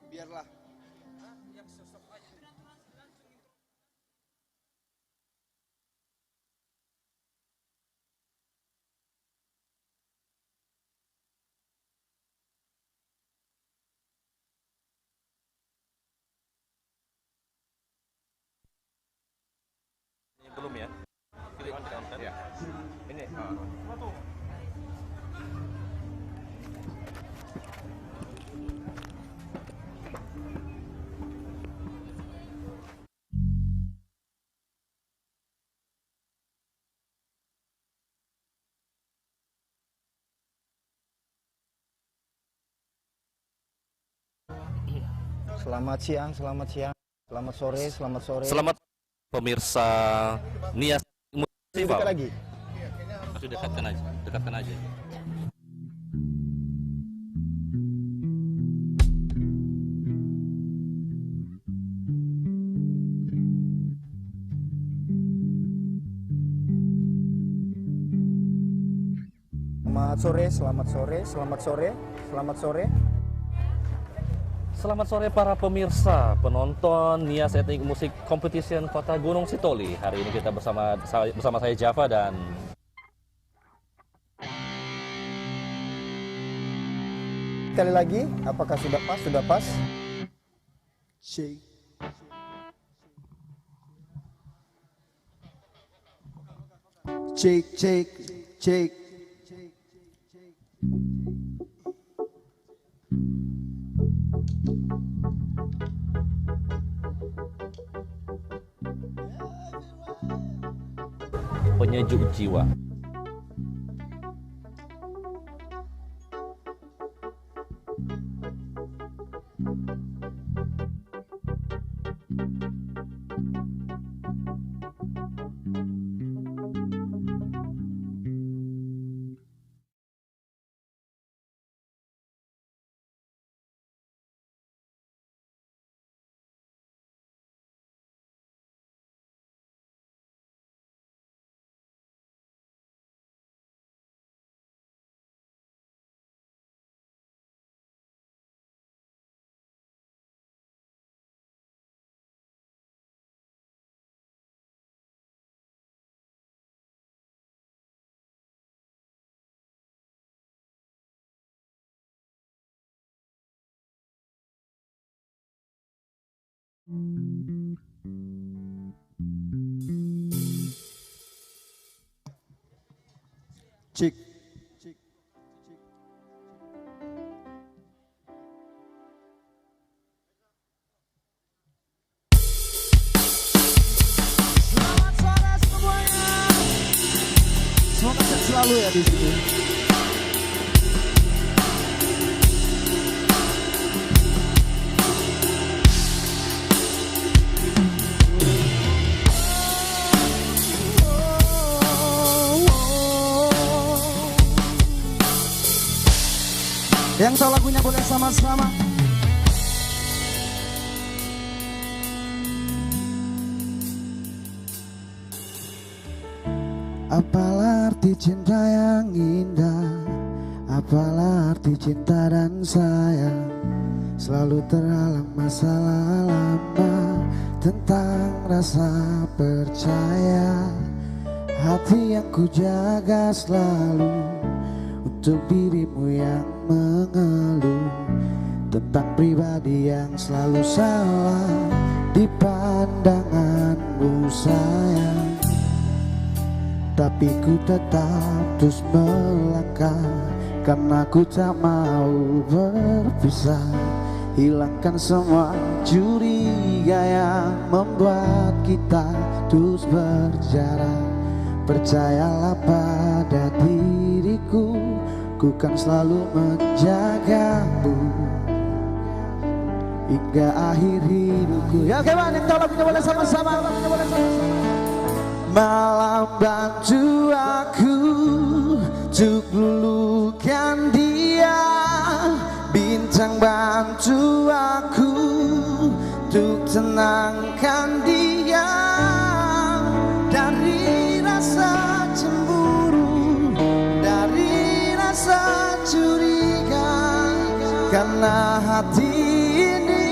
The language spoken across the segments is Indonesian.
Biarlah. Ini belum ya? Klik on ya. Ini. Selamat siang, selamat siang, selamat sore, selamat sore. Selamat pemirsa Nias Festival. Dekat lagi. Masih dekatkan aja, dekatkan aja. Selamat sore, selamat sore, selamat sore, selamat sore. Selamat sore para pemirsa, penonton Nias Ethnic Music Competition Kota Gunung Sitoli. Hari ini kita bersama saya Java dan Sekali lagi, apakah sudah pas? Sudah pas? Shake. Shake, shake, shake. penyejuk jiwa. Cik. Selamat sore semuanya. Semoga sehat selalu ya di sini. Yang tahu lagunya boleh sama-sama. Apalah arti cinta yang indah, apalah arti cinta dan sayang. Selalu terhalang masalah lama tentang rasa percaya. Hati yang ku jaga selalu untuk dirimu yang mengeluh tentang pribadi yang selalu salah di pandanganmu sayang. Tapi ku tetap terus melangkah karena ku tak mau berpisah. Hilangkan semua curiga yang membuat kita terus berjarak. Percayalah pada diriku, ku kan selalu menjagamu hingga akhir hidupku. Ya gimana yang tahu lagunya boleh sama-sama. Malam bantu aku untuk luluhkan dia, bintang bantu aku untuk tenangkan dia dari rasa cemburu, dari rasa curiga, karena hati ini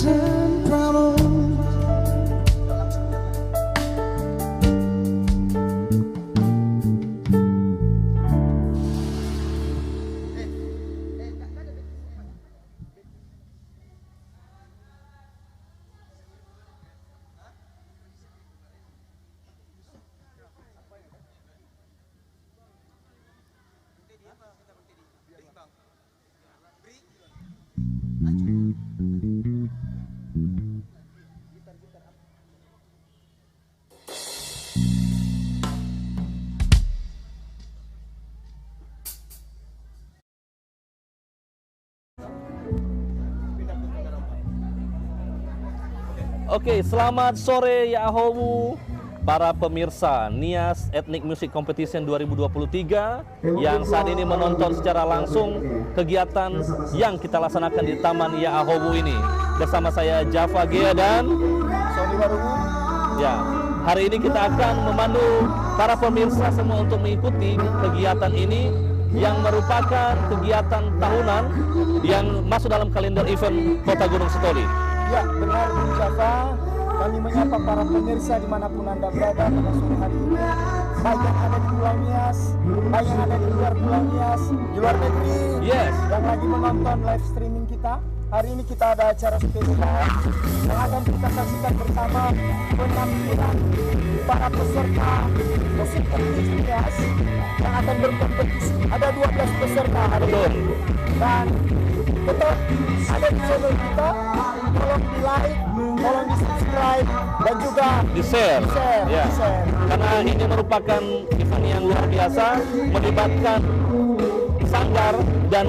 thousand problems. Oke, selamat sore ya Ahowu, para pemirsa Nias Ethnic Music Competition 2023 yang saat ini menonton secara langsung kegiatan yang kita laksanakan di Taman Ya Ahowu ini. Bersama saya Java Gea dan Sony Barugu. ya, hari ini kita akan memandu para pemirsa semua untuk mengikuti kegiatan ini yang merupakan kegiatan tahunan yang masuk dalam kalender event Kota Gunung Sitoli. Ya, benar Bung Java. Kami menyapa para pemirsa dimanapun Anda berada pada sore hari ini. Baik yang ada di Pulau Nias, baik yang ada di luar Pulau Nias, di luar negeri, Yes. yang lagi menonton live streaming kita. Hari ini kita ada acara spesial yang akan kita saksikan bersama penampilan para peserta musik etnis Nias yang akan berkompetisi. Ada 12 peserta hari Betul. ini. Dan tetap ada di channel kita, tolong di like, tolong di subscribe, dan juga Di share. di share, Ya. di share. Karena ini merupakan event yang luar biasa, melibatkan sanggar dan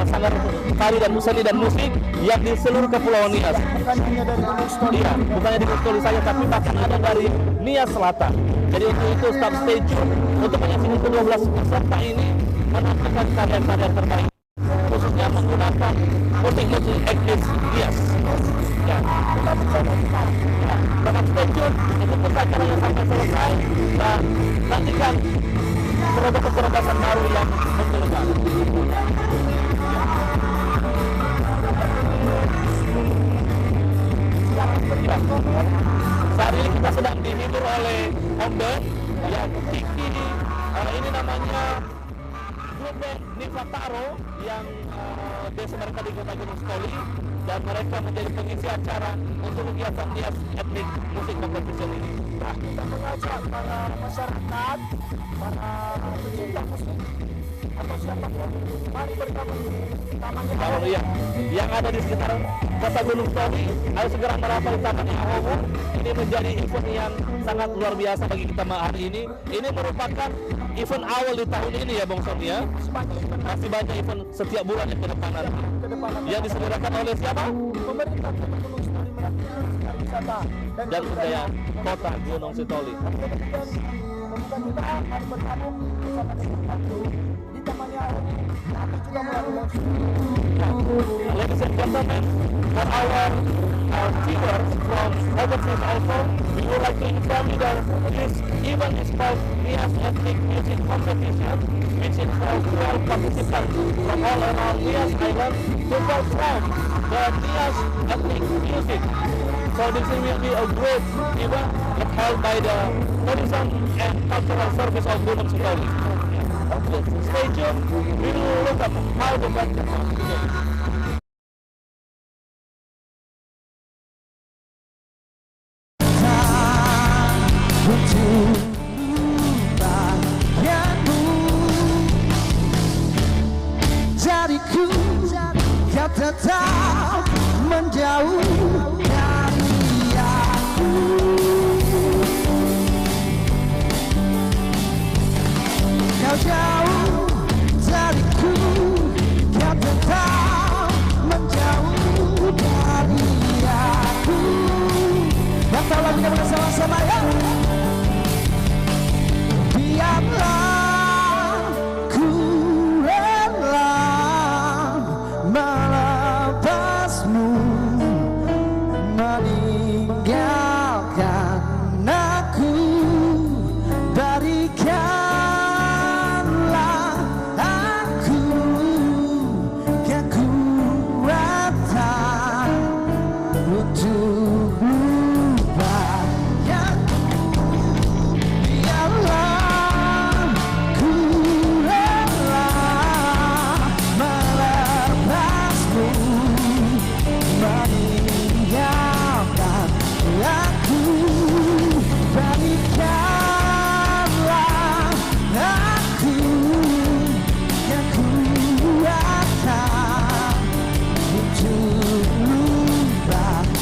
sanggar tari dan seni dan musik yang di seluruh Kepulauan Nias. Bukan hanya dari Gunung Sitoli. Iya, bukannya di Sitoli saja, tapi bahkan ada dari Nias Selatan. Jadi untuk itu tetap stay tune untuk menyaksikan ke-12 peserta ini menampilkan karya-karya terbaik, khususnya menggunakan musik-musik etnis Nias. Ya, tetap stay tune untuk acaranya sampai selesai dan nantikan kerobosan baru yang menyelenggarakan. Saat ini kita sedang dihibur oleh Om Ben yang Kiki, ini namanya grup band Nifataro yang desa mereka di Kota Gunung Sitoli, dan mereka menjadi pengisi acara untuk kegiatan Nias Ethnic Music Competition ini. Nah, kita mengajak para masyarakat, para pecinta musik, atau siapapun, mari bergabung di Taman Ya Kalau Ahowu. yang ada di sekitar Kota Gunung Sitoli, ayo segera merapat di Taman Ya Ahowu. Ini menjadi event yang sangat luar biasa bagi kita hari ini. Ini merupakan event awal di tahun ini ya Bang Sony ya. Masih banyak event setiap bulan yang ke depan nanti. Ke depan Yang diselenggarakan oleh siapa? pemerintah Kota Gunung Sitoli melakukan wisata Dan budaya Kota Gunung Sitoli. Bukan kita mari bergabung bersama dengan di Taman Ya Ahowu, tapi juga melalui Ladies and gentlemen, for our viewers from overseas also, we would like to inform you that this event is called Nias Ethnic Music Competition, which involves 12 participants from all around Nias Island to perform the Nias Ethnic Music. So this will be a great event held by the Tourism and Cultural Service of Gunung Sitoli. Okay, stay tuned. We will look at how the band performs today. Jadiku kau tetap menjauh dari aku. Kau jauh dariku, kau tetap untuk lupakan. Biarlah ku rela melepasmu, meninggalkan aku. Berikanlah aku kekuatan untuk lupakanmu.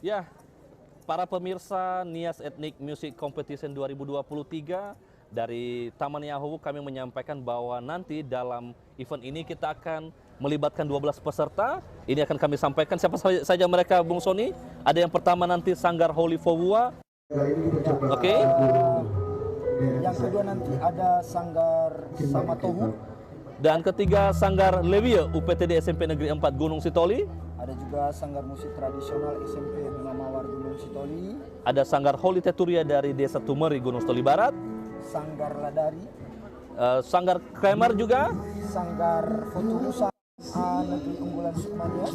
Ya, para pemirsa Nias Ethnic Music Competition 2023 dari Taman Yahu, kami menyampaikan bahwa nanti dalam event ini kita akan melibatkan 12 peserta. Ini akan kami sampaikan siapa saja mereka, Bung Sony. Ada yang pertama nanti Sanggar Holy Fowua. Oke. Yang kedua nanti ada Sanggar Samatohu. Dan ketiga Sanggar Lewie UPTD SMP Negeri 4 Gunung Sitoli. Ada juga Sanggar Musik Tradisional SMP Mawar Gunung Sitoli. Ada Sanggar Holy Teturia dari Desa Tumeri Gunung Sitoli Barat. Sanggar Ladari. Sanggar Kremer juga. Sanggar Foturusa Negeri Unggulan Sukmanias.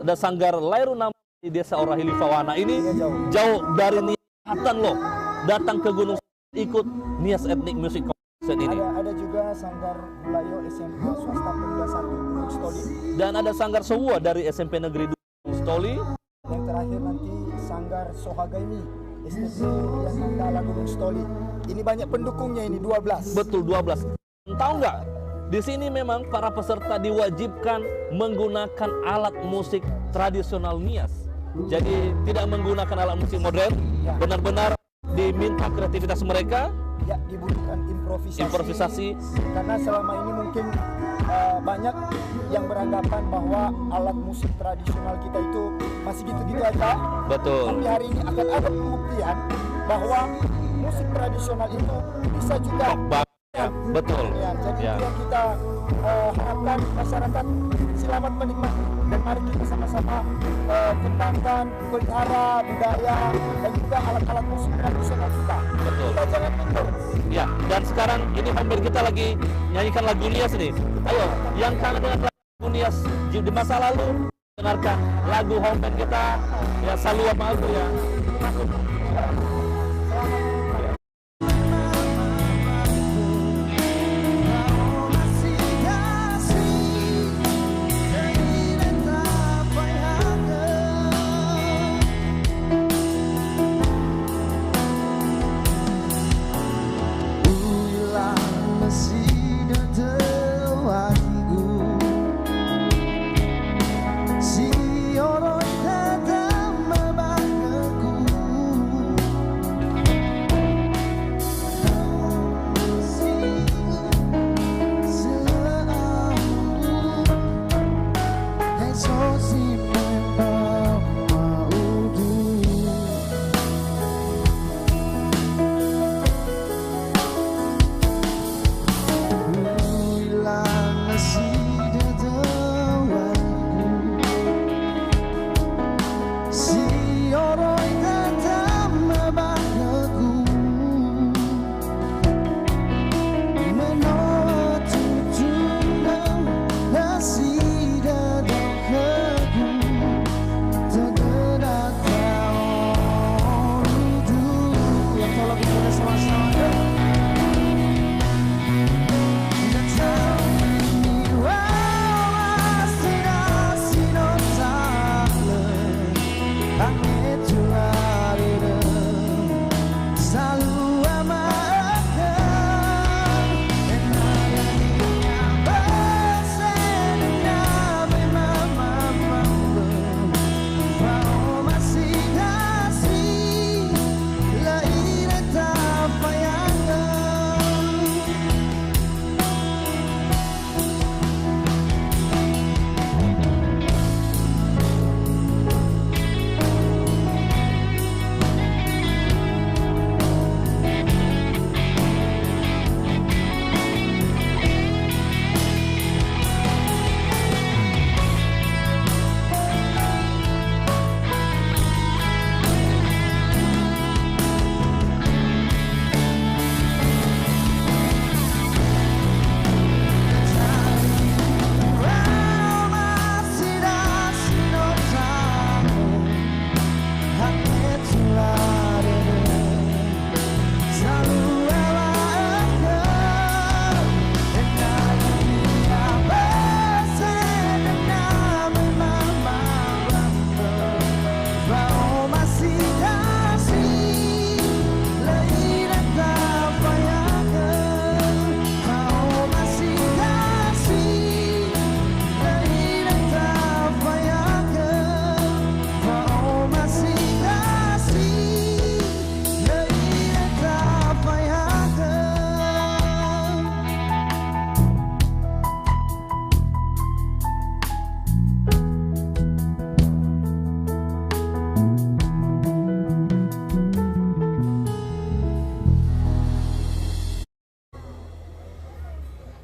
Ada Sanggar Lairunam di Desa Orahili Fawana. Ini jauh dari niatan loh datang ke Gunung ikut Nias Ethnic Music Competition ini. Ada juga Sanggar Bulayo SMA Swasta Pemuda 1 Gunung Sitoli. Dan ada Sanggar Sowua dari SMP Negeri 2 Gunung Sitoli. Yang terakhir nanti Sanggar Sohagaini SMP yang Mandala Gunung Sitoli. Ini banyak pendukungnya ini 12. Betul, 12. Tahu nggak? Di sini memang para peserta diwajibkan menggunakan alat musik tradisional Nias. Jadi tidak menggunakan alat musik modern, benar-benar diminta kreativitas mereka. Ya, dibutuhkan improvisasi. Karena selama ini mungkin banyak yang beranggapan bahwa alat musik tradisional kita itu masih gitu-gitu aja. Betul. Tapi hari ini akan ada pembuktian bahwa musik tradisional itu bisa juga. Betul. Ya, jadi itu yang kita harapkan masyarakat selamat menikmati, dan mari kita sama-sama kembangkan, pelihara budaya dan juga alat-alat musik tradisional kita. Betul. Kita jangan mundur. Ya, dan sekarang ini hampir kita lagi nyanyikan lagu Nias nih. Ayo, yang kangen dengan lagu Nias di masa lalu, dengarkan lagu homeband kita, ya Salua Malu ya. Masuk. Si orang tak membanggaku.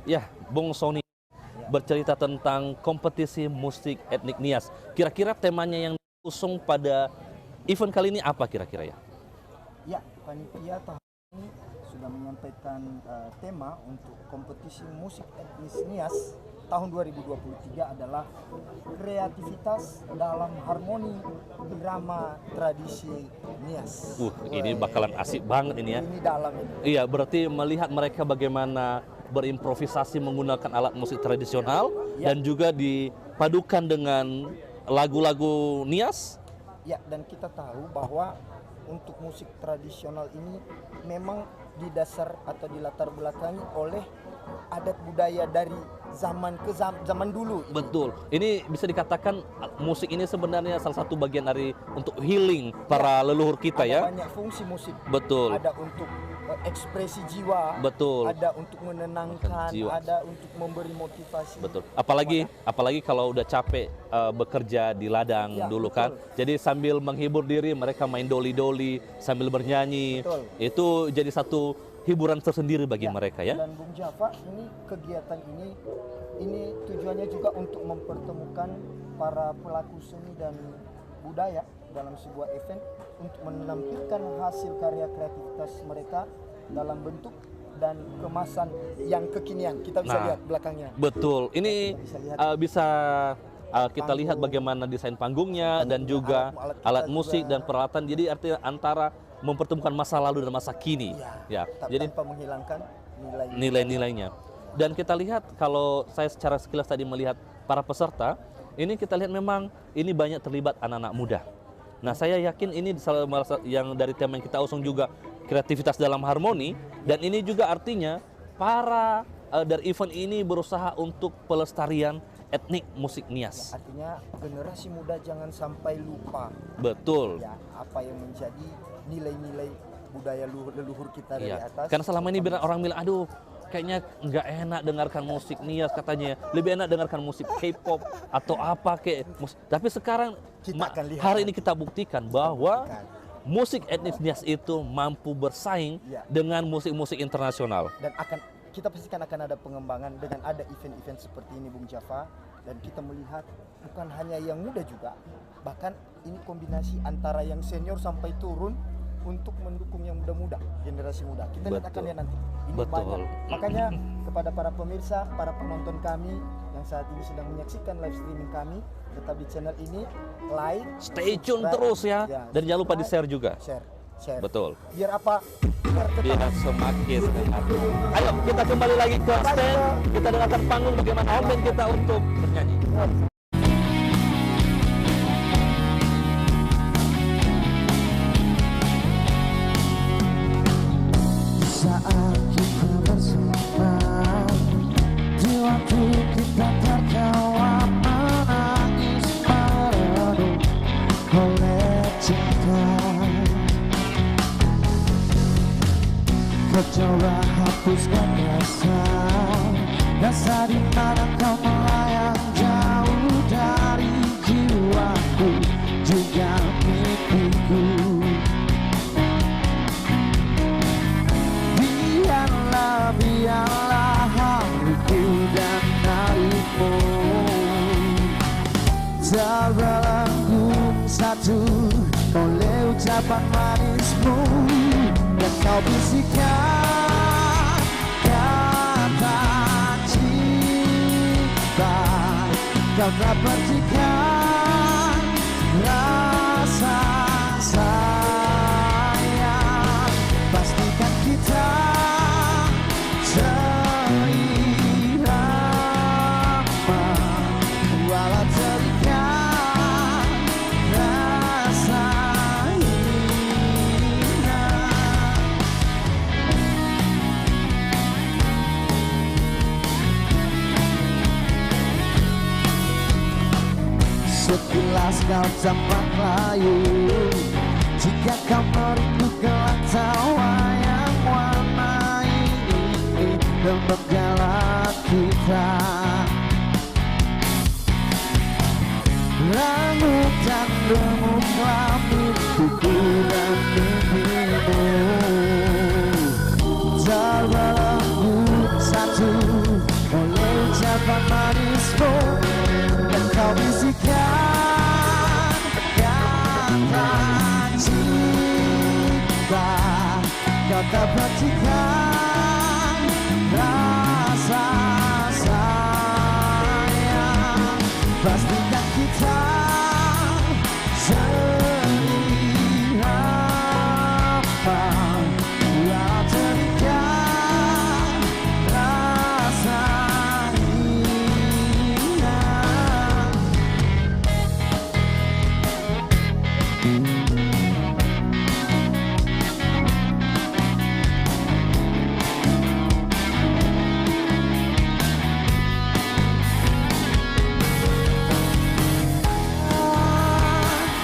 Ya, Bung Sony bercerita tentang kompetisi musik etnik Nias. Kira-kira temanya yang diusung pada event kali ini apa kira-kira ya? Ya, panitia tahun ini sudah menyampaikan tema untuk kompetisi musik etnis Nias tahun 2023 adalah kreativitas dalam harmoni irama tradisi Nias. Ini bakalan asik banget ini ya. Ini dalam ini. Iya, berarti melihat mereka bagaimana berimprovisasi menggunakan alat musik tradisional dan juga dipadukan dengan lagu-lagu Nias. Ya, dan kita tahu bahwa untuk musik tradisional ini memang didasar atau dilatar belakangi oleh adat budaya dari zaman ke zaman dulu. Betul. Ini bisa dikatakan musik ini sebenarnya salah satu bagian dari untuk healing para leluhur kita Ada ya. banyak fungsi musik. Betul. Ada untuk ekspresi jiwa. Betul. Ada untuk menenangkan, Jiwa. ada untuk memberi motivasi. Betul. Apalagi kalau udah capek bekerja di ladang Ya, dulu betul. kan. Jadi sambil menghibur diri mereka main doli-doli sambil bernyanyi. Betul. Itu jadi satu hiburan tersendiri bagi mereka ya. Dan Bung Java, ini kegiatan ini tujuannya juga untuk mempertemukan para pelaku seni dan budaya dalam sebuah event untuk menampilkan hasil karya kreativitas mereka dalam bentuk dan kemasan yang kekinian. Kita bisa lihat belakangnya. Betul. Ini Kita bisa lihat. bisa kita lihat bagaimana desain panggungnya dan juga alat musik dan peralatan. Jadi artinya antara mempertemukan masa lalu dan masa kini. Ya. Jadi tanpa menghilangkan nilai-nilainya. Dan kita lihat kalau saya secara sekilas tadi melihat para peserta, ini kita lihat memang ini banyak terlibat anak-anak muda. Nah, saya yakin ini salah yang dari tema yang kita usung juga kreativitas dalam harmoni, dan ini juga artinya para dari event ini berusaha untuk pelestarian etnik musik Nias. Artinya generasi muda jangan sampai lupa Betul. ya apa yang menjadi nilai-nilai budaya leluhur kita dari Iya. atas. Karena selama ini orang bilang, aduh, kayaknya nggak enak dengarkan musik Nias katanya. Lebih enak dengarkan musik K-pop atau apa kayak musik. Tapi sekarang Kita akan lihat hari nanti. ini kita buktikan bahwa musik etnis Nias itu mampu bersaing dengan musik-musik internasional. Dan kita pastikan akan ada pengembangan dengan ada event-event seperti ini Bung Java, dan kita melihat bukan hanya yang muda juga, bahkan ini kombinasi antara yang senior sampai turun untuk mendukung yang muda-muda, generasi muda. Kita lihat akan lihat nanti. Ini Betul. banyak. Makanya kepada para pemirsa, para penonton kami yang saat ini sedang menyaksikan live streaming kami, tetap di channel ini, like, Stay tune subscribe, terus ya. Dan jangan lupa di share juga. Share. Betul. Biar apa? Biar tetap Biar semakin sehat. Ayo kita kembali lagi ke stand. Kita dengarkan panggung bagaimana band kita untuk bernyanyi. Saat kita bersama, di waktu kita tertawa menangis merenung oleh cinta. Kau coba hapuskan rasa di mana kau melayang jauh dari jiwaku juga mimpiku. Biarlah hariku dan harimu terbelenggu satu oleh ucapan manismu, dan kau bisikan kata cinta. Kau tak percikan rasa sayang. Pastikan kita seirama walau terikat rasa hina. Sekilas kau tampak layu jika kau merindu gelang tawa yang warnai dalam jalan kita. Rambut dan remuklah mimpiku dan mimpimu terbelenggu satu tetap percikan rasa sayang. Pastikan kita saling hafal, walau terikat rasa ingat.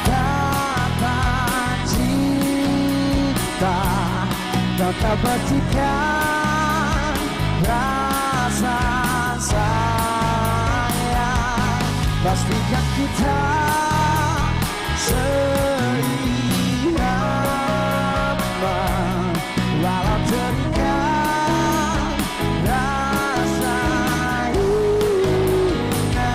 Kata cinta tetap percikan rasa sayang. Pastikan kita seirama, walau terikat rasa ingat.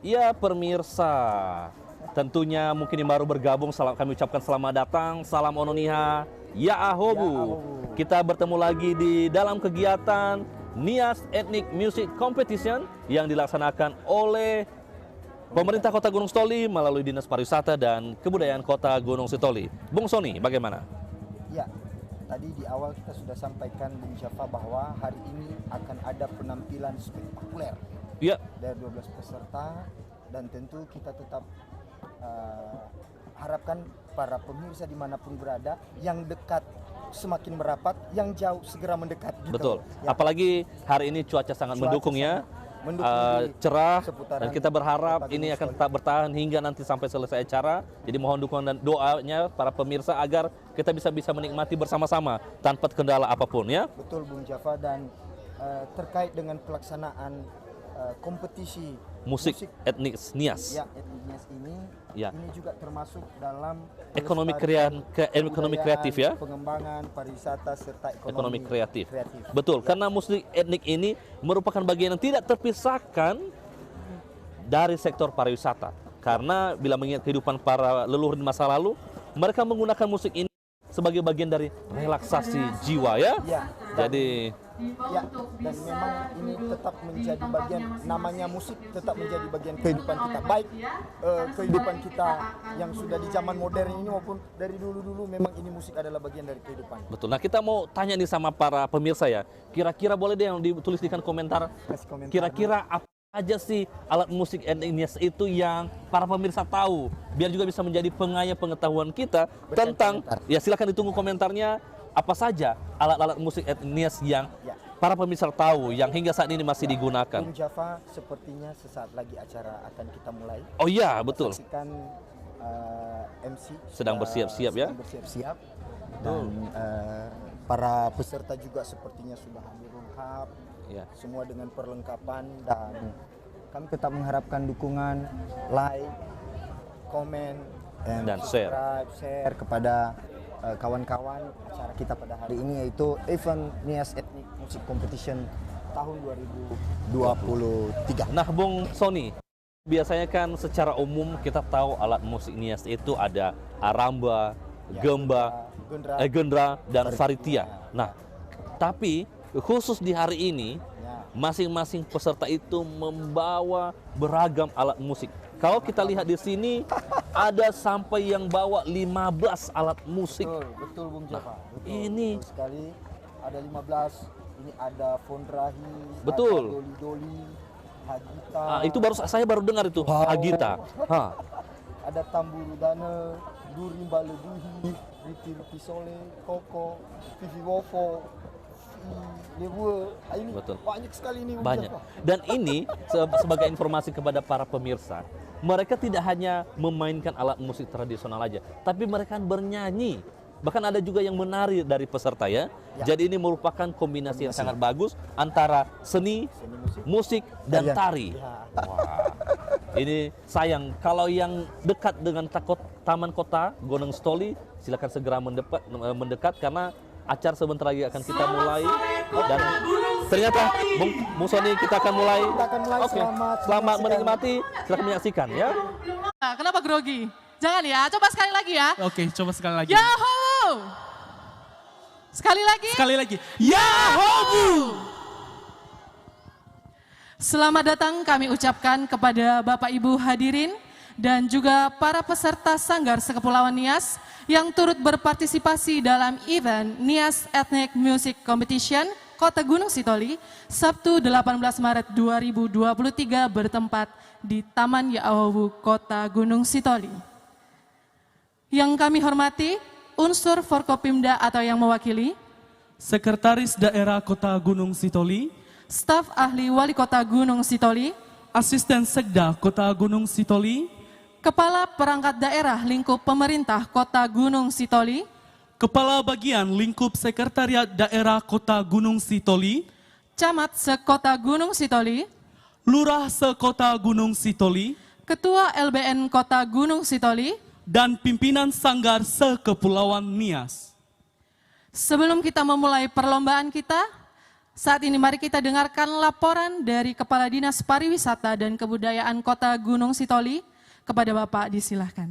Ya pemirsa, tentunya mungkin yang baru bergabung, kami ucapkan selamat datang, salam ononiha, ya ahobu. Kita bertemu lagi di dalam kegiatan Nias Ethnic Music Competition yang dilaksanakan oleh pemerintah Kota Gunung Sitoli melalui Dinas Pariwisata dan Kebudayaan Kota Gunung Sitoli. Bung Sony, bagaimana? Ya, tadi di awal kita sudah sampaikan Bung Syafa bahwa hari ini akan ada penampilan spektakuler Ya, dari 12 peserta, dan tentu kita tetap harapkan para pemirsa dimanapun berada, yang dekat semakin merapat, yang jauh segera mendekat gitu. betul. Ya, Apalagi hari ini cuaca sangat Cuaca mendukung ya. mendukung di Cerah, seputaran dan kita berharap Kota ini Gunung akan Sitoli. tetap bertahan hingga nanti sampai selesai acara. Jadi mohon dukungan dan doanya para pemirsa agar kita bisa menikmati bersama-sama tanpa kendala apapun ya. Betul Bung Jaffa, dan terkait dengan pelaksanaan kompetisi Musik etnik Nias. ya etnis ini, Ya. ini juga termasuk dalam Ekonomi pelestarian ekonomi kreatif ya. pengembangan pariwisata serta Ekonomi kreatif. kreatif. Betul, karena musik etnik ini merupakan bagian yang tidak terpisahkan dari sektor pariwisata. Karena bila mengingat kehidupan para leluhur di masa lalu, mereka menggunakan musik ini sebagai bagian dari relaksasi jiwa ya. Ya, Jadi ya, dan memang ini tetap menjadi bagian, namanya musik tetap menjadi bagian kehidupan kita, baik kehidupan kita yang sudah di zaman modern ini maupun dari dulu-dulu, memang ini musik adalah bagian dari kehidupan. betul. Nah, kita mau tanya nih sama para pemirsa ya. Kira-kira boleh deh yang ditulis di komentar. Kasih komentar. Kira-kira apa aja sih alat musik etnik Nias itu yang para pemirsa tahu, biar juga bisa menjadi pengaya pengetahuan kita Berikan tentang komentar. ya silakan ditunggu komentarnya apa saja alat-alat musik etnik Nias yang Ya. para pemirsa tahu yang hingga saat ini masih digunakan. Bung Jaffa, sepertinya sesaat lagi acara akan kita mulai. Oh iya, betul. Saksikan MC Sedang bersiap-siap ya. sedang bersiap-siap, dan para peserta juga sepertinya sudah ambil lengkap, Ya. semua dengan perlengkapan, dan kami tetap mengharapkan dukungan, like, komen, Dan share. subscribe, share kepada kawan-kawan acara kita pada hari ini, yaitu event Nias Ethnic Music Competition tahun 2023. Nah, Bung Sony, biasanya kan secara umum kita tahu alat musik Nias itu ada aramba, Ya, gemba, gendra, dan faritia. Nah, tapi khusus di hari ini Ya, masing-masing peserta itu membawa beragam alat musik. Kalau kita lihat di sini ada sampai yang bawa 15 alat musik. betul Bung Jaffa. Betul, ini- betul sekali. Ada 15. Ini ada fondrahi, Betul. ada doli-doli, hagita. Itu saya baru dengar itu, Hagita. Ada tamburu dana, durimba leduhi, riti sole, koko, pipi wofo, lewe. Ini Betul. banyak sekali ini Bung Banyak. Jaffa. Dan ini sebagai informasi kepada para pemirsa, mereka tidak hanya memainkan alat musik tradisional aja, tapi mereka bernyanyi. Bahkan ada juga yang menari dari peserta ya. Ya. Jadi ini merupakan kombinasi yang sangat bagus antara seni, musik, dan Ya. tari. Ya. Wah. Ini sayang kalau yang dekat dengan Taman Kota Gunung Sitoli silakan segera mendekat karena acara sebentar lagi akan kita mulai dan ternyata Bung Sony kita akan mulai. Kita akan mulai. Oke. Selamat menikmati, silakan menyaksikan ya. Nah, kenapa grogi? Jangan ya, coba sekali lagi ya. Oke, coba sekali lagi. Yahoo! Sekali lagi. Sekali lagi. Yahoo! Selamat datang kami ucapkan kepada Bapak Ibu hadirin dan juga para peserta Sanggar Sekepulauan Nias yang turut berpartisipasi dalam event Nias Ethnic Music Competition Kota Gunung Sitoli Sabtu 18 Maret 2023 bertempat di Taman Yaawawu Kota Gunung Sitoli. Yang kami hormati unsur Forkopimda atau yang mewakili, Sekretaris Daerah Kota Gunung Sitoli, staf ahli Wali Kota Gunung Sitoli, Asisten Sekda Kota Gunung Sitoli, Kepala Perangkat Daerah Lingkup Pemerintah Kota Gunung Sitoli, Kepala Bagian Lingkup Sekretariat Daerah Kota Gunung Sitoli, Camat Sekota Gunung Sitoli, Lurah Sekota Gunung Sitoli, Ketua LBN Kota Gunung Sitoli, dan pimpinan Sanggar Sekepulauan Nias. Sebelum kita memulai perlombaan kita, saat ini mari kita dengarkan laporan dari Kepala Dinas Pariwisata dan Kebudayaan Kota Gunung Sitoli. Kepada Bapak disilahkan.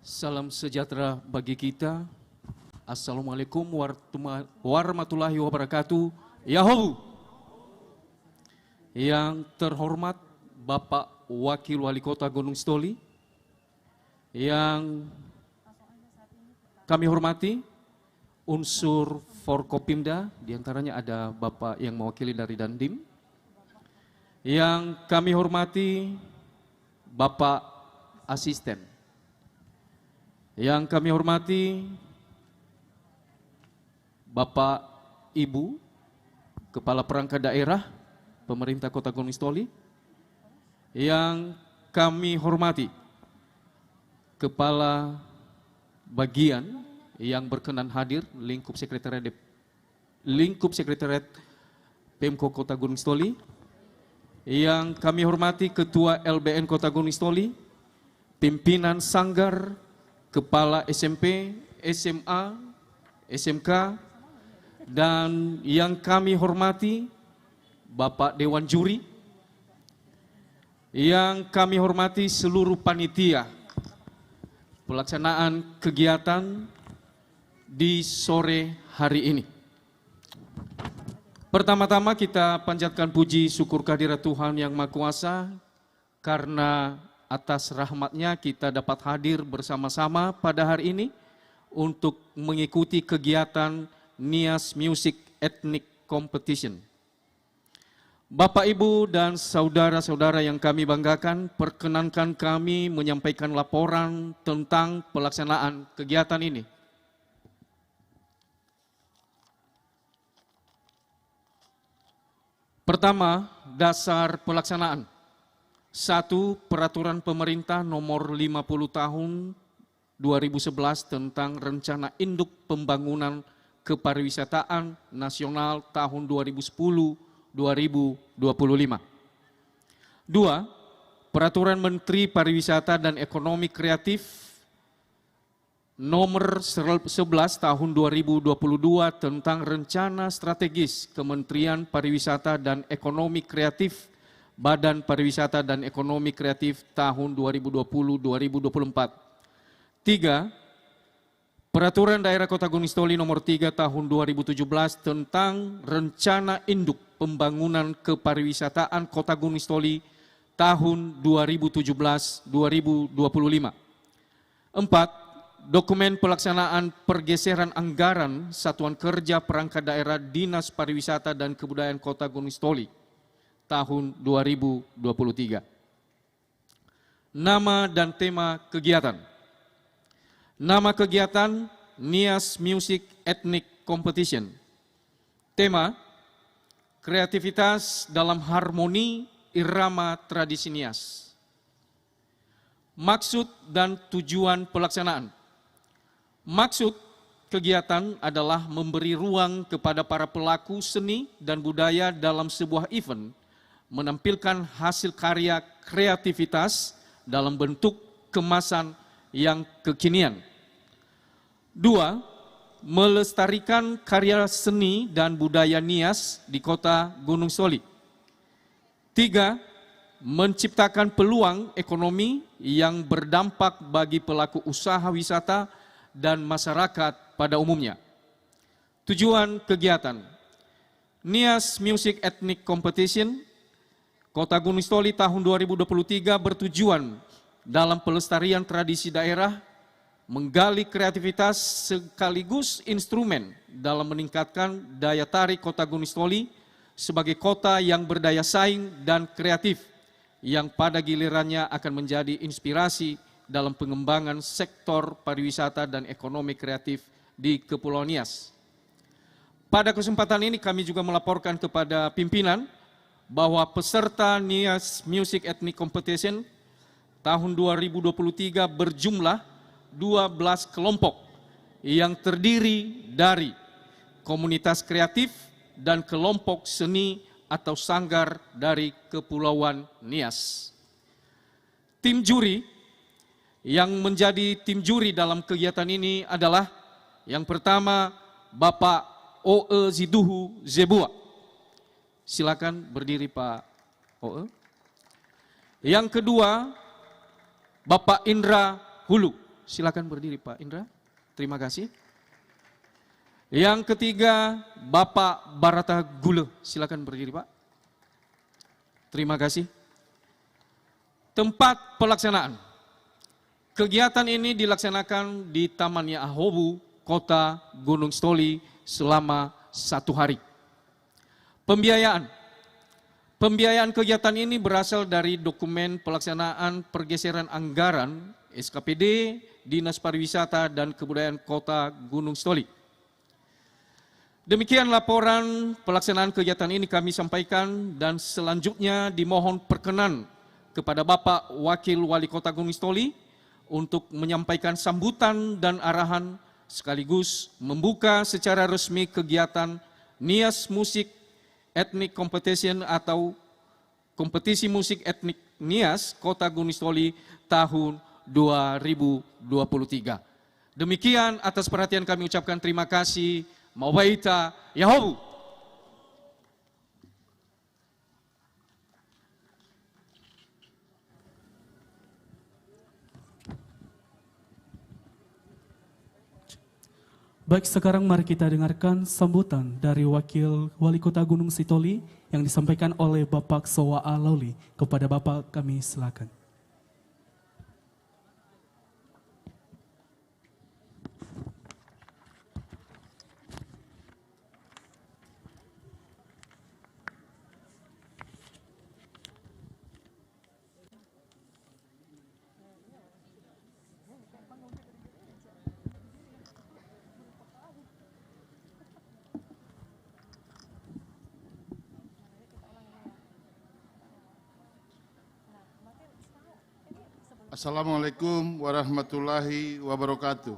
Salam sejahtera bagi kita. Assalamualaikum warahmatullahi wabarakatuh. Yahoo! Yang terhormat Bapak Wakil Wali Kota Gunung Sitoli, yang kami hormati unsur Forkopimda, diantaranya ada Bapak yang mewakili dari Dandim, yang kami hormati Bapak Asisten, yang kami hormati Bapak, Ibu, Kepala Perangkat Daerah, Pemerintah Kota Gunung Sitoli, yang kami hormati Kepala Bagian yang berkenan hadir, Lingkup Sekretariat Pemko Kota Gunung Sitoli, yang kami hormati Ketua LBN Kota Gunung Sitoli, pimpinan Sanggar, Kepala SMP, SMA, SMK, dan yang kami hormati Bapak Dewan Juri, yang kami hormati seluruh panitia pelaksanaan kegiatan di sore hari ini. Pertama-tama kita panjatkan puji syukur kehadirat Tuhan Yang Maha Kuasa karena atas rahmat-Nya kita dapat hadir bersama-sama pada hari ini untuk mengikuti kegiatan Nias Music Ethnic Competition. Bapak, Ibu, dan saudara-saudara yang kami banggakan, perkenankan kami menyampaikan laporan tentang pelaksanaan kegiatan ini. Pertama, dasar pelaksanaan. 1. Peraturan Pemerintah Nomor 50 Tahun 2011 tentang Rencana Induk Pembangunan Kepariwisataan Nasional tahun 2010-2025. 2. Peraturan Menteri Pariwisata dan Ekonomi Kreatif Nomor 11 Tahun 2022 tentang Rencana Strategis Kementerian Pariwisata dan Ekonomi Kreatif Badan Pariwisata dan Ekonomi Kreatif tahun 2020-2024. 3. Peraturan Daerah Kota Gunung Sitoli Nomor 3 Tahun 2017 tentang Rencana Induk Pembangunan Kepariwisataan Kota Gunung Sitoli tahun 2017-2025. 4. Dokumen pelaksanaan pergeseran anggaran Satuan Kerja Perangkat Daerah Dinas Pariwisata dan Kebudayaan Kota Gunung Sitoli tahun 2023. Nama dan tema kegiatan. Nama kegiatan Nias Music Ethnic Competition. Tema, kreativitas dalam harmoni irama tradisi Nias. Maksud dan tujuan pelaksanaan. Maksud kegiatan adalah memberi ruang kepada para pelaku seni dan budaya dalam sebuah event, menampilkan hasil karya kreativitas dalam bentuk kemasan yang kekinian. 2. Melestarikan karya seni dan budaya Nias di kota Gunung Soli. 3. Menciptakan peluang ekonomi yang berdampak bagi pelaku usaha wisata dan masyarakat pada umumnya. Tujuan kegiatan, Nias Music Ethnic Competition Kota Gunung Sitoli tahun 2023 bertujuan dalam pelestarian tradisi daerah, menggali kreativitas sekaligus instrumen dalam meningkatkan daya tarik Kota Gunung Sitoli sebagai kota yang berdaya saing dan kreatif, yang pada gilirannya akan menjadi inspirasi dalam pengembangan sektor pariwisata dan ekonomi kreatif di Kepulauan Nias. Pada kesempatan ini kami juga melaporkan kepada pimpinan bahwa peserta Nias Music Ethnic Competition tahun 2023 berjumlah 12 kelompok yang terdiri dari komunitas kreatif dan kelompok seni atau sanggar dari Kepulauan Nias. Tim juri yang menjadi tim juri dalam kegiatan ini adalah yang pertama Bapak Oe Ziduhu Zebua. Silakan berdiri Pak Oe. Yang kedua Bapak Indra Hulu. Silakan berdiri Pak Indra. Terima kasih. Yang ketiga Bapak Barata Gule. Silakan berdiri Pak. Terima kasih. Tempat pelaksanaan. Kegiatan ini dilaksanakan di Taman Yahobu, Kota Gunung Sitoli selama 1 hari. Pembiayaan. Pembiayaan kegiatan ini berasal dari dokumen pelaksanaan pergeseran anggaran SKPD Dinas Pariwisata dan Kebudayaan Kota Gunung Sitoli. Demikian laporan pelaksanaan kegiatan ini kami sampaikan, dan selanjutnya dimohon perkenan kepada Bapak Wakil Wali Kota Gunung Sitoli untuk menyampaikan sambutan dan arahan sekaligus membuka secara resmi kegiatan Nias Music Ethnic Competition atau Kompetisi Musik Etnik Nias Kota Gunung Sitoli tahun 2023. Demikian, atas perhatian kami ucapkan terima kasih. Mawaita Yahobu. Baik, sekarang mari kita dengarkan sambutan dari Wakil Wali Kota Gunung Sitoli yang disampaikan oleh Bapak Sowa Alauli. Kepada Bapak kami silakan. Assalamualaikum warahmatullahi wabarakatuh.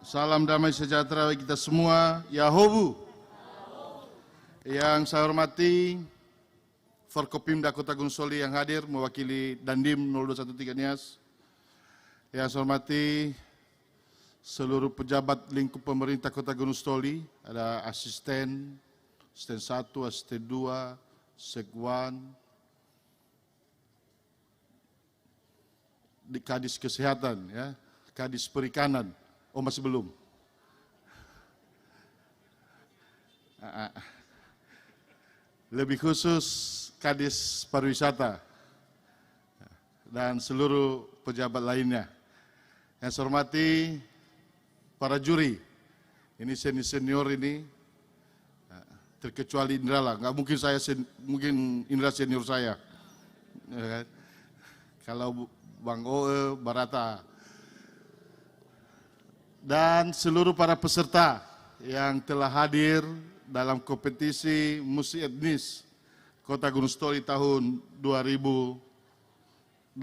Salam damai sejahtera bagi kita semua. Yahobu. Yang saya hormati Forkopimda Kota Gunung Sitoli yang hadir mewakili Dandim 0213 Nias. Yang saya hormati seluruh pejabat lingkup pemerintah Kota Gunung Sitoli, ada asisten 1, asisten 2, sekwan, di Kadis Kesehatan, ya, Kadis Perikanan, masih belum. Lebih khusus Kadis Pariwisata dan seluruh pejabat lainnya. Yang saya hormati para juri, ini senior ini, terkecuali Indra lah, nggak mungkin mungkin Indra senior saya. Kalau Bang Oe, Barata, dan seluruh para peserta yang telah hadir dalam kompetisi musik etnis Kota Gunung Sitoli tahun 2023.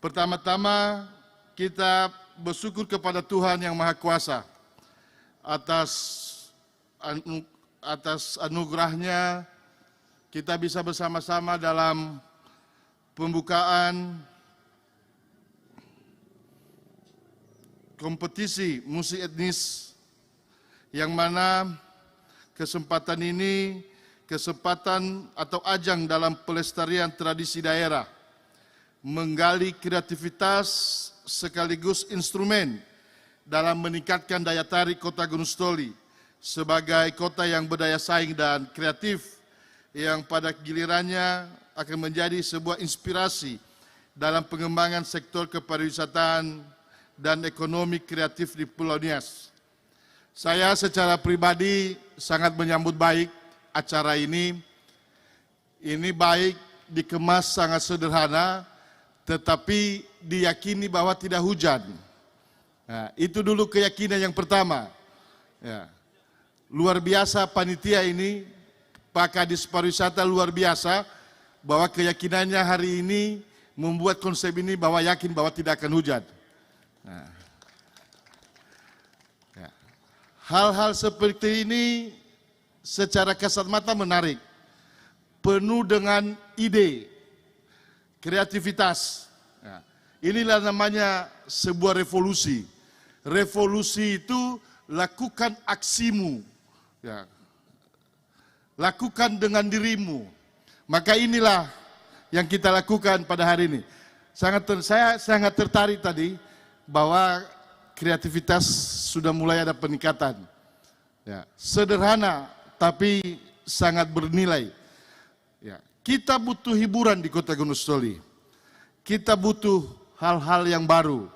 Pertama-tama kita bersyukur kepada Tuhan Yang Maha Kuasa atas anugerahnya kita bisa bersama-sama dalam pembukaan kompetisi musik etnis yang mana kesempatan ini kesempatan atau ajang dalam pelestarian tradisi daerah, menggali kreativitas sekaligus instrumen dalam meningkatkan daya tarik Kota Gunung Sitoli sebagai kota yang berdaya saing dan kreatif yang pada gilirannya akan menjadi sebuah inspirasi dalam pengembangan sektor kepariwisataan dan ekonomi kreatif di Pulau Nias. Saya secara pribadi sangat menyambut baik acara ini. Ini baik dikemas sangat sederhana, tetapi diyakini bahwa tidak hujan. Nah, itu dulu keyakinan yang pertama. Ya. Luar biasa panitia ini, Pak Kadis Pariwisata luar biasa, bahwa keyakinannya hari ini membuat konsep ini bahwa yakin bahwa tidak akan hujan. Nah. Ya. Hal-hal seperti ini secara kasat mata menarik, penuh dengan ide, kreativitas. Ya. Inilah namanya sebuah revolusi. Revolusi itu lakukan aksimu, ya. Lakukan dengan dirimu. Maka inilah yang kita lakukan pada hari ini. Saya sangat tertarik tadi bahwa kreativitas sudah mulai ada peningkatan. Ya, sederhana tapi sangat bernilai. Ya, kita butuh hiburan di Kota Gunung Sitoli. Kita butuh hal-hal yang baru.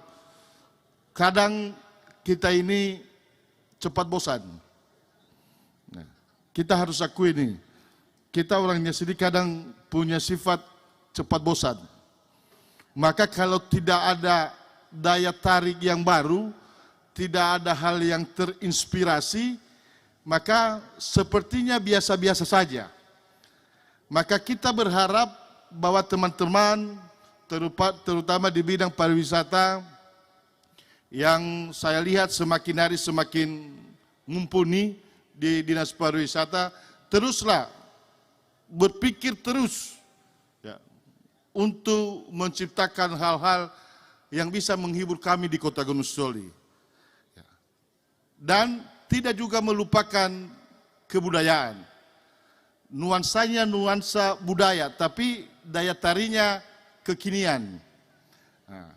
Kadang kita ini cepat bosan. Nah, kita harus akui ini. Kita orangnya sendiri kadang punya sifat cepat bosan. Maka kalau tidak ada daya tarik yang baru, tidak ada hal yang terinspirasi, maka sepertinya biasa-biasa saja. Maka kita berharap bahwa teman-teman, terutama di bidang pariwisata, yang saya lihat semakin hari semakin mumpuni di Dinas Pariwisata, teruslah berpikir terus ya, untuk menciptakan hal-hal yang bisa menghibur kami di Kota Gunung Sitoli. Ya. Dan tidak juga melupakan kebudayaan. Nuansanya nuansa budaya, tapi daya tarinya kekinian. Nah,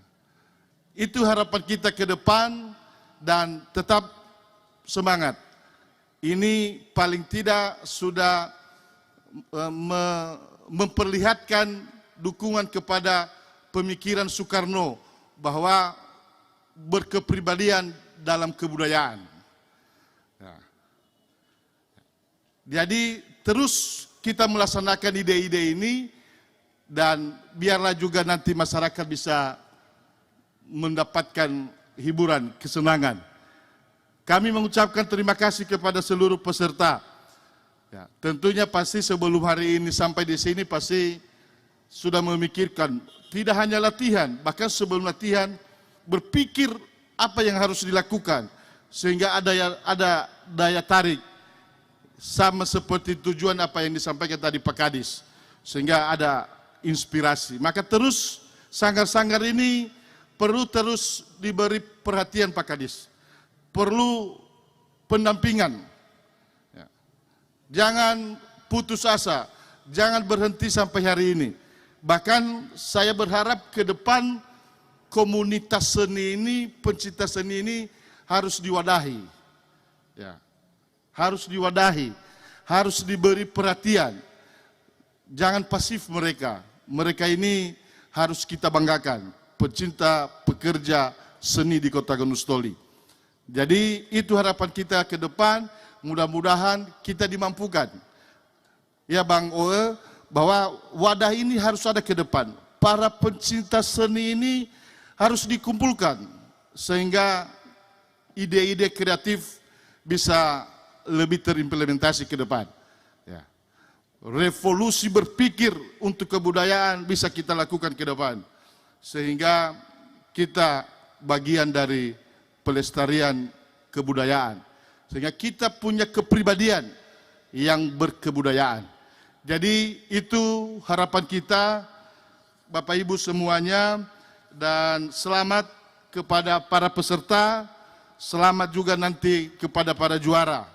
itu harapan kita ke depan dan tetap semangat. Ini paling tidak sudah memperlihatkan dukungan kepada pemikiran Soekarno bahwa berkepribadian dalam kebudayaan. Ya. Jadi terus kita melaksanakan ide-ide ini dan biarlah juga nanti masyarakat bisa mendapatkan hiburan, kesenangan. Kami mengucapkan terima kasih kepada seluruh peserta. Ya, tentunya pasti sebelum hari ini sampai di sini pasti sudah memikirkan, tidak hanya latihan, bahkan sebelum latihan berpikir apa yang harus dilakukan sehingga ada daya tarik sama seperti tujuan apa yang disampaikan tadi Pak Kadis, sehingga ada inspirasi. Maka terus sanggar-sanggar ini perlu terus diberi perhatian Pak Kadis, perlu pendampingan. Jangan putus asa, jangan berhenti sampai hari ini. Bahkan saya berharap ke depan komunitas seni ini, pencinta seni ini harus diwadahi. Ya. Harus diwadahi, harus diberi perhatian. Jangan pasif mereka. Mereka ini harus kita banggakan. Pecinta, pekerja seni di Kota Gunung Sitoli. Jadi itu harapan kita ke depan. Mudah-mudahan kita dimampukan. Ya Bang Oe, bahwa wadah ini harus ada ke depan. Para pencinta seni ini harus dikumpulkan. sehingga ide-ide kreatif bisa lebih terimplementasi ke depan. Ya. Revolusi berpikir untuk kebudayaan bisa kita lakukan ke depan, sehingga kita bagian dari pelestarian kebudayaan, sehingga kita punya kepribadian yang berkebudayaan. Jadi itu harapan kita, Bapak Ibu semuanya, dan selamat kepada para peserta, selamat juga nanti kepada para juara.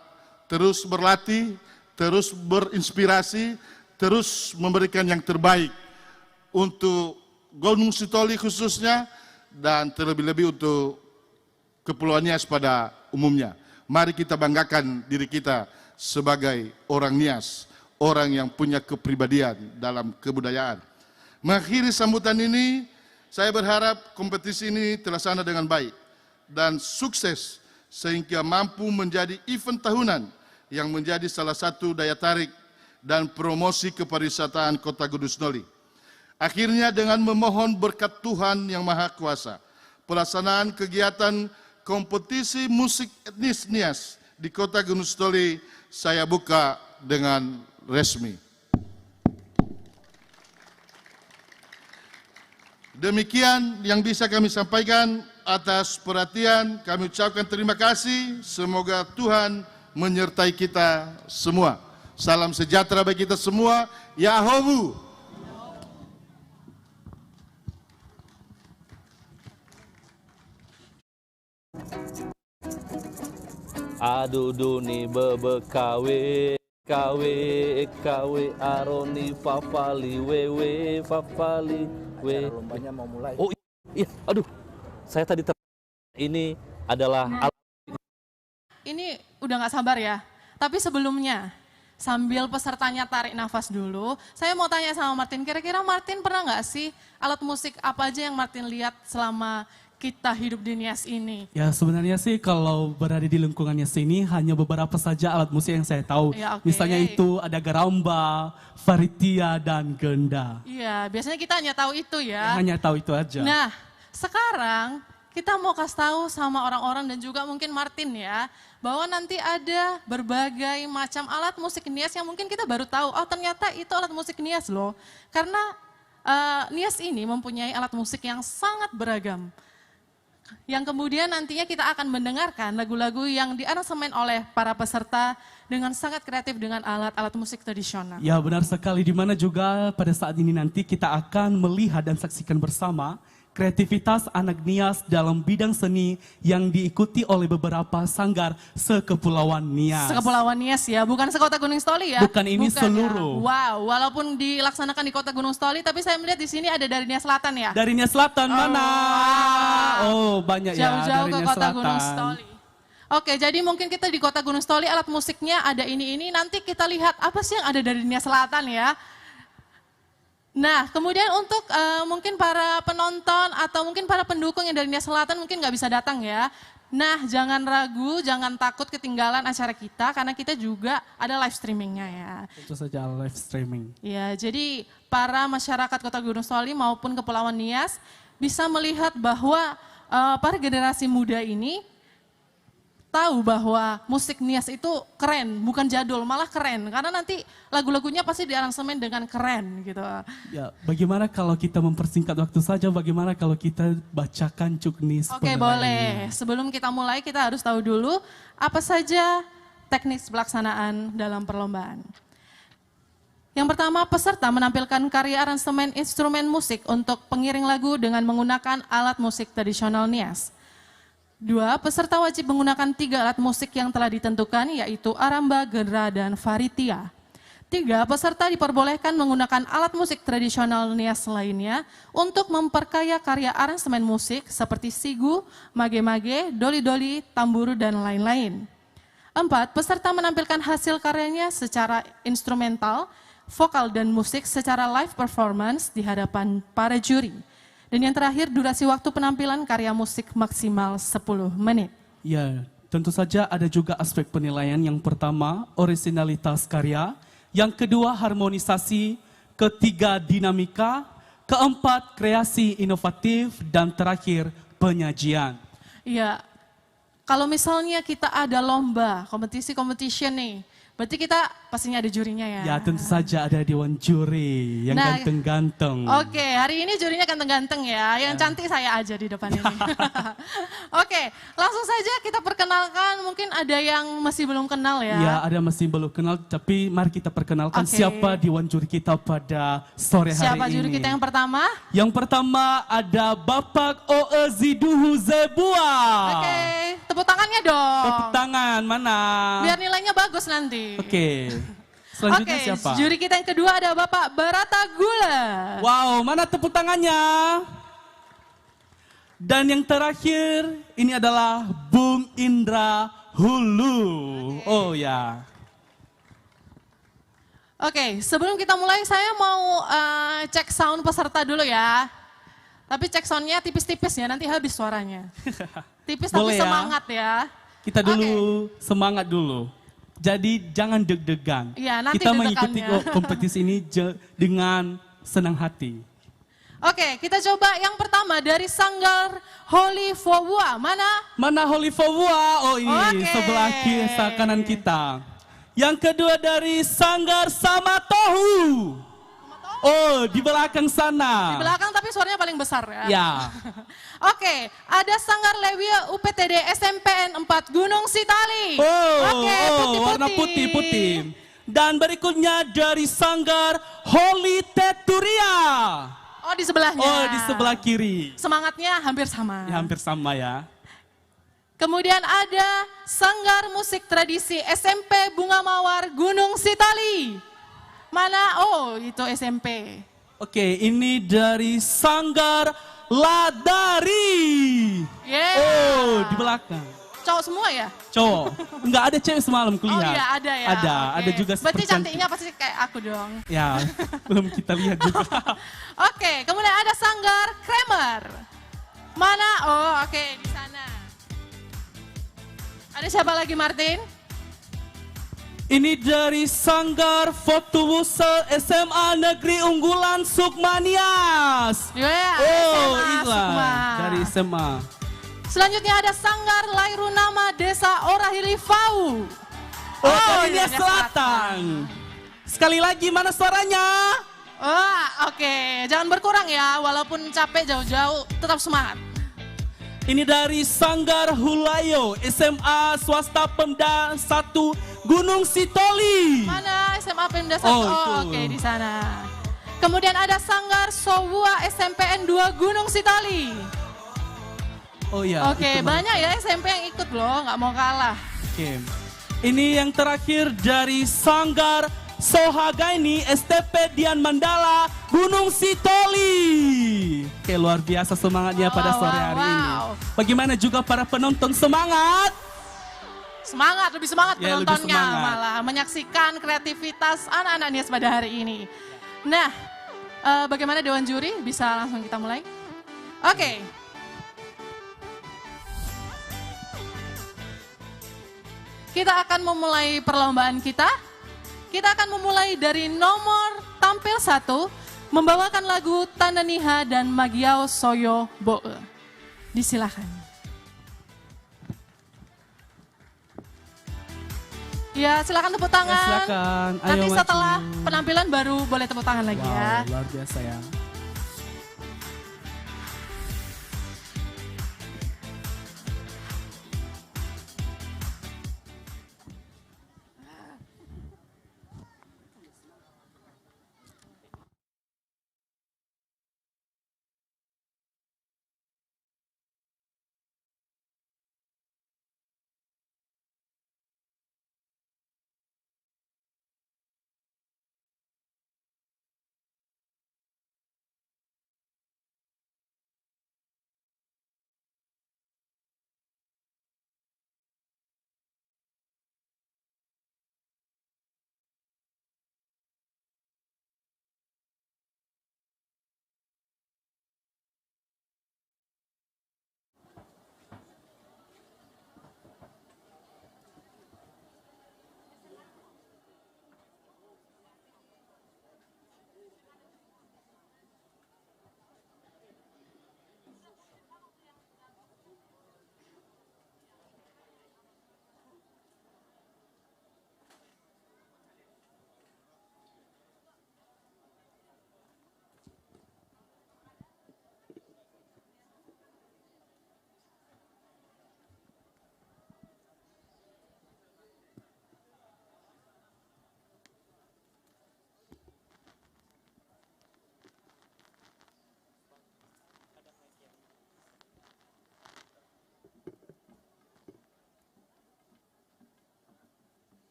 Terus berlatih, terus berinspirasi, terus memberikan yang terbaik untuk Gunung Sitoli khususnya, dan terlebih-lebih untuk Kepulauan Nias pada umumnya. Mari kita banggakan diri kita sebagai orang Nias, orang yang punya kepribadian dalam kebudayaan. Mengakhiri sambutan ini, saya berharap kompetisi ini terlaksana dengan baik dan sukses sehingga mampu menjadi event tahunan yang menjadi salah satu daya tarik dan promosi kepariwisataan Kota Gunung Sitoli. Akhirnya dengan memohon berkat Tuhan Yang Maha Kuasa, pelaksanaan kegiatan kompetisi musik etnis Nias di Kota Gunung Sitoli saya buka dengan resmi. Demikian yang bisa kami sampaikan. Atas perhatian kami ucapkan terima kasih. Semoga Tuhan menyertai kita semua. Salam sejahtera bagi kita semua. Yahobu. Aduh duni bebe kawe aroni fafali wewe fafali we. Lombanya mau mulai. Oh iya, aduh, saya tadi ini adalah Ini udah nggak sabar ya. Tapi sebelumnya, sambil pesertanya tarik nafas dulu, saya mau tanya sama Martin, kira-kira Martin pernah nggak sih alat musik apa aja yang Martin lihat selama kita hidup di Nias ini? Ya sebenarnya sih kalau berada di lingkungannya sini hanya beberapa saja alat musik yang saya tahu. Ya, oke. Misalnya itu ada garamba, faritia, dan genda. Iya, biasanya kita hanya tahu itu ya. Hanya tahu itu aja. Nah, sekarang kita mau kasih tahu sama orang-orang dan juga mungkin Martin ya, bahwa nanti ada berbagai macam alat musik Nias yang mungkin kita baru tahu, oh ternyata itu alat musik Nias loh. Karena Nias ini mempunyai alat musik yang sangat beragam. Yang kemudian nantinya kita akan mendengarkan lagu-lagu yang diaransemen oleh para peserta dengan sangat kreatif dengan alat-alat musik tradisional. Ya benar sekali, di mana juga pada saat ini nanti kita akan melihat dan saksikan bersama kreativitas anak Nias dalam bidang seni yang diikuti oleh beberapa sanggar sekepulauan Nias. Sekepulauan Nias ya, bukan sekota Gunung Sitoli ya. Bukan, ini Bukan seluruh. Ya. Wow, walaupun dilaksanakan di kota Gunung Sitoli, tapi saya melihat di sini ada dari Nias Selatan ya. Dari Nias Selatan mana? Oh banyak ya Jauh-jauh dari ke Nias kota Selatan. Gunung Sitoli. Oke, jadi mungkin kita di kota Gunung Sitoli alat musiknya ada ini. Nanti kita lihat apa sih yang ada dari Nias Selatan ya. Nah, kemudian untuk mungkin para penonton atau mungkin para pendukung yang dari Nias Selatan mungkin nggak bisa datang ya. Nah, jangan ragu, jangan takut ketinggalan acara kita karena kita juga ada live streamingnya ya. Itu saja live streaming. Ya, jadi para masyarakat Kota Gunung Sitoli maupun Kepulauan Nias bisa melihat bahwa para generasi muda ini tahu bahwa musik Nias itu keren, bukan jadul, malah keren. Karena nanti lagu-lagunya pasti diaransemen dengan keren gitu. Ya, bagaimana kalau kita mempersingkat waktu saja, bagaimana kalau kita bacakan cuknis Oke, boleh. Sebelum kita mulai, kita harus tahu dulu apa saja teknis pelaksanaan dalam perlombaan. Yang pertama, peserta menampilkan karya aransemen instrumen musik untuk pengiring lagu dengan menggunakan alat musik tradisional Nias. 2, peserta wajib menggunakan 3 alat musik yang telah ditentukan, yaitu aramba, gendera, dan faritia. 3, peserta diperbolehkan menggunakan alat musik tradisional Nias lainnya untuk memperkaya karya aransemen musik seperti sigu, mage-mage, doli-doli, tamburu, dan lain-lain. 4, peserta menampilkan hasil karyanya secara instrumental, vokal, dan musik secara live performance di hadapan para juri. Dan yang terakhir, durasi waktu penampilan karya musik maksimal 10 menit. Ya, tentu saja ada juga aspek penilaian. Yang pertama, orisinalitas karya. Yang kedua, harmonisasi. Ketiga, dinamika. Keempat, kreasi inovatif. Dan terakhir, penyajian. Iya, kalau misalnya kita ada lomba, competition nih, berarti kita pastinya ada jurinya ya? Ya tentu saja ada dewan juri yang Nah, ganteng-ganteng. Oke, hari ini jurinya ganteng-ganteng ya. Yang cantik saya aja di depan ini. Oke, langsung saja kita perkenalkan. Mungkin ada yang masih belum kenal ya. Ya, ada masih belum kenal, tapi mari kita perkenalkan Oke. siapa dewan juri kita pada sore hari Siapa ini. juri kita yang pertama? Yang pertama ada Bapak Oe Ziduhu Zebua. Oke, tepuk tangannya dong. Tepuk tangan, mana? Biar nilainya bagus nanti. Oke. Selanjutnya Oke, siapa? juri kita yang kedua ada Bapak Barata Gula. Wow, mana tepuk tangannya? Dan yang terakhir, ini adalah Bung Indra Hulu. Oh ya. Oke, sebelum kita mulai saya mau cek sound peserta dulu ya. Tapi cek soundnya tipis-tipis ya, nanti habis suaranya. Tipis tapi Boleh ya? semangat ya. Kita dulu semangat dulu. Jadi jangan deg-degan. Iya, nanti Kita mengikuti deg-degannya. kompetisi ini dengan senang hati. Oke, kita coba yang pertama dari Sanggar Holy Fowua. Mana? Mana Holy Fowua? Oh ini Oke. sebelah kiri kanan kita. Yang kedua dari Sanggar Samatohu. Oh di belakang sana. Di belakang tapi suaranya paling besar ya. Ya. Oke, ada Sanggar Lewia UPTD SMPN 4 Gunung Sitali. Oke, Warna putih-putih. Dan berikutnya dari Sanggar Holy Teturia. Oh, di sebelahnya. Oh di sebelah kiri. Semangatnya hampir sama. Ya, hampir sama ya. Kemudian ada Sanggar Musik Tradisi SMP Bunga Mawar Gunung Sitali. Mana? Oh, itu SMP. Oke, ini dari Sanggar Ladari. Yeah. Oh, di belakang. Cowok semua ya? Cowok. Enggak ada cewek semalam Oh kulihat. iya, ada ya. Ada Oke. juga Berarti super cantiknya pasti kayak aku dong. Ya, belum kita lihat juga. Oke, kemudian ada Sanggar Kramer. Mana? Oh, oke, di sana. Ada siapa lagi, Martin? Ini dari Sanggar Fotobusa SMA Negeri Unggulan Sukmanias. Yeah, Oh, SMA Ilan Sukma. dari SMA. Selanjutnya ada Sanggar Lairunama Desa Orahili Fau. Oh, ini Nias Selatan. Sekali lagi, mana suaranya? Wah, oke. Jangan berkurang ya, walaupun capek jauh-jauh, tetap semangat. Ini dari Sanggar Hulayo SMA Swasta Pemda 1 Gunung Sitoli. Mana SMA Pemda 1? Oh, Oh, itu. oke, di sana. Kemudian ada Sanggar Sowua SMPN 2 Gunung Sitoli. Oh ya. Oke, itu banyak ya SMP yang ikut loh, nggak mau kalah. Oke. Ini yang terakhir dari Sanggar Sohagaini STP Dian Mandala Gunung Sitoli. Oke, luar biasa semangatnya pada sore hari ini. Bagaimana juga para penonton semangat? Semangat, lebih semangat Ya, lebih penontonnya semangat. malah menyaksikan kreativitas anak-anak Nias pada hari ini. Nah, bagaimana Dewan Juri? Bisa langsung kita mulai? Oke. Kita akan memulai perlombaan kita. Kita akan memulai dari nomor tampil 1, membawakan lagu Tanda Niha dan Magiau Soyo Boe. Disilakan. Ya, silakan tepuk tangan. Silakan. Ayo Nanti maju. setelah penampilan baru boleh tepuk tangan lagi ya. Wow, luar biasa ya.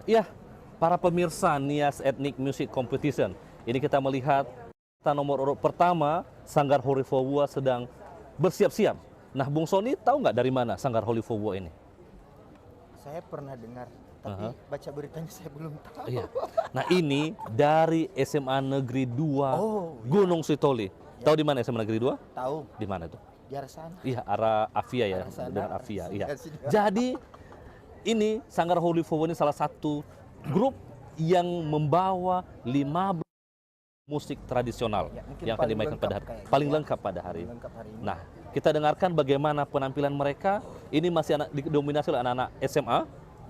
Ya, para pemirsa Nias Ethnic Music Competition, ini kita melihat nomor urut pertama Sanggar Holifowua sedang bersiap-siap. Nah, Bung Sony tahu nggak dari mana Sanggar Holifowua ini? Saya pernah dengar, tapi baca beritanya saya belum tahu. Iya. Nah, ini dari SMA Negeri 2 Gunung Sitoli. Tahu di mana SMA Negeri 2? Tahu. Di mana itu? Di arah sana. Iya, arah Avia ya, Arah sana, dengan Avia. Iya. sini. Jadi ini Sanggar Holifowua ini salah satu grup yang membawa 15 musik tradisional Ya, mungkin yang akan paling dimainkan pada lengkap hari kayaknya, paling ya. lengkap pada hari ini. Lengkap hari ini. Nah, kita dengarkan bagaimana penampilan mereka. Ini masih didominasi oleh anak-anak SMA.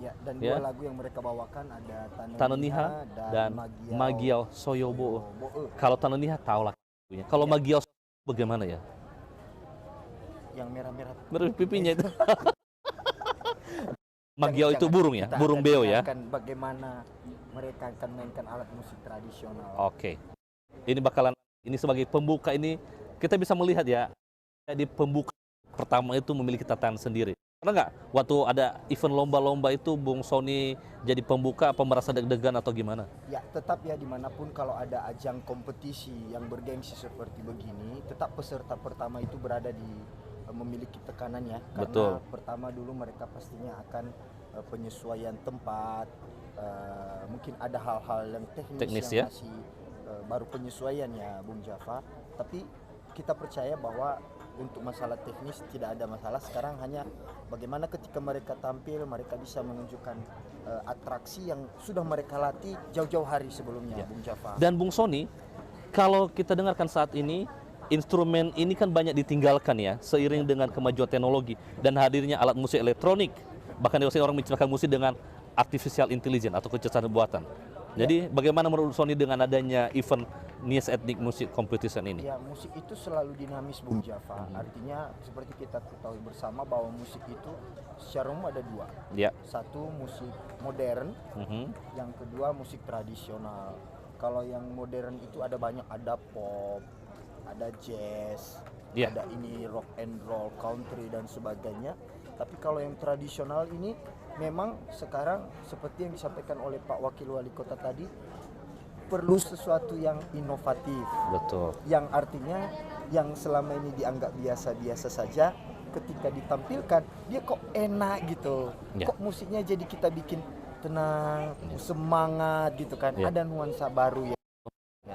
Ya, dan Ya. dua lagu yang mereka bawakan ada Tanoniha dan Magiau Soyobo. Kalau Tanoniha tahu lah lagunya. Kalau Magiau bagaimana ya? Yang merah-merah. Merah pipinya itu. Magiau itu Jangan, burung ya, kita burung akan beo ya. dengarkan bagaimana mereka akan mainkan alat musik tradisional. Oke. Ini sebagai pembuka ini kita bisa melihat ya. Di pembuka pertama itu memiliki tatanan sendiri. Pernah nggak waktu ada event lomba-lomba itu Bung Sony jadi pembuka apa merasa deg-degan atau gimana? Ya, tetap ya dimanapun kalau ada ajang kompetisi yang bergengsi seperti begini, tetap peserta pertama itu berada di memiliki tekanan ya. Karena Betul. pertama dulu mereka pastinya akan penyesuaian tempat, mungkin ada hal-hal yang teknis ya? yang masih baru penyesuaian ya Bung Java. Tapi kita percaya bahwa untuk masalah teknis tidak ada masalah. Sekarang hanya bagaimana ketika mereka tampil mereka bisa menunjukkan atraksi yang sudah mereka latih jauh-jauh hari sebelumnya, Bung Java. Dan Bung Sony, kalau kita dengarkan saat ini, instrumen ini kan banyak ditinggalkan ya, seiring dengan kemajuan teknologi dan hadirnya alat musik elektronik. Bahkan orang menciptakan musik dengan artificial intelligence atau kecerdasan buatan. Jadi bagaimana menurut Sony dengan adanya event Nias Ethnic Music Competition ini? Ya, musik itu selalu dinamis Bung Java. Artinya seperti kita ketahui bersama bahwa musik itu secara umum ada dua. Ya. Satu musik modern, yang kedua musik tradisional. Kalau yang modern itu ada banyak, ada pop, ada jazz, ada ini rock and roll, country dan sebagainya. Tapi kalau yang tradisional ini memang sekarang seperti yang disampaikan oleh Pak Wakil Wali Kota tadi, perlu sesuatu yang inovatif. Betul. Yang artinya yang selama ini dianggap biasa-biasa saja, ketika ditampilkan dia kok enak gitu. Ya. Kok musiknya jadi kita bikin tenang, semangat gitu kan. Ya. Ada nuansa baru ya.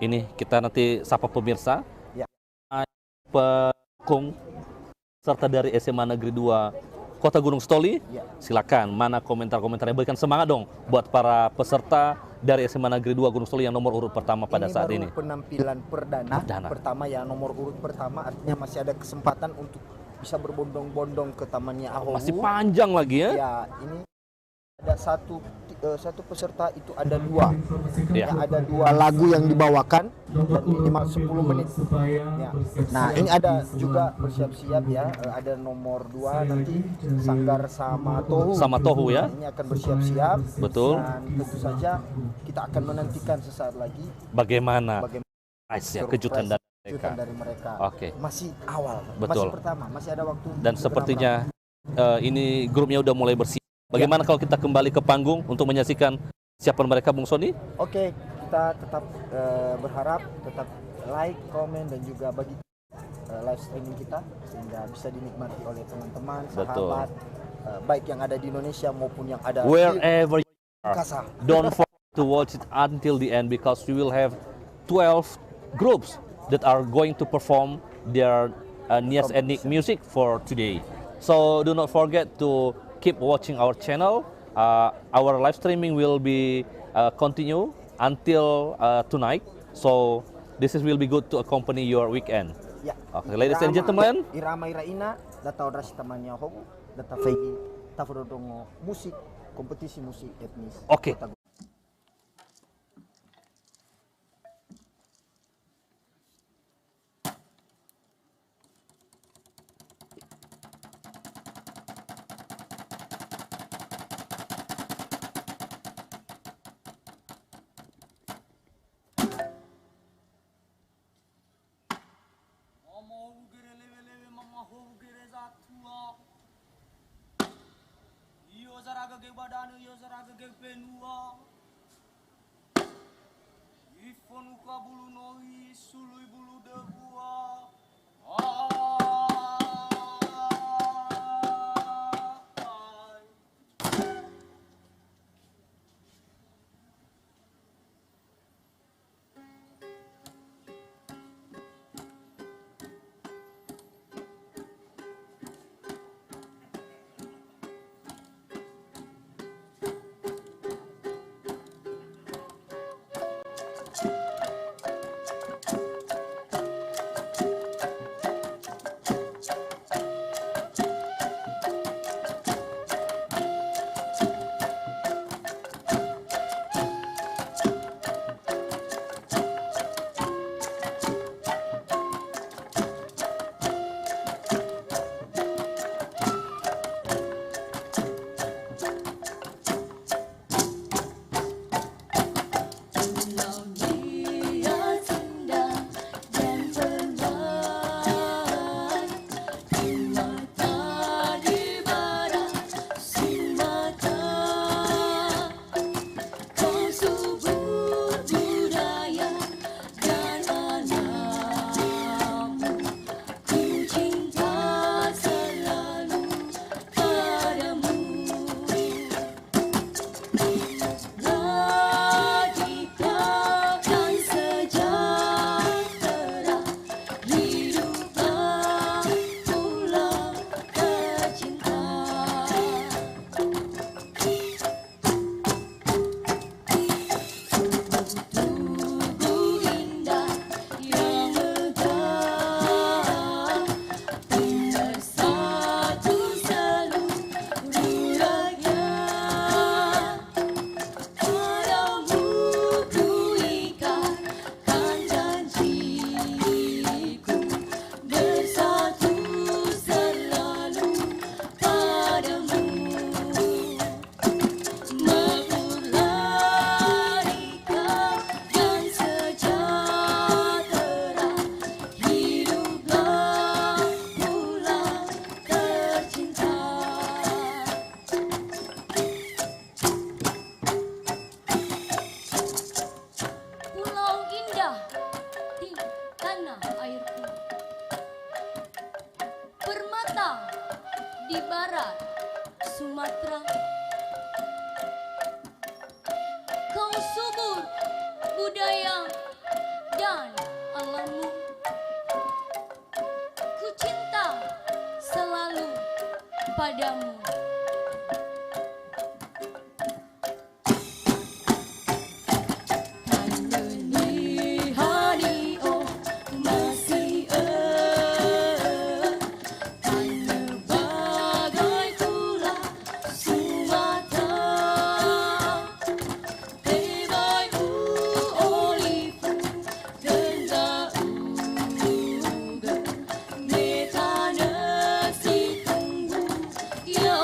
Ini kita nanti sapa pemirsa. Ya. Pendukung serta dari SMA Negeri 2 Kota Gunung Sitoli, silakan mana komentar-komentarnya, berikan semangat dong buat para peserta dari SMA Negeri 2 Gunung Sitoli yang nomor urut pertama pada saat ini. Ini baru penampilan perdana. Pertama ya, nomor urut pertama, artinya masih ada kesempatan untuk bisa berbondong-bondong ke Tamannya Ahowu. Masih panjang lagi ya? Ya, ini ada satu peserta itu ada dua. Ya, ada dua lagu yang dibawakan dan minimal 10 menit. Ya. Nah, ini ada juga bersiap-siap ya. Ada nomor 2 nanti Sanggar sama Tohu. Sama Tohu ya. Ini akan bersiap-siap. Betul. Dan tentu saja kita akan menantikan sesaat lagi bagaimana ya, kejutan dari mereka. Oke. Masih awal, betul. masih pertama, masih ada waktu. Dan sepertinya ini grupnya udah mulai bersih. Bagaimana kalau kita kembali ke panggung untuk menyaksikan siapan mereka, Bung Sony? Oke, kita tetap berharap, tetap like, komen, dan juga bagi live streaming kita sehingga bisa dinikmati oleh teman-teman, sahabat, baik yang ada di Indonesia maupun yang ada wherever you are. Kasa. Don't forget to watch it until the end because we will have 12 groups that are going to perform their Nias Ethnic music for today. So do not forget to keep watching our channel. Our live streaming will be continue until tonight. So this will be good to accompany your weekend. Ya. Okay, ladies and gentlemen. Irama Iraina, data odrasi tamannya Ahowu, data Fegi, tafrodongo musik, kompetisi musik etnis. Oke. ge badana yo saraga ge penua. Ifon uka bulu nohi sului bulu debua. di barat Sumatera. Kau subur budaya dan alammu. Ku cinta selalu padamu. Yo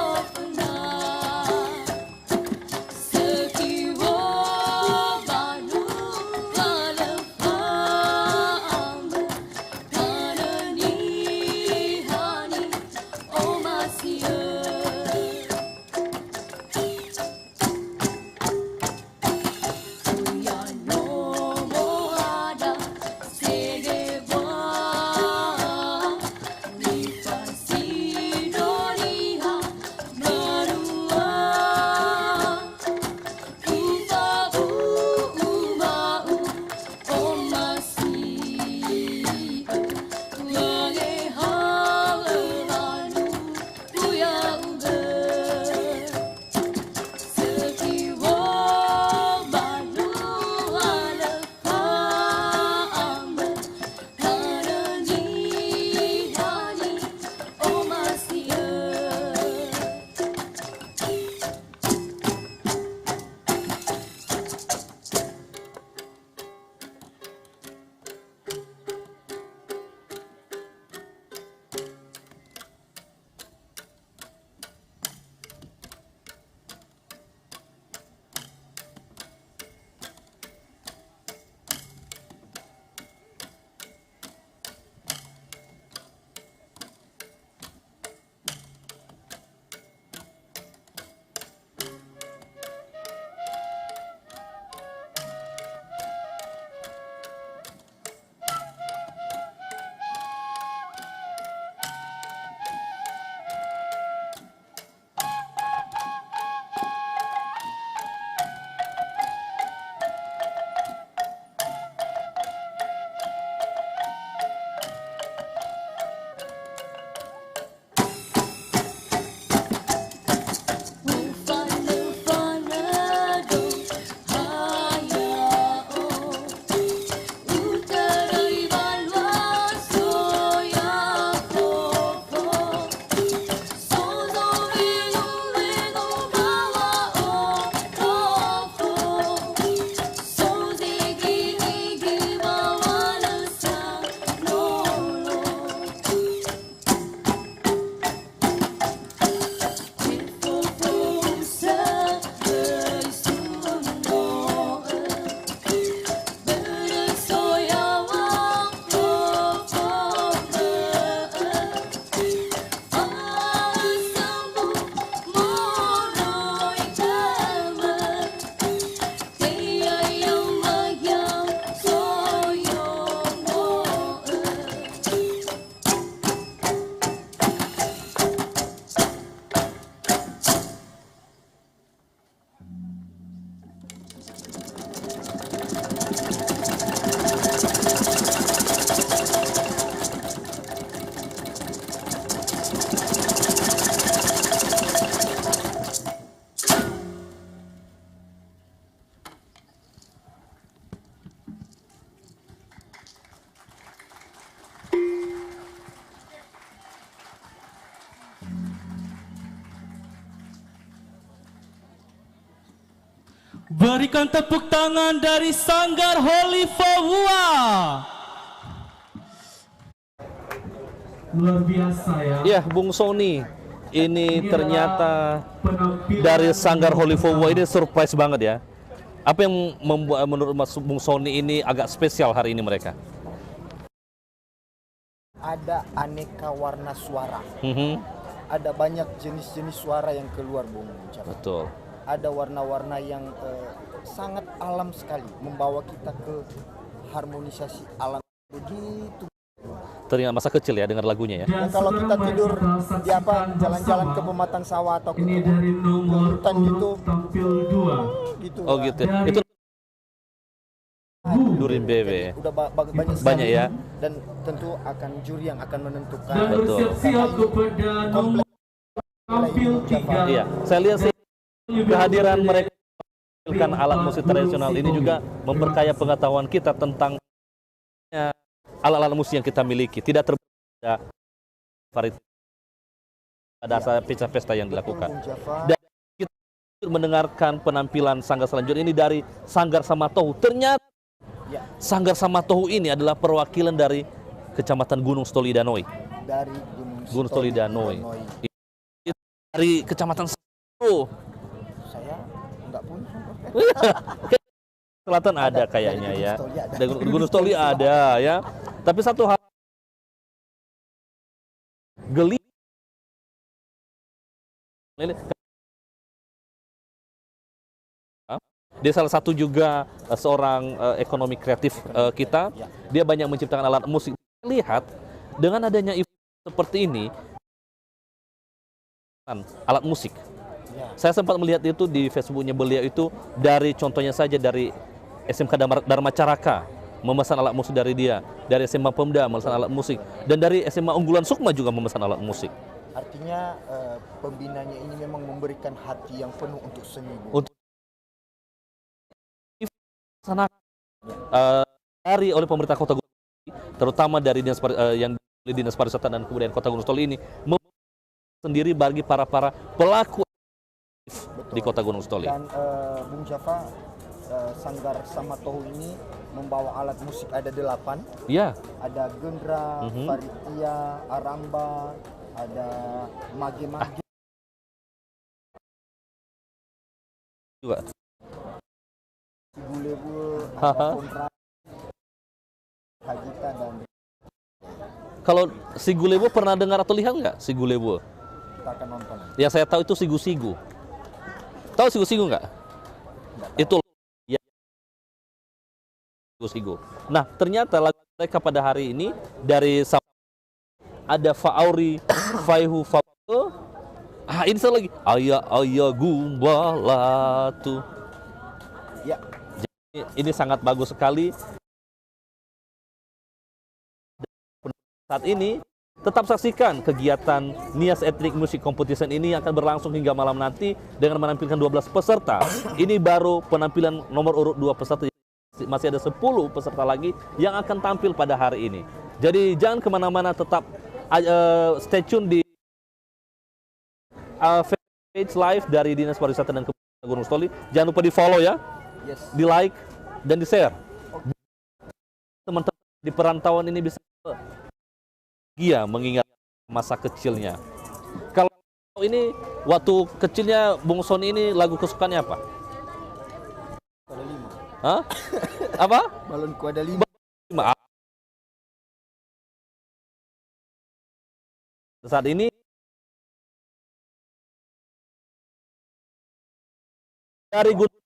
Berikan tepuk tangan dari Sanggar Holy Fawwa. Luar biasa ya. Ya, Bung Sony, ini ternyata dari Sanggar Holy Fawwa ini surprise banget ya. Apa yang membuat menurut Mas Bung Sony ini agak spesial hari ini mereka? Ada aneka warna suara. Mhm, Ada banyak jenis-jenis suara yang keluar, Bung Jafar. betul. Ada warna-warna yang sangat alam sekali, membawa kita ke harmonisasi alam begitu. Teringat masa kecil ya dengar lagunya ya. Dan kalau kita tidur di apa jalan-jalan ke pematang sawah atau ke Ini dari nomor hutan gitu, urut tampil 2. gitu. Oh gitu. Itu Durin Bebe. Udah banyak sekali. Banyak ya. Dan tentu akan juri yang akan menentukan. Dan Betul. bersiap-siap kepada nomor tampil 3. Iya, saya lihat sih kehadiran mereka menampilkan alat musik tradisional ini juga memperkaya pengetahuan kita tentang alat-alat musik yang kita miliki, tidak terbatas varietas pada saat pesta-pesta yang dilakukan. Bung Jafar. Dan kita mendengarkan penampilan Sanggar selanjutnya ini dari Sanggar Samatohu. Ternyata Ya, Sanggar Samatohu ini adalah perwakilan dari Kecamatan Gunung Stolidanoi. dari Gunung Stolidanoi. Dari Kecamatan Samatohu. Saya enggak punya. Selatan ada kayaknya dari ya. Gunung Stoli ada. Dari Gunung Stoli ada ya. Tapi satu hal geli ini dia salah satu juga seorang ekonomi kreatif kita. Dia banyak menciptakan alat musik. Lihat dengan adanya event seperti ini alat musik. Saya sempat melihat itu di Facebooknya beliau itu dari contohnya saja dari SMK Dharma Caraka memesan alat musik dari dia, dari SMA Pemda memesan alat musik, dan dari SMA Unggulan Sukma juga memesan alat musik. Artinya pembinanya ini memang memberikan hati yang penuh untuk seni, Bung. Untuk sana dari oleh pemerintah Kota Gunung Stoli, terutama dari Dinas Pariwisata dan Kebudayaan Kota Gunung Stoli ini sendiri bagi para pelaku di Kota Gunung Stoli. Dan Bung Jafar, Sanggar Samatohu ini membawa alat musik ada 8. Ya, Ada gendra, paritia, aramba, ada mage-mage juga. Gulebul, ada kontra, hajita dan Kalau si Gulebo pernah dengar atau lihat nggak si Gulebo? kita akan nonton. Yang saya tahu itu sigu-sigu. Tahu sigu-sigu nggak? Itu ya sigu-sigu. Nah, ternyata lagu mereka pada hari ini dari ada Fa'auri Faihu Fa'u. Ini satu lagi. Ayah gumbalatu. Ya, Ini sangat bagus sekali. Saat ini tetap saksikan kegiatan Nias Ethnic Music Competition ini yang akan berlangsung hingga malam nanti dengan menampilkan 12 peserta. Ini baru penampilan nomor urut 2 peserta. Masih ada 10 peserta lagi yang akan tampil pada hari ini. Jadi jangan kemana-mana, tetap stay tune di page live dari Dinas Pariwisata dan Kebudayaan Gunung Stoli. Jangan lupa di follow ya, di like dan di share. Teman-teman di perantauan ini bisa mengingat masa kecilnya. Kalau ini waktu kecilnya Bung Sony ini lagu kesukaannya apa? ada 5. Hah? Apa? Balonku ada 5. Saat ini dari Gunung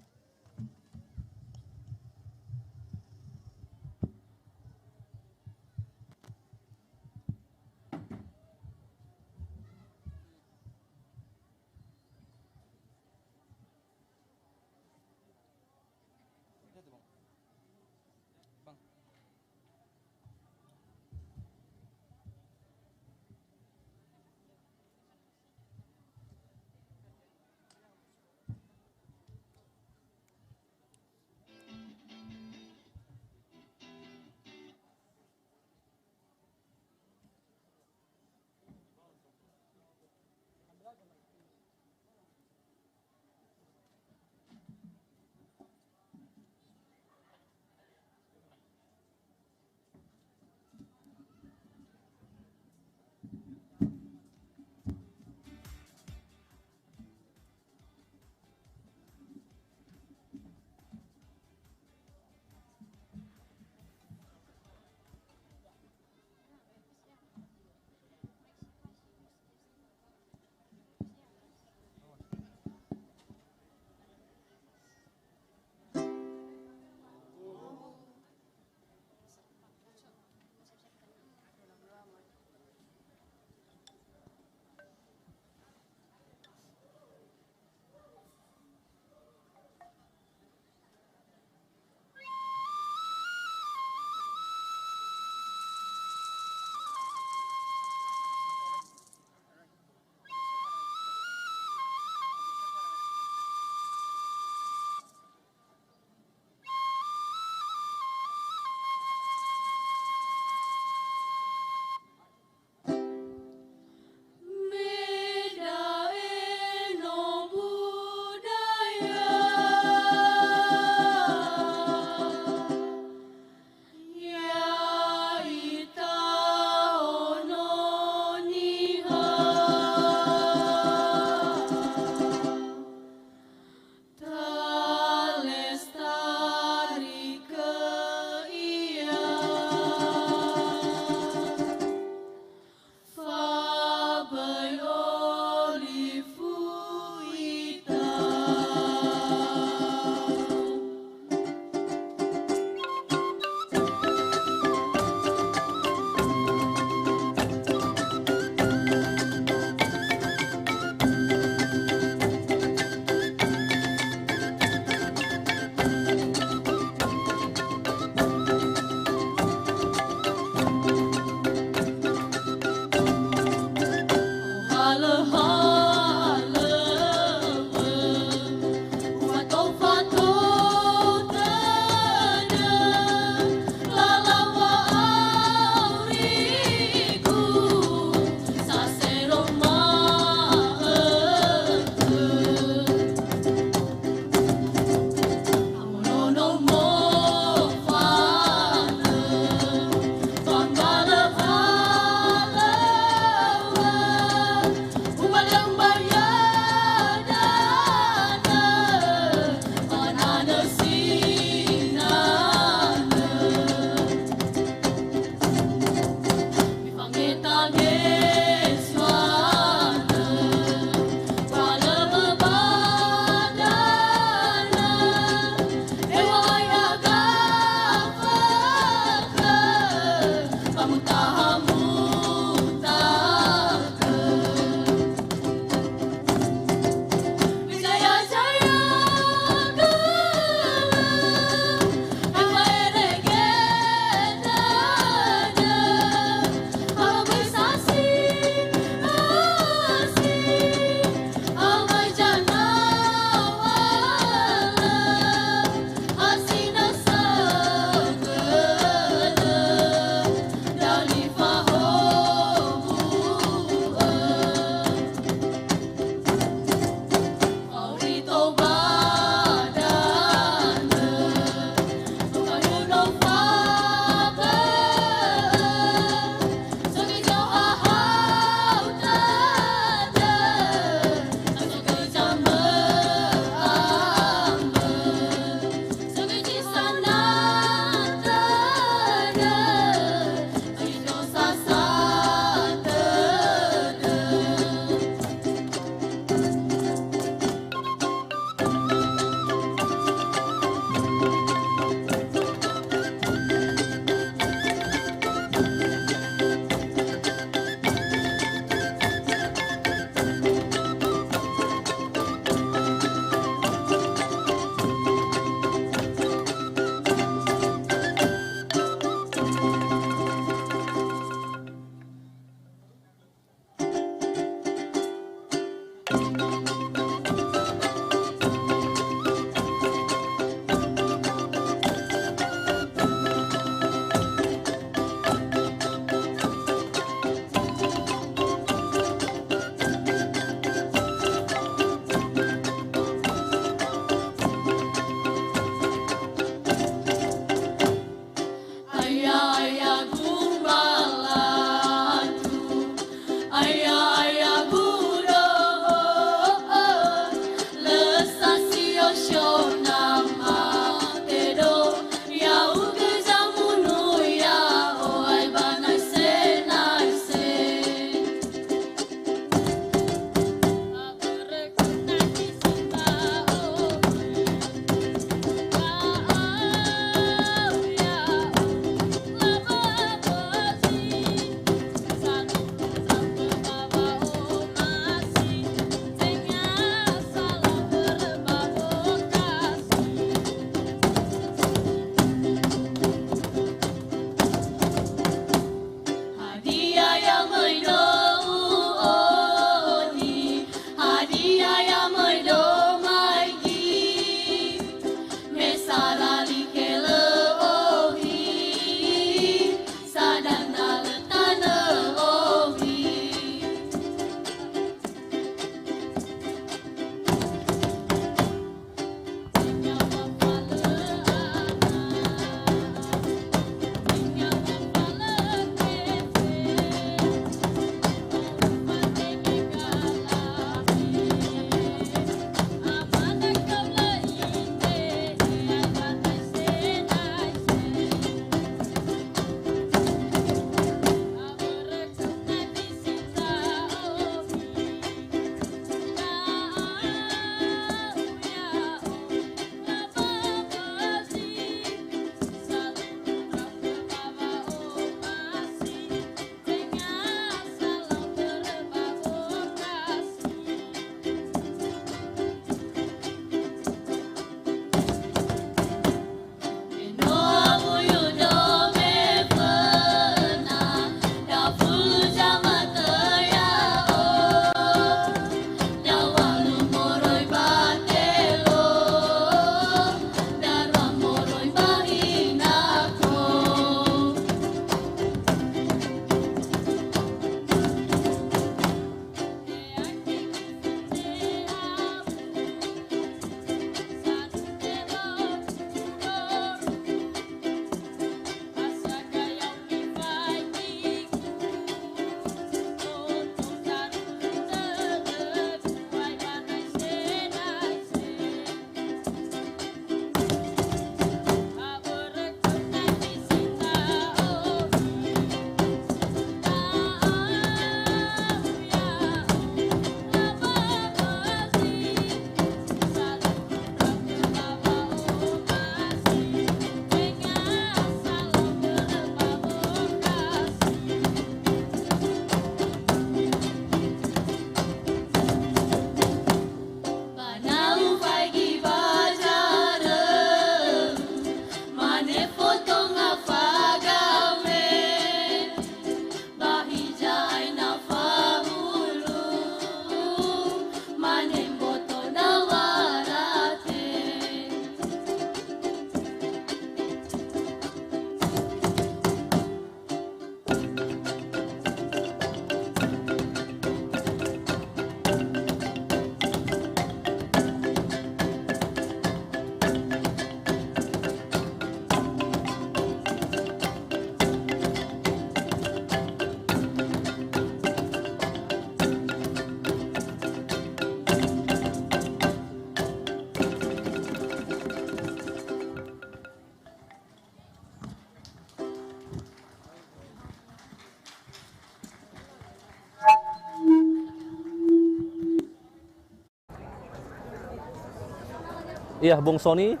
Ya, Bung Sony,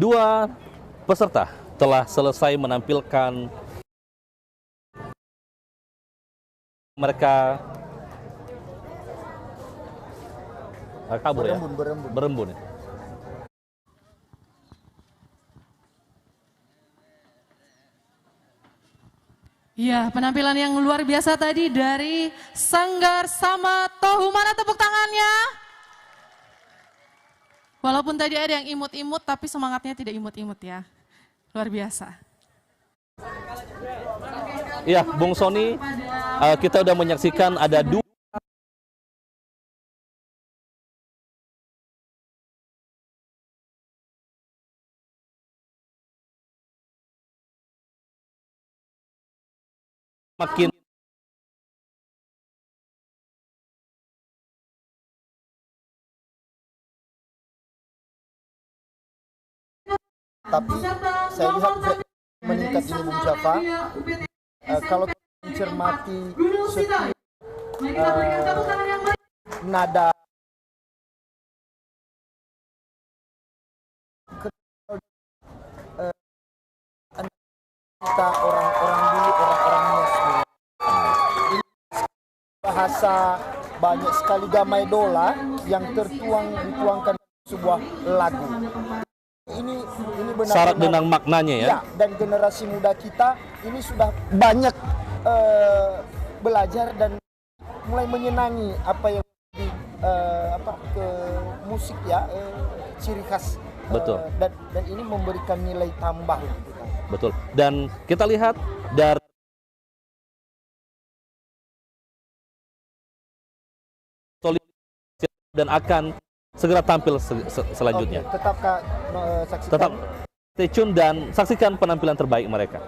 2 peserta telah selesai menampilkan mereka kabur ya? Berembun. Ya, penampilan yang luar biasa tadi dari Sanggar Sama Tohu. Mana tepuk tangannya? Walaupun tadi ada yang imut-imut, tapi semangatnya tidak imut-imut ya. Luar biasa. Iya, Bung Sony, kita udah menyaksikan ada 2 makin Tapi saya lihat meningkat ini Bung Java. Kalau kita mencermati setiap nada kita orang-orang dulu, orang-orang Nias dulu. Ini bahasa banyak sekali gamai dola yang dituangkan sebuah lagu. Ini benar-benar syarat dengan maknanya ya. Ya, dan generasi muda kita ini sudah banyak belajar dan mulai menyenangi apa yang ke musik ya, ciri khas. Betul. Dan ini memberikan nilai tambah untuk kita. Betul. Dan kita lihat dari dan akan segera tampil selanjutnya. Oke, tetap saksikan. Tetap stay tune dan saksikan penampilan terbaik mereka.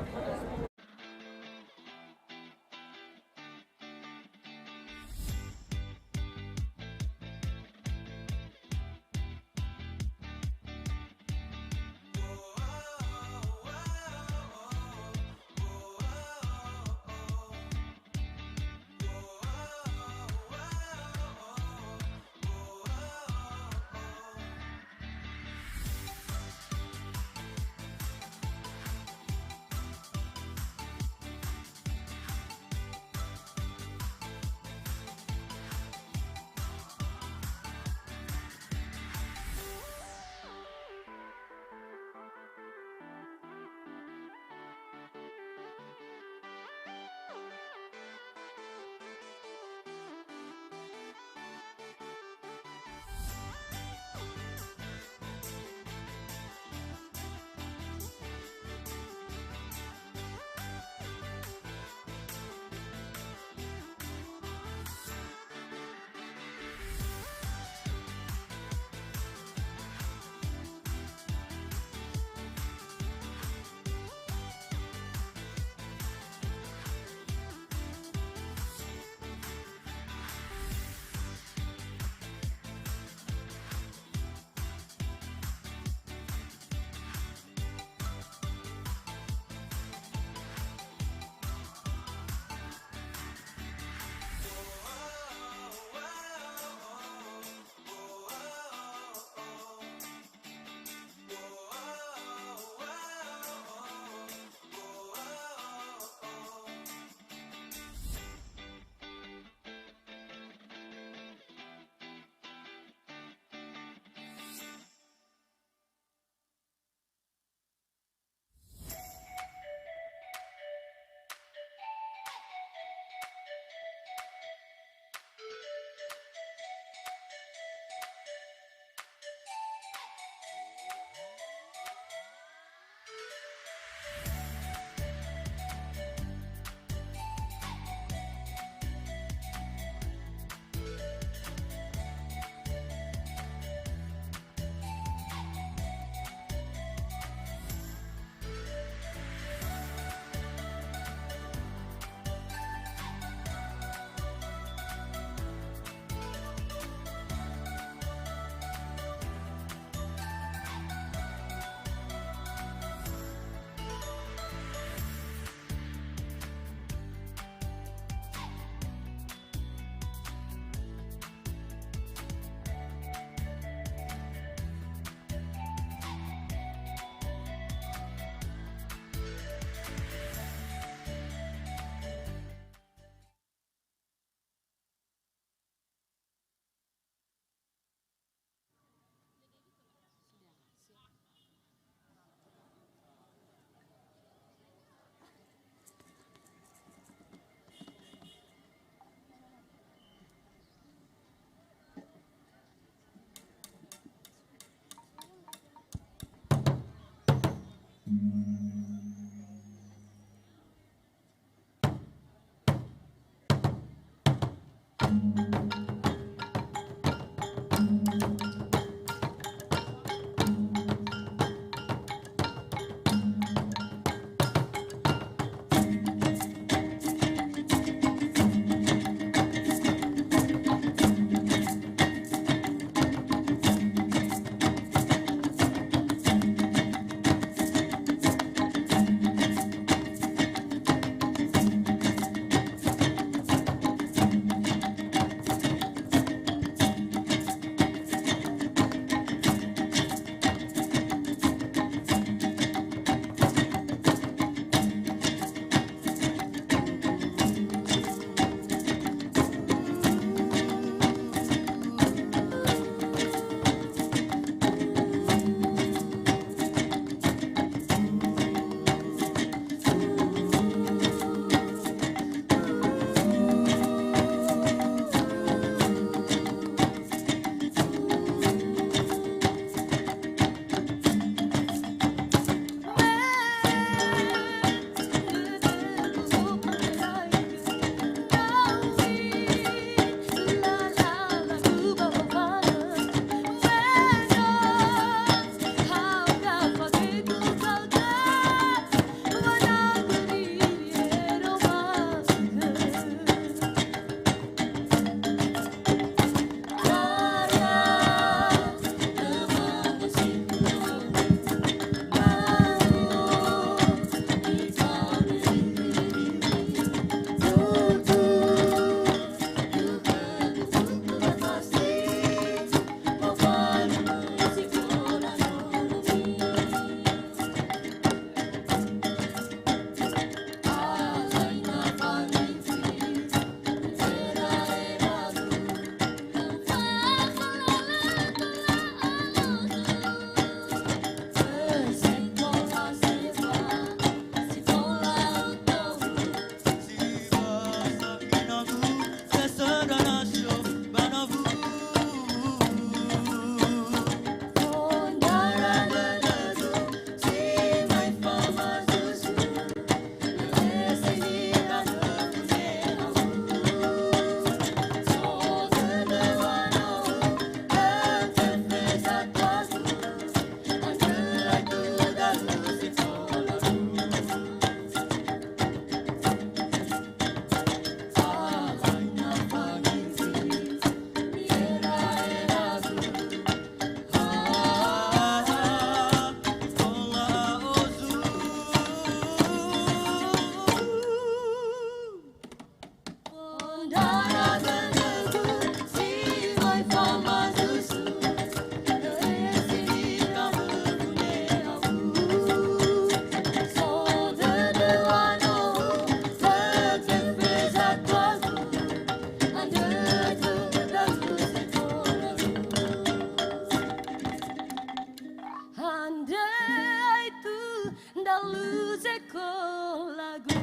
sangko lagu.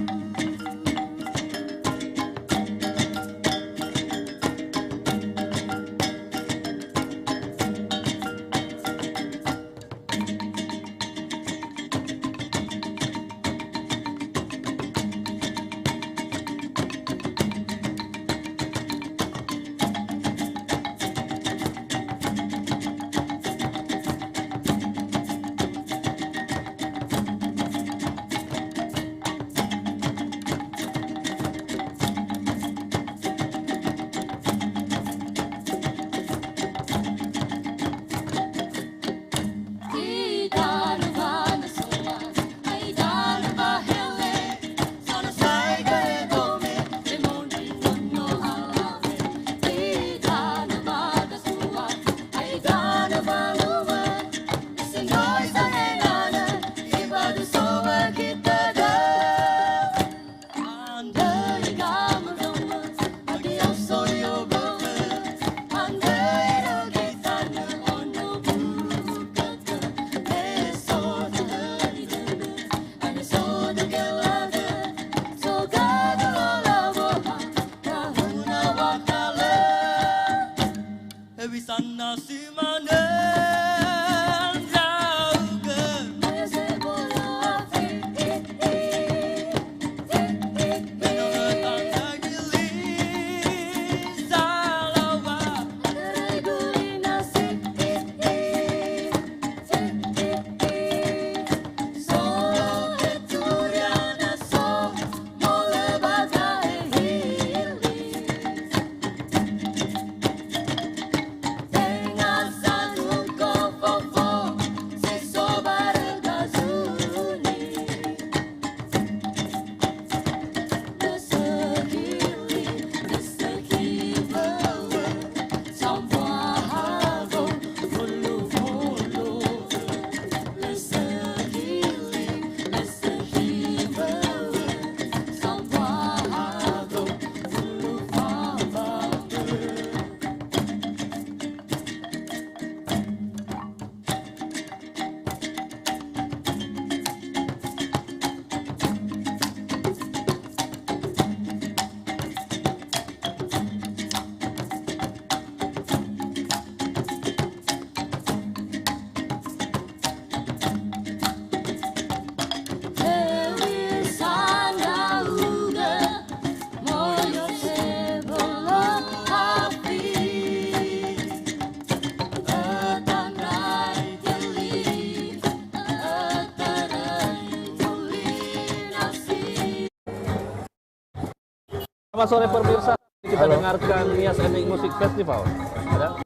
Selamat sore pemirsa, kita dengarkan Nias Ethnic Music Festival. Ada?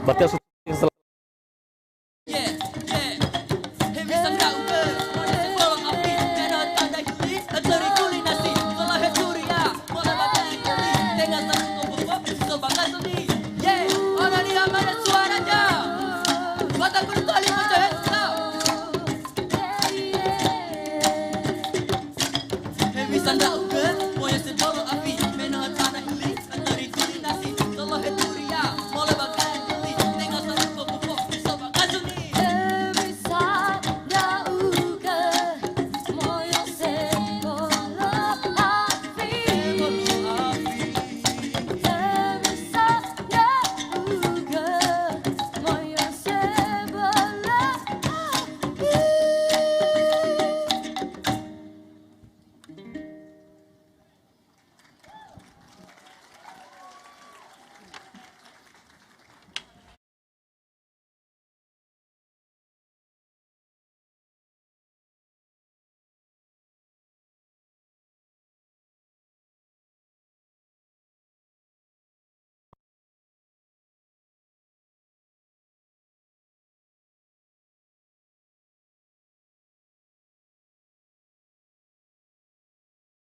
Berarti setelah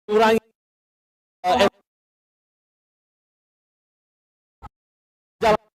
kurangi jalan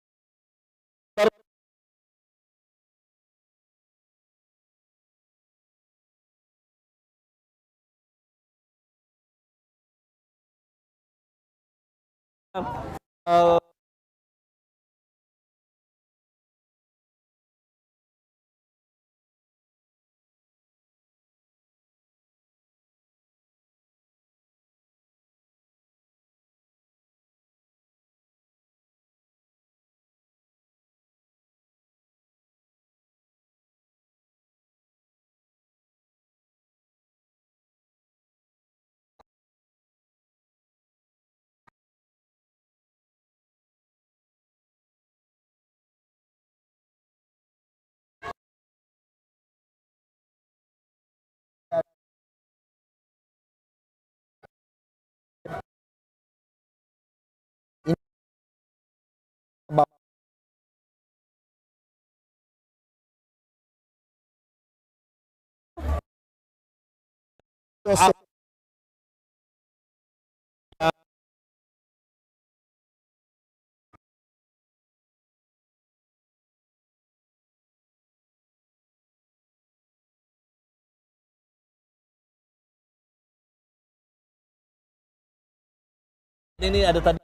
Ini ada tadi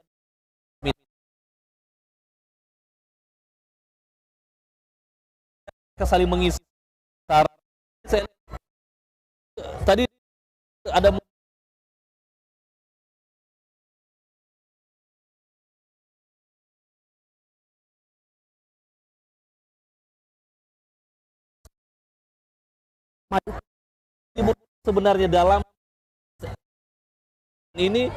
saling mengisi. Tadi ada sebenarnya dalam ini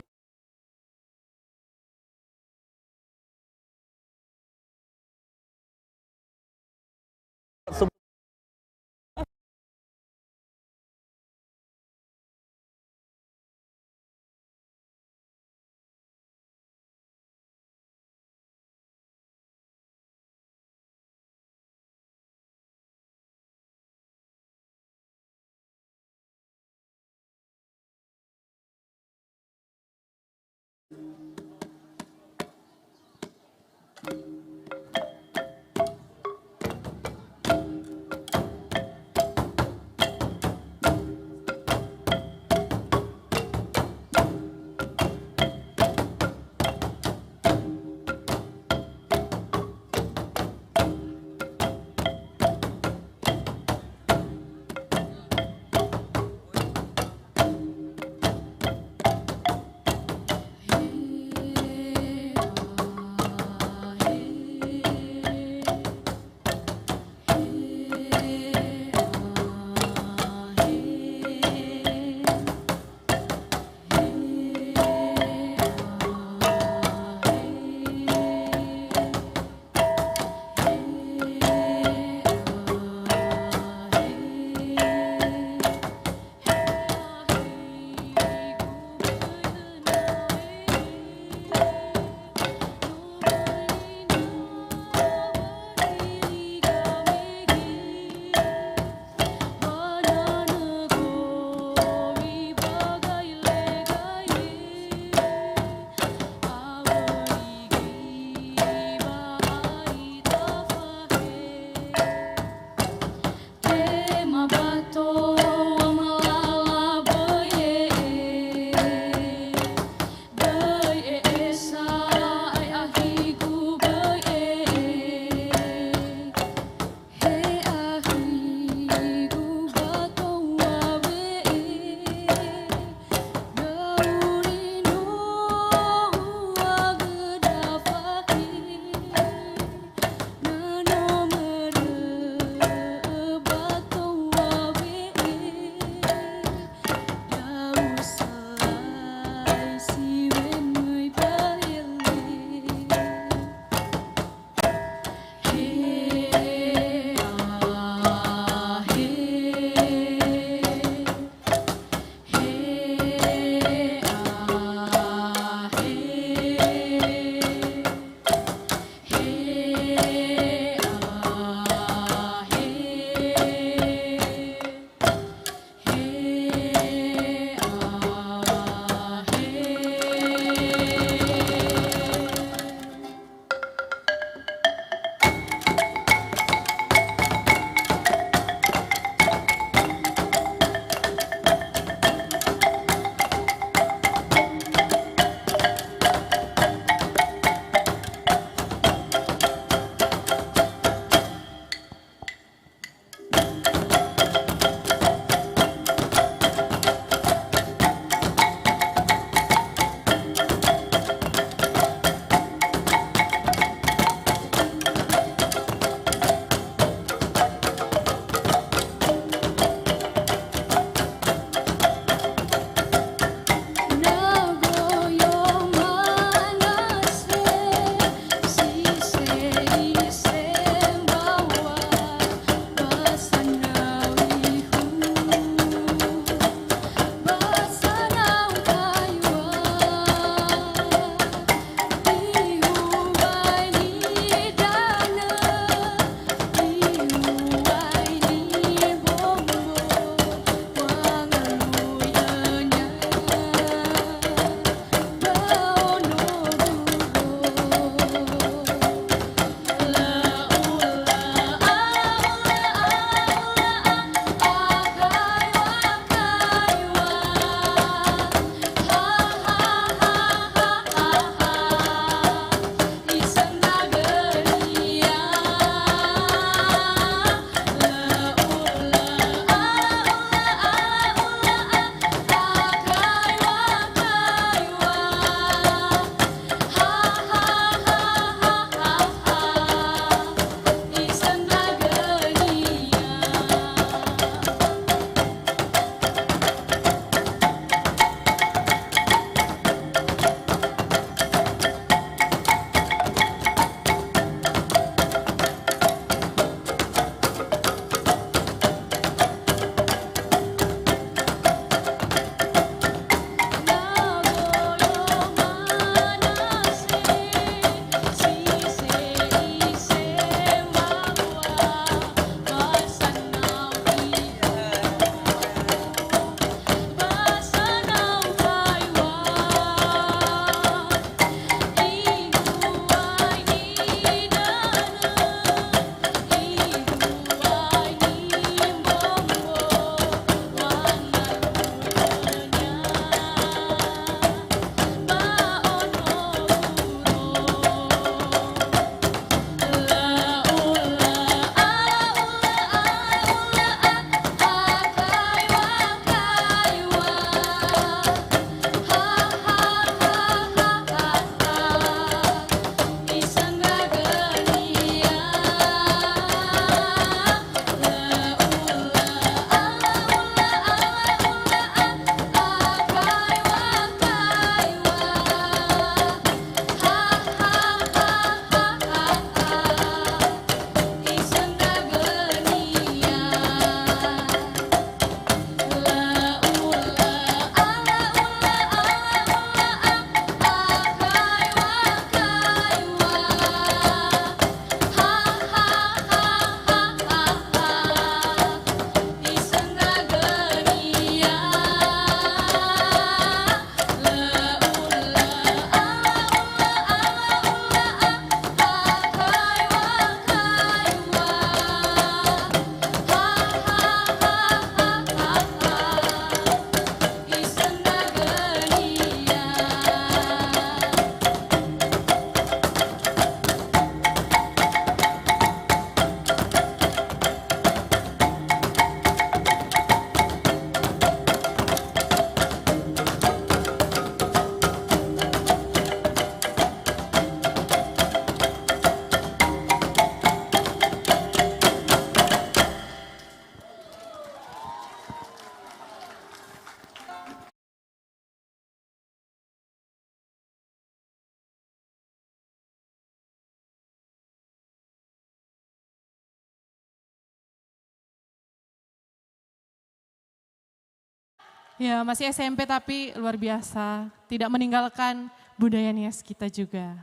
Ya, masih SMP tapi luar biasa. Tidak meninggalkan budaya Nias kita juga.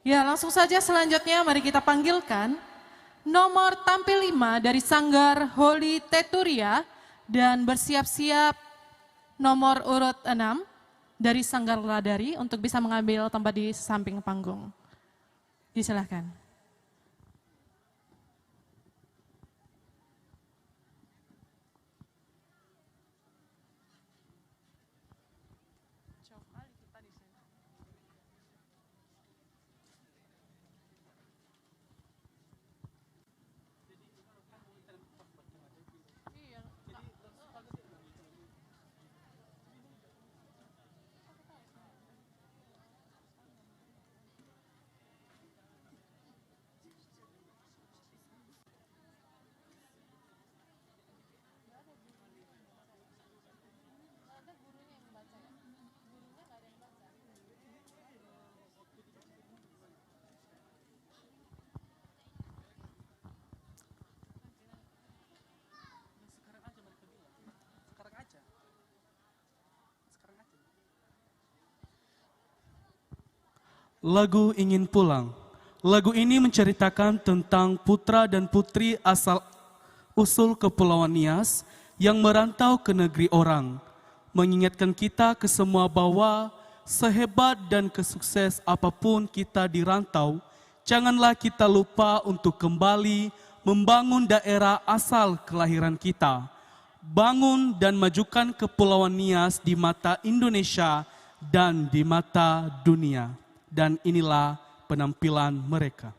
Ya, langsung saja selanjutnya mari kita panggilkan nomor tampil 5 dari Sanggar Holy Teturia dan bersiap-siap nomor urut 6 dari Sanggar Ladari untuk bisa mengambil tempat di samping panggung. Disilahkan. Lagu Ingin Pulang. Lagu ini menceritakan tentang putra dan putri asal usul Kepulauan Nias yang merantau ke negeri orang. Mengingatkan kita ke semua bahwa sehebat dan kesukses apapun kita di rantau, janganlah kita lupa untuk kembali membangun daerah asal kelahiran kita. Bangun dan majukan Kepulauan Nias di mata Indonesia dan di mata dunia. Dan inilah penampilan mereka.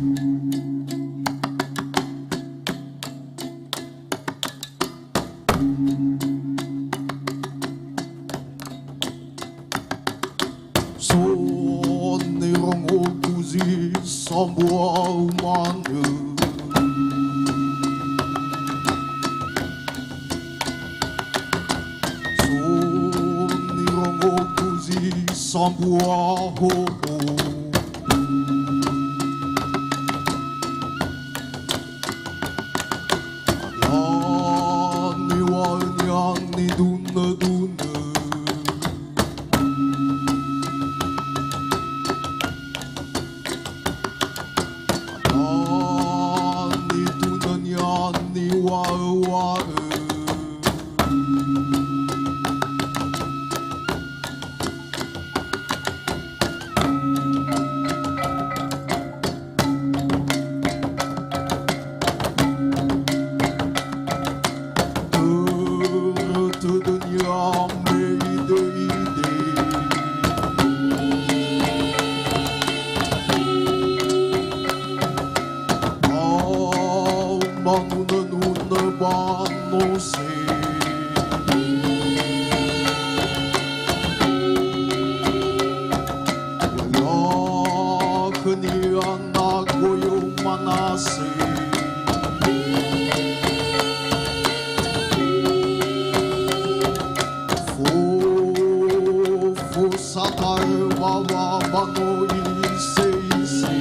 Sonirong okuzi sambua umane Sonirong okuzi sambua hoho Yani var yani dunne dunne Yani dunan yani var var Tı dünya meyde ide Manuna nuna bano se Yakni anak goyo manase Fu satai wawa bano ise ise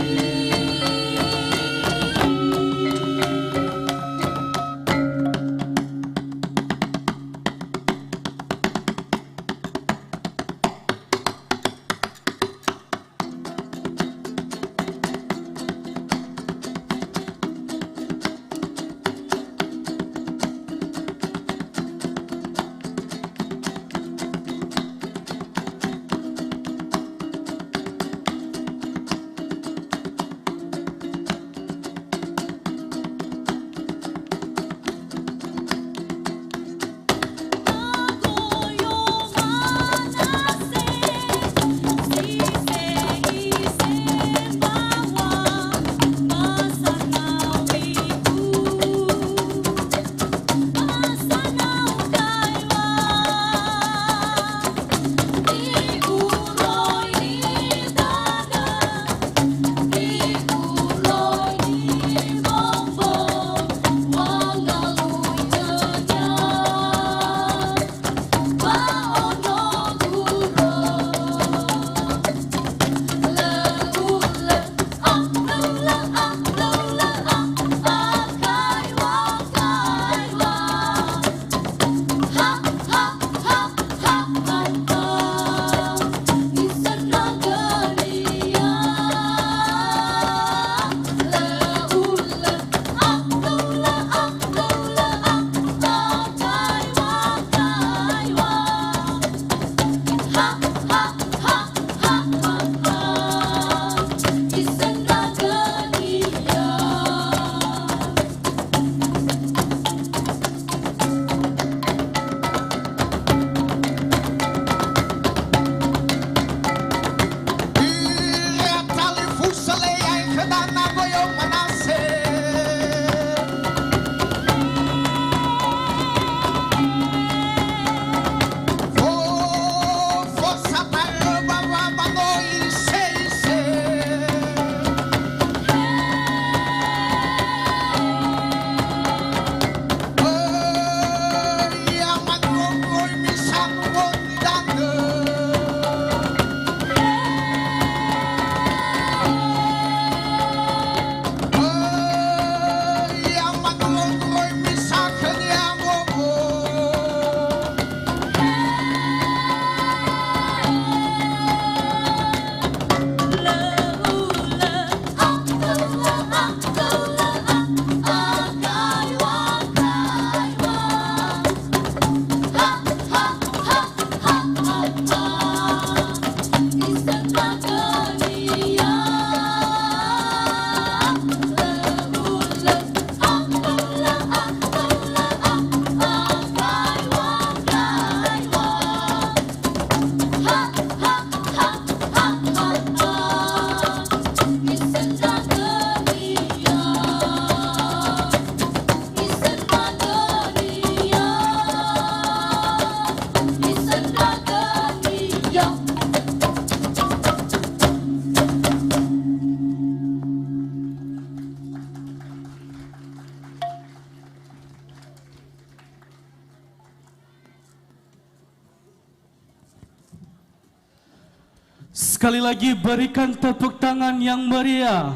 Sekali lagi berikan tepuk tangan yang meriah.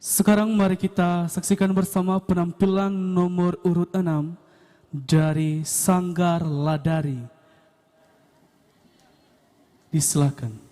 Sekarang mari kita saksikan bersama penampilan nomor urut 6 dari Sanggar Ladari. Disilakan.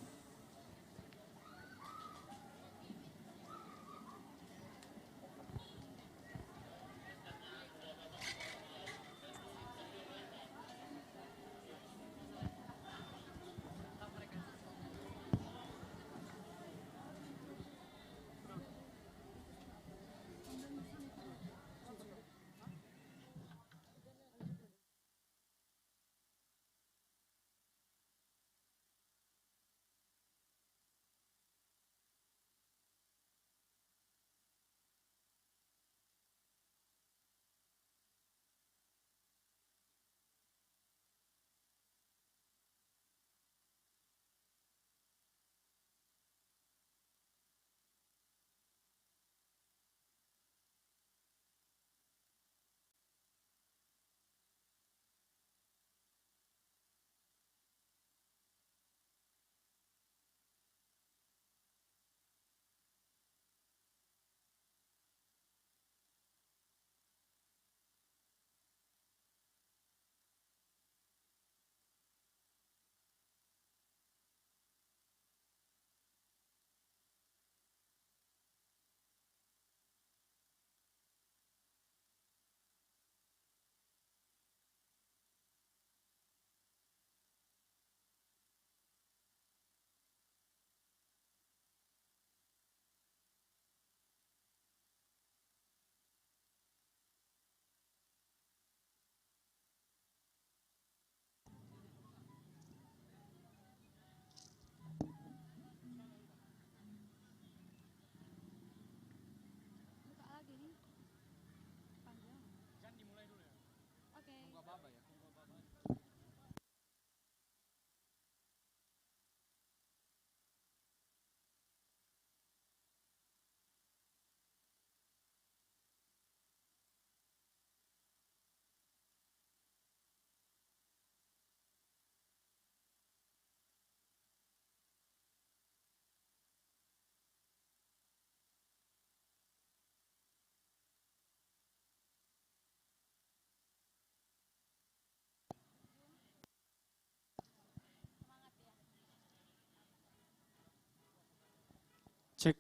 Cek.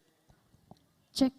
Cek.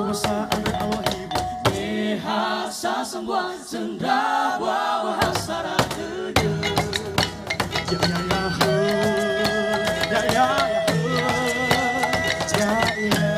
Wasa anak Allah ibu Mehasa semua sendra bawa hasara tuju Ya ya ya he Ya ya ya he Ya ya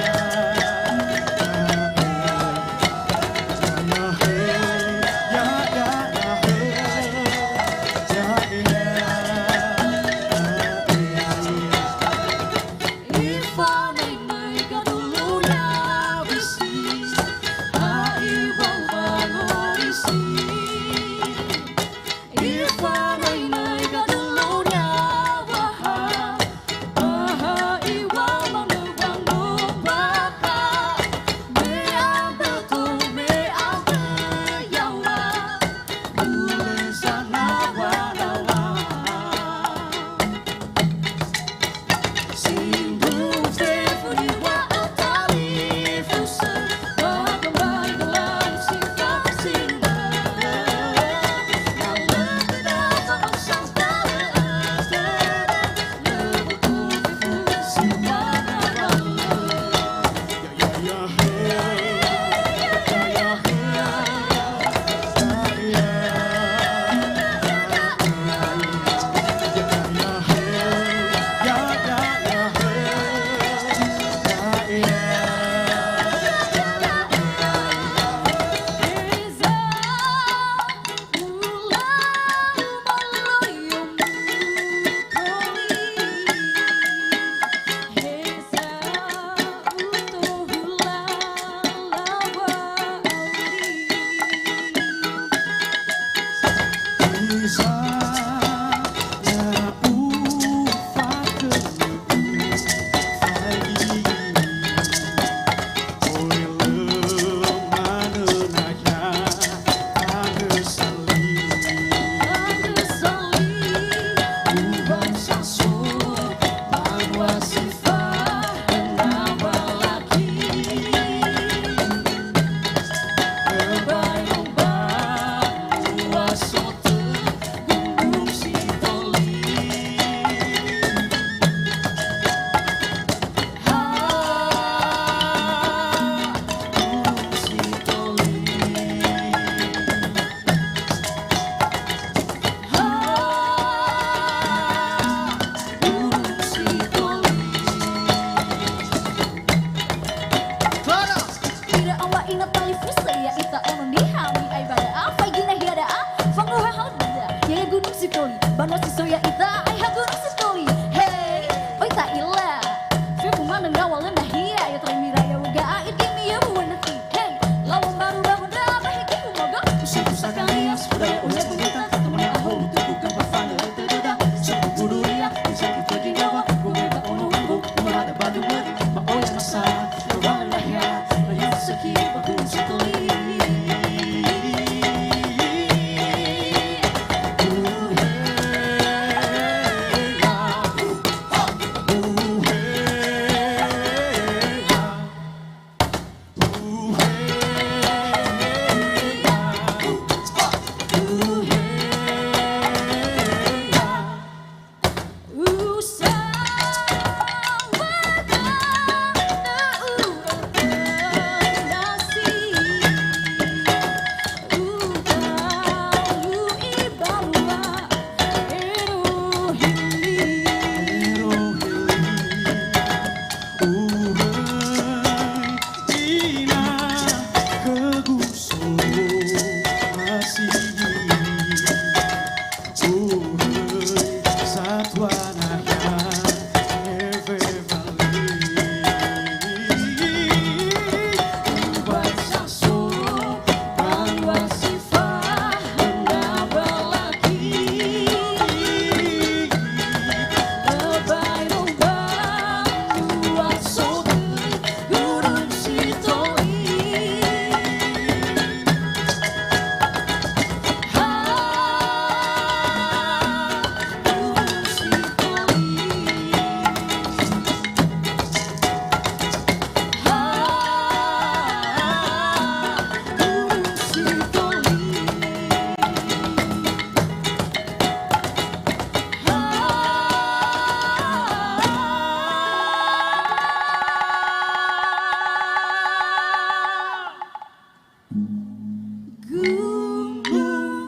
Gunung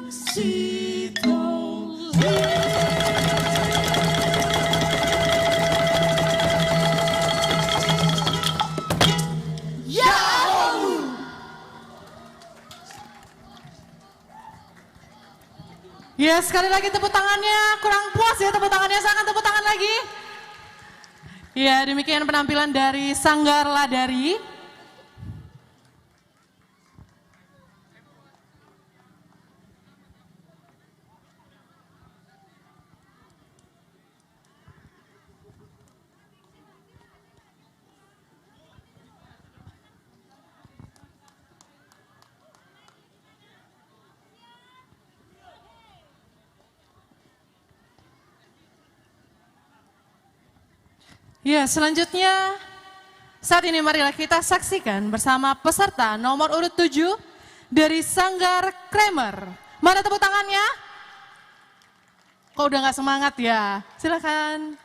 Sitoli. Ya, sekali lagi tepuk tangannya. Kurang puas ya tepuk tangannya, saya akan tepuk tangan lagi. Ya, demikian penampilan dari Sanggar Ladari. Ya, selanjutnya saat ini marilah kita saksikan bersama peserta nomor urut 7 dari Sanggar Kramer. Mana tepuk tangannya? Kok udah nggak semangat ya? Silakan.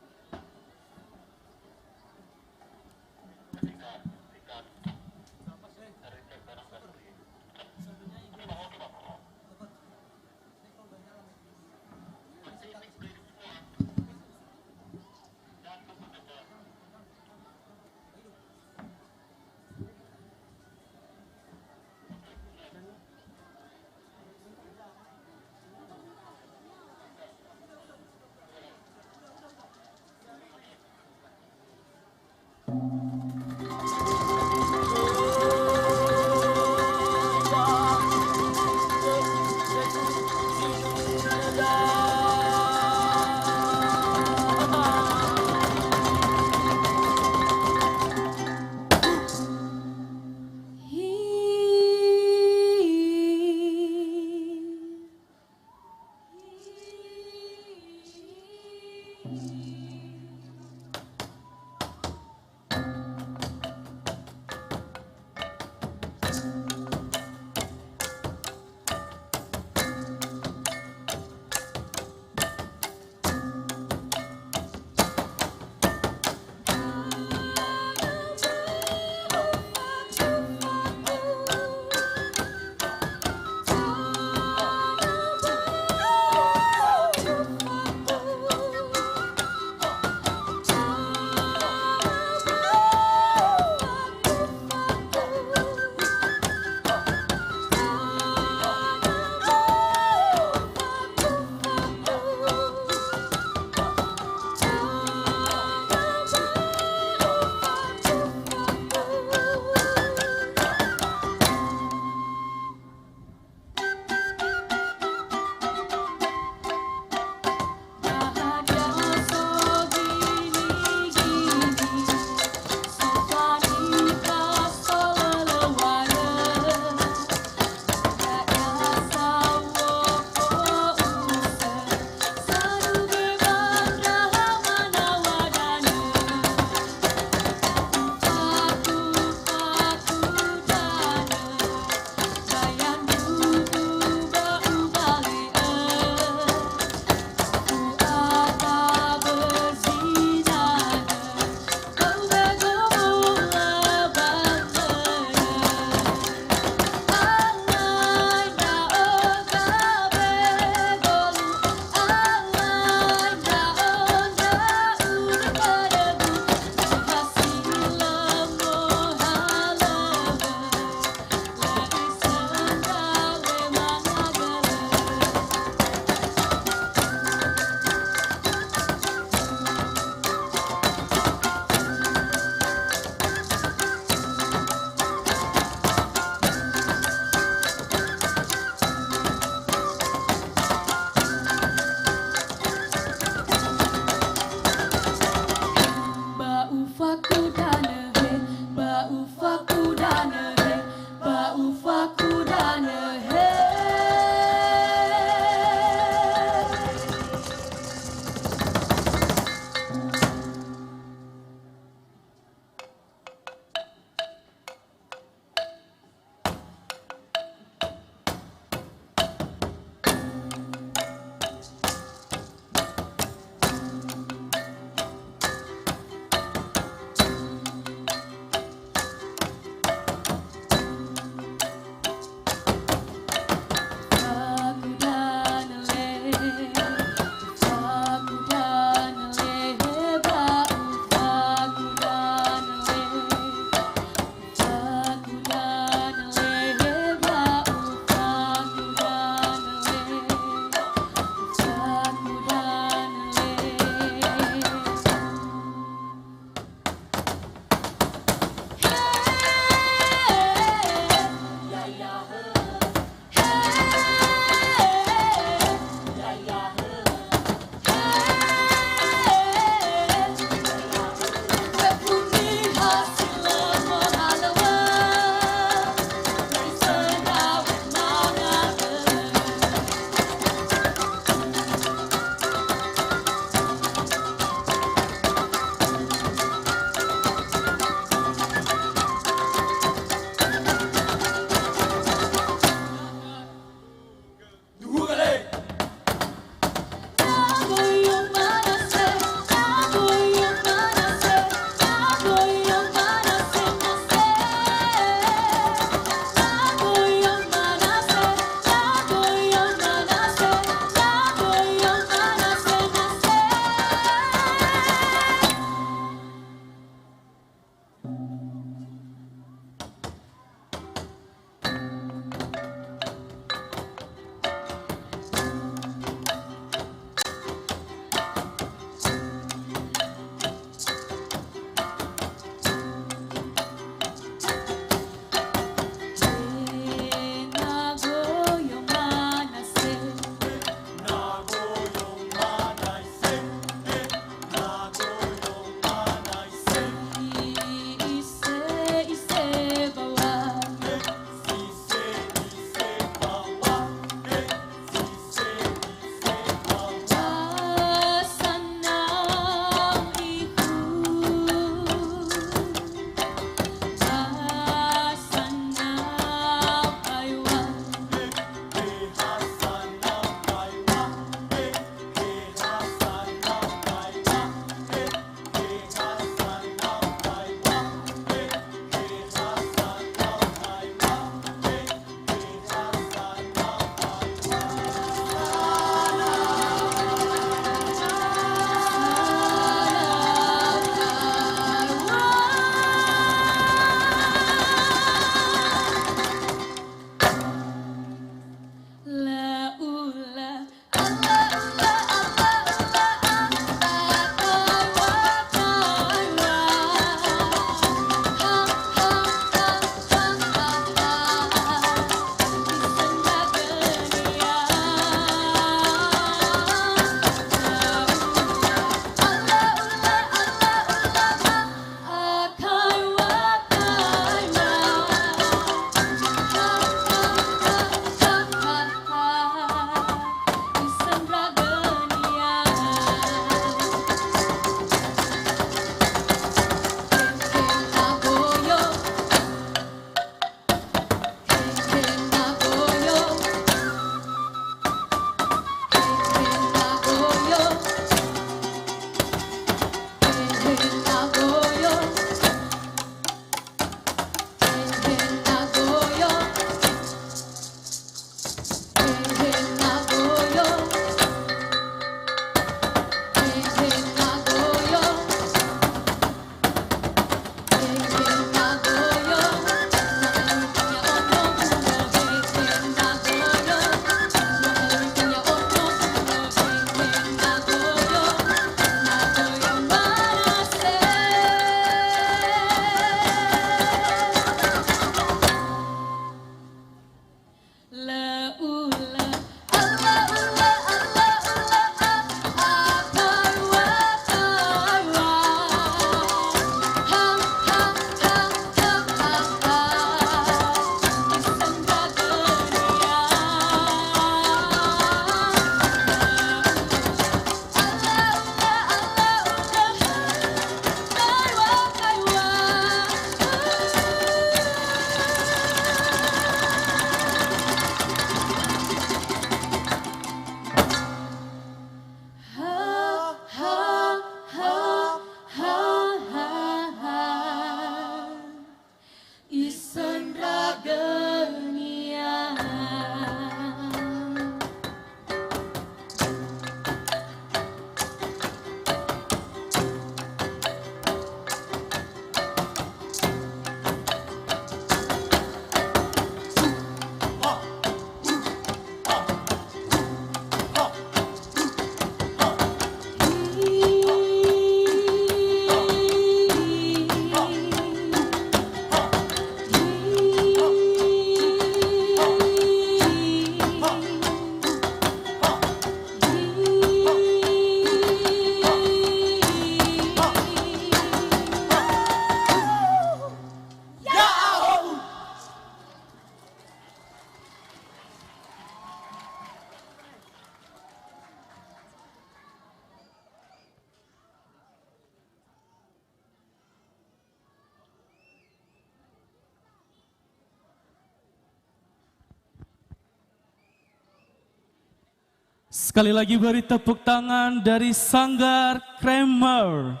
Sekali lagi beri tepuk tangan dari Sanggar Kramer.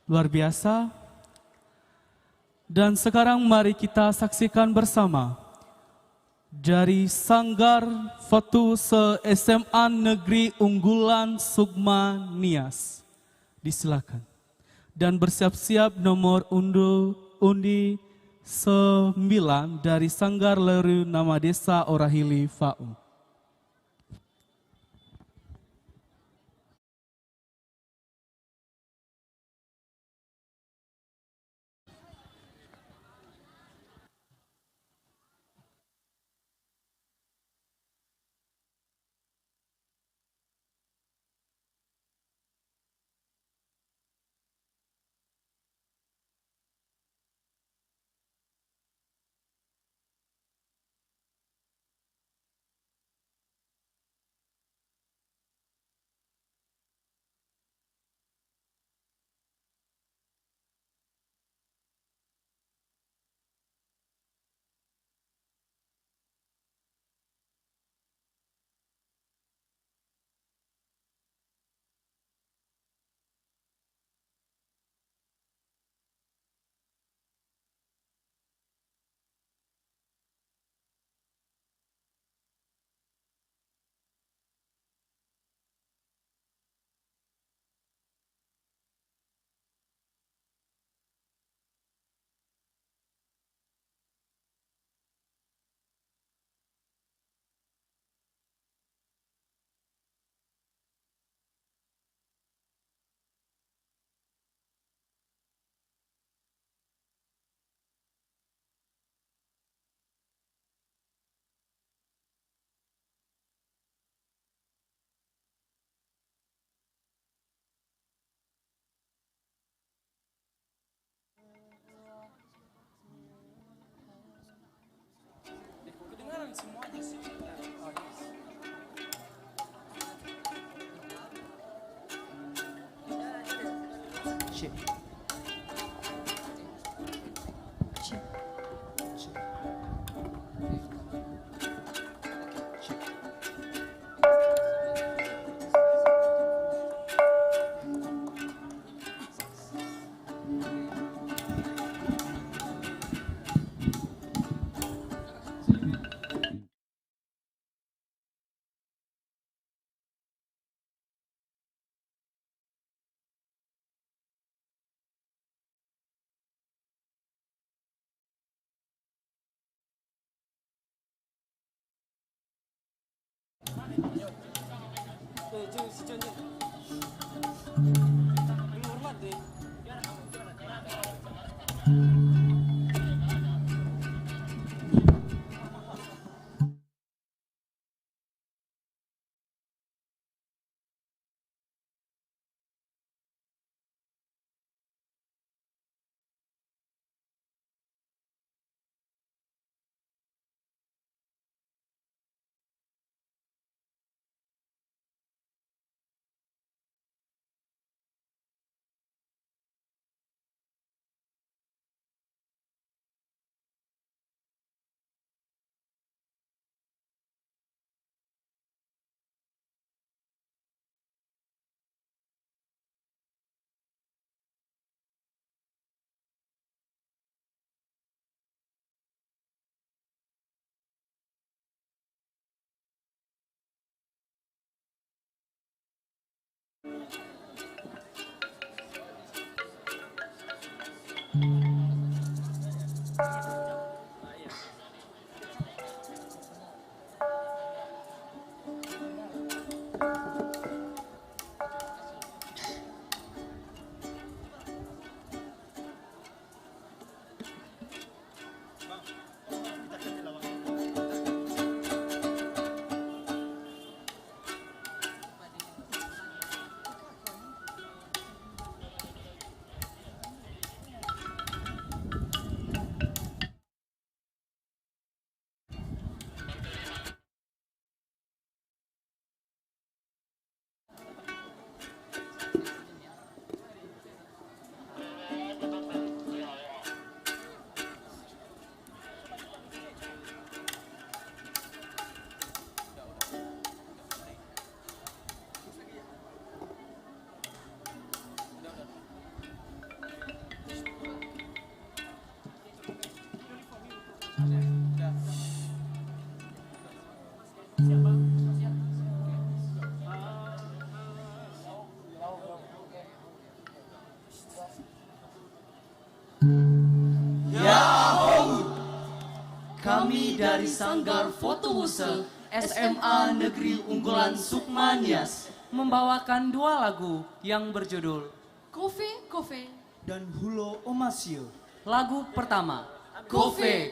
Luar biasa. Dan sekarang mari kita saksikan bersama dari Sanggar Fatuse SMA Negeri Unggulan Sukma Nias. Disilakan. Dan bersiap-siap nomor undi 9 dari Sanggar Leru Nama Desa Orahili Fau. Kami dari Sanggar Fotohuse SMA Negeri Unggulan Sukmanias membawakan dua lagu yang berjudul Kofe dan Hulo Omasio. Lagu pertama, Kofe.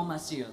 Omasio.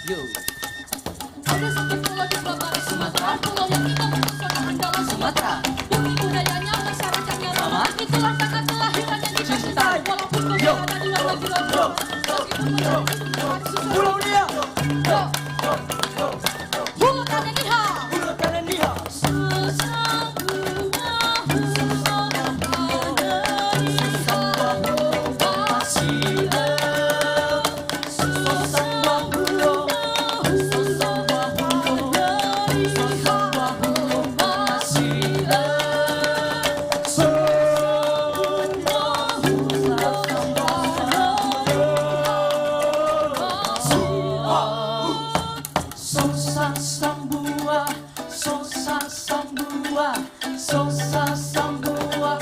Yo. Ada satu pulau di Babat Sumatera, pulau yang kita mempesona andalan Sumatera. Bumi budayanya, masyarakatnya ramah, itulah kakak kelahirannya di cinta. Walaupun kau berada di luar negeri, Pulau dia. Hulu Tananiha. Pulau Tananiha. Sosa sambua, sosa sambua, sosa sambua.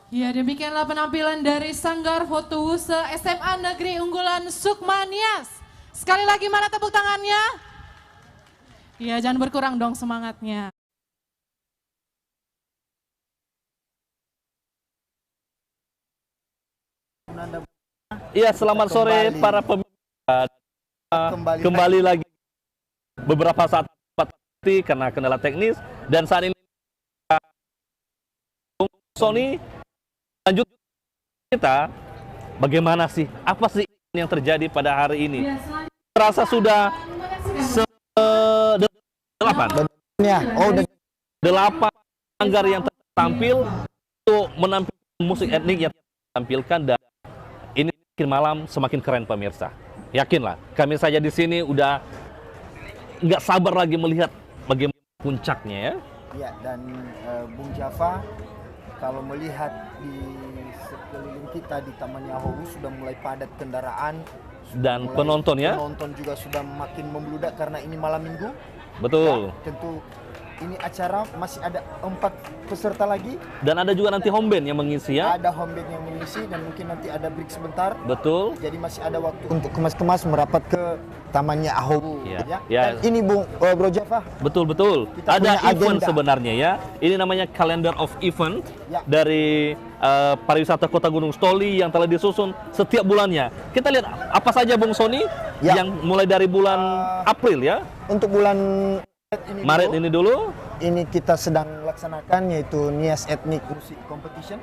Ya, demikianlah penampilan dari Sanggar Fotouse SMA Negeri Unggulan Sukma Nias. Sekali lagi mana tepuk tangannya? Ya, jangan berkurang dong semangatnya. Iya, selamat sore para pemirsa. Kembali lagi beberapa saat karena kendala teknis dan saat ini Sony lanjut kita bagaimana sih, apa sih yang terjadi pada hari ini? Terasa sudah delapan sanggar yang tampil untuk menampilkan musik etnik yang tampilkan, dan ini makin malam semakin keren pemirsa. Yakinlah, kami saja di sini udah nggak sabar lagi melihat bagaimana puncaknya ya. Ya, dan Bung Java, kalau melihat di sekeliling kita di Taman Yahowi sudah mulai padat kendaraan dan penonton ya. Penonton juga sudah makin membludak karena ini malam minggu. Betul. Ya, tentu ini acara masih ada 4 peserta lagi. Dan ada juga nanti home band yang mengisi ya. Ada home band yang mengisi dan mungkin nanti ada break sebentar. Betul. Jadi masih ada waktu untuk kemas-kemas merapat ke Tamannya Ahobu. Ya. Dan ini Bro Java. Betul. Kita ada punya event agenda sebenarnya ya. Ini namanya Calendar of Event ya, dari pariwisata Kota Gunung Stoli yang telah disusun setiap bulannya. Kita lihat apa saja Bung Sony ya, yang mulai dari bulan April ya. Untuk bulan Maret ini dulu. Ini kita sedang laksanakan yaitu Nias Ethnic Music Competition.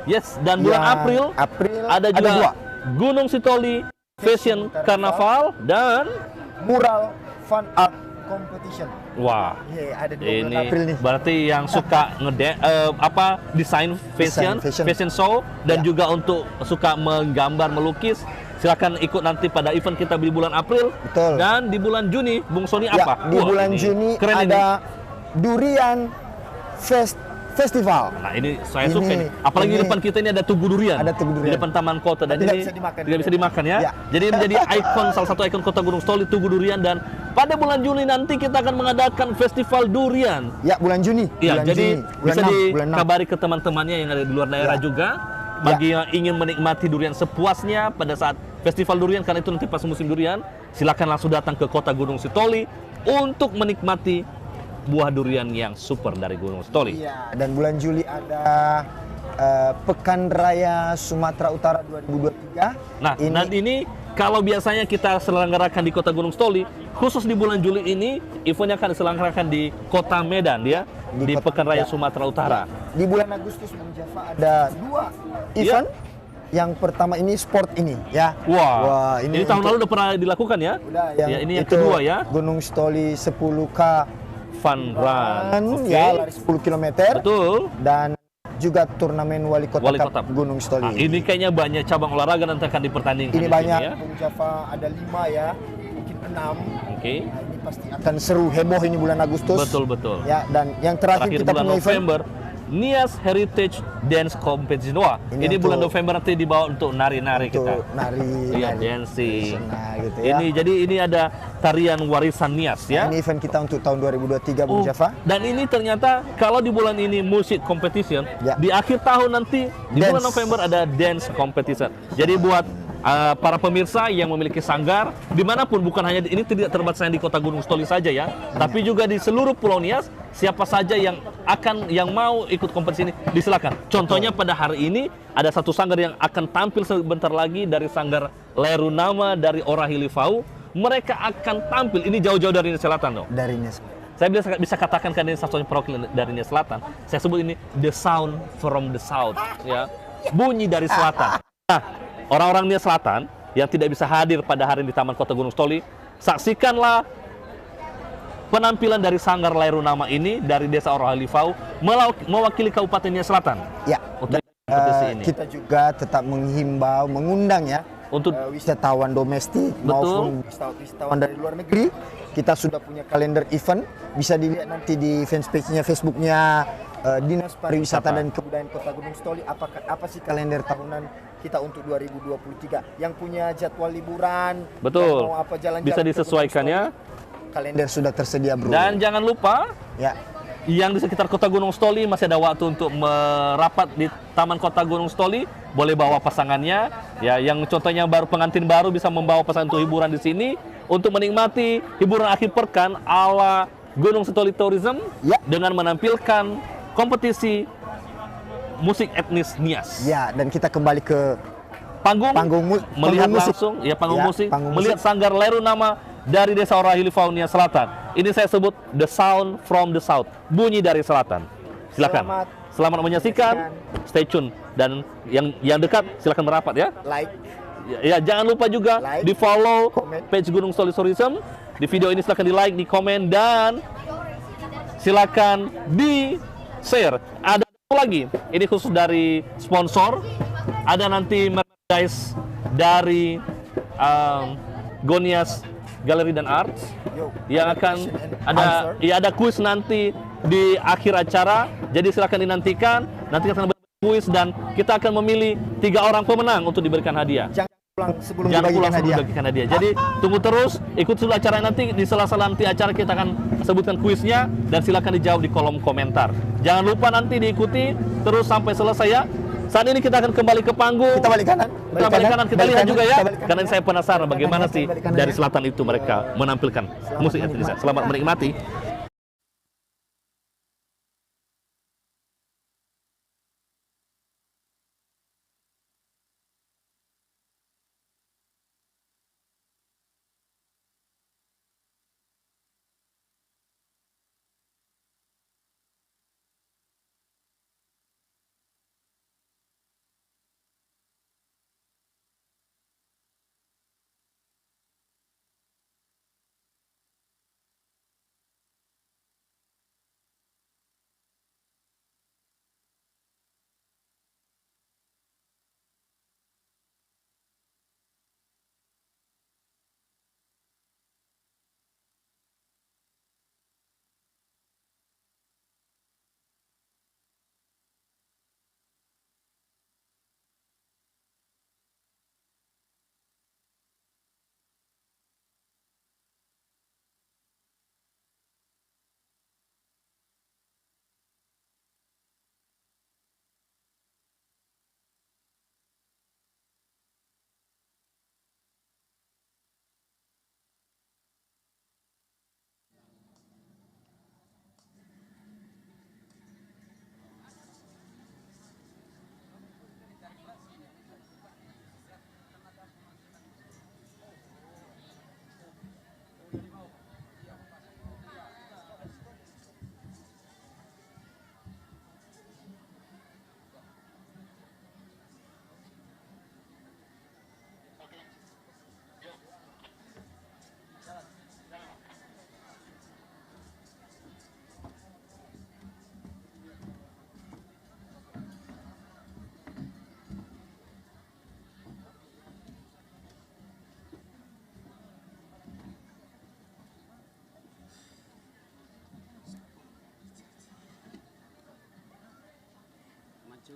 Yes, dan bulan April ada juga Gunung Sitoli Fashion Carnaval dan Mural Fun Art Competition. Wah, ada ini April nih. berarti yang suka desain fashion show dan juga untuk suka menggambar, melukis, silakan ikut nanti pada event kita di bulan April. Betul. Dan di bulan Juni, Bung Sony apa? Di bulan Juni keren ada Durian Festival. Nah ini saya suka nih. Apalagi di depan kita ini ada Tugu Durian. Ada Tugu Durian. Di depan Taman Kota dan tidak ini bisa bisa dimakan ya. Jadi menjadi salah satu ikon Kota Gunung Stoli, Tugu Durian. Dan pada bulan Juni nanti kita akan mengadakan Festival Durian. Ya, bulan Juni. Iya, jadi bisa dikabari ke 6. teman-temannya yang ada di luar daerah juga. Bagi yang ingin menikmati durian sepuasnya pada saat Festival Durian, karena itu nanti pas musim durian, silakan langsung datang ke Kota Gunung Sitoli untuk menikmati buah durian yang super dari Gunung Sitoli. Iya, dan bulan Juli ada Pekan Raya Sumatera Utara 2023. Nah, dan ini kalau biasanya kita selenggarakan di Kota Gunung Stoli, khusus di bulan Juli ini eventnya akan diselenggarakan di Kota Medan ya, di Pekan Raya Sumatera Utara. Di bulan Agustus Bung Java ada 2 event. Yang pertama ini sport ini ya. Wah, ini tahun lalu udah pernah dilakukan ya? Udah, ini yang kedua ya. Gunung Stoli 10K Fun Run. Ya, lari 10 km. Betul. Dan juga turnamen Wali Kota Cup Gunung Stoli. Nah, ini kayaknya banyak cabang olahraga nanti akan dipertandingkan. Ini banyak, ya? Bung Java ada 5 ya, mungkin 6. Oke. Nah, ini pasti akan seru, heboh ini bulan Agustus. Betul. Ya, dan yang terakhir kita bulan punya November, Nias Heritage Dance Competition. Wah, ini bulan November nanti dibawa untuk nari-nari kita. Nari, dancing. Gitu ya. Jadi ini ada tarian warisan Nias ya. Ini event kita untuk tahun 2023 Bung Java. Dan ini ternyata kalau di bulan ini musik competition, di akhir tahun nanti di bulan November ada dance competition. Jadi buat para pemirsa yang memiliki sanggar dimanapun, bukan hanya ini tidak terbatas di Kota Gunung Stoli saja ya, tapi juga di seluruh Pulau Nias, siapa saja yang mau ikut kompetisi ini disilakan. Contohnya pada hari ini ada satu sanggar yang akan tampil sebentar lagi dari sanggar Lerunama dari Orahilifau. Mereka akan tampil ini jauh-jauh dari Nias Selatan loh. Dari Nias. Saya bisa katakan kan ini satu perwakilan dari Nias Selatan. Saya sebut ini the sound from the south ya. Bunyi dari selatan. Nah, orang-orang Nias Selatan yang tidak bisa hadir pada hari ini di Taman Kota Gunung Stoli, saksikanlah penampilan dari Sanggar Lerunama ini dari Desa Orahilifau mewakili Kabupaten Nias Selatan. Ya. Untuk kompetisi ini. Kita juga tetap menghimbau, mengundang ya untuk wisatawan domestik maupun wisatawan dari luar negeri. Kita sudah punya kalender event, bisa dilihat nanti di fanpage-nya, Facebooknya Dinas Pariwisata dan Kebudayaan Kota Gunung Stoli. Apa sih kalender tahunan kita untuk 2023 yang punya jadwal liburan? Betul. Mau apa jalan-jalan bisa disesuaikan ya. Kalender sudah tersedia, bro. Dan jangan lupa ya, yang di sekitar Kota Gunung Stoli masih ada waktu untuk merapat di Taman Kota Gunung Stoli. Boleh bawa pasangannya ya, yang contohnya pengantin baru bisa membawa pasangan untuk hiburan di sini untuk menikmati hiburan akhir pekan ala Gunung Stoli Tourism dengan menampilkan kompetisi musik etnis Nias. Ya, dan kita melihat musik, melihat Sanggar Lerunama dari Desa Orahilifau Nias Selatan. Ini saya sebut the sound from the south, bunyi dari selatan. Silakan. Selamat menyaksikan. Stay tune, dan yang dekat silakan merapat ya. Like. Ya, jangan lupa juga di follow page Gunung Stoli Tourism. Di video ini silakan di like, di komen, dan silakan di share. Ada satu lagi, ini khusus dari sponsor. Ada nanti merchandise dari Gonias Gallery dan Arts yang akan ada kuis nanti di akhir acara. Jadi silakan dinantikan. Nanti kita akan berkuis dan kita akan memilih 3 orang pemenang untuk diberikan hadiah. Jangan pulang sebelum dibagikan hadiah. Jadi tunggu terus, ikut dulu acara nanti. Di sela-sela nanti acara kita akan sebutkan kuisnya dan silakan dijawab di kolom komentar. Jangan lupa nanti diikuti terus sampai selesai ya. Saat ini kita akan kembali ke panggung. Kita balik kanan. Kita lihat juga ya. Karena saya penasaran bagaimana sih dari selatan itu mereka menampilkan musik Indonesia. Selamat menikmati. Hey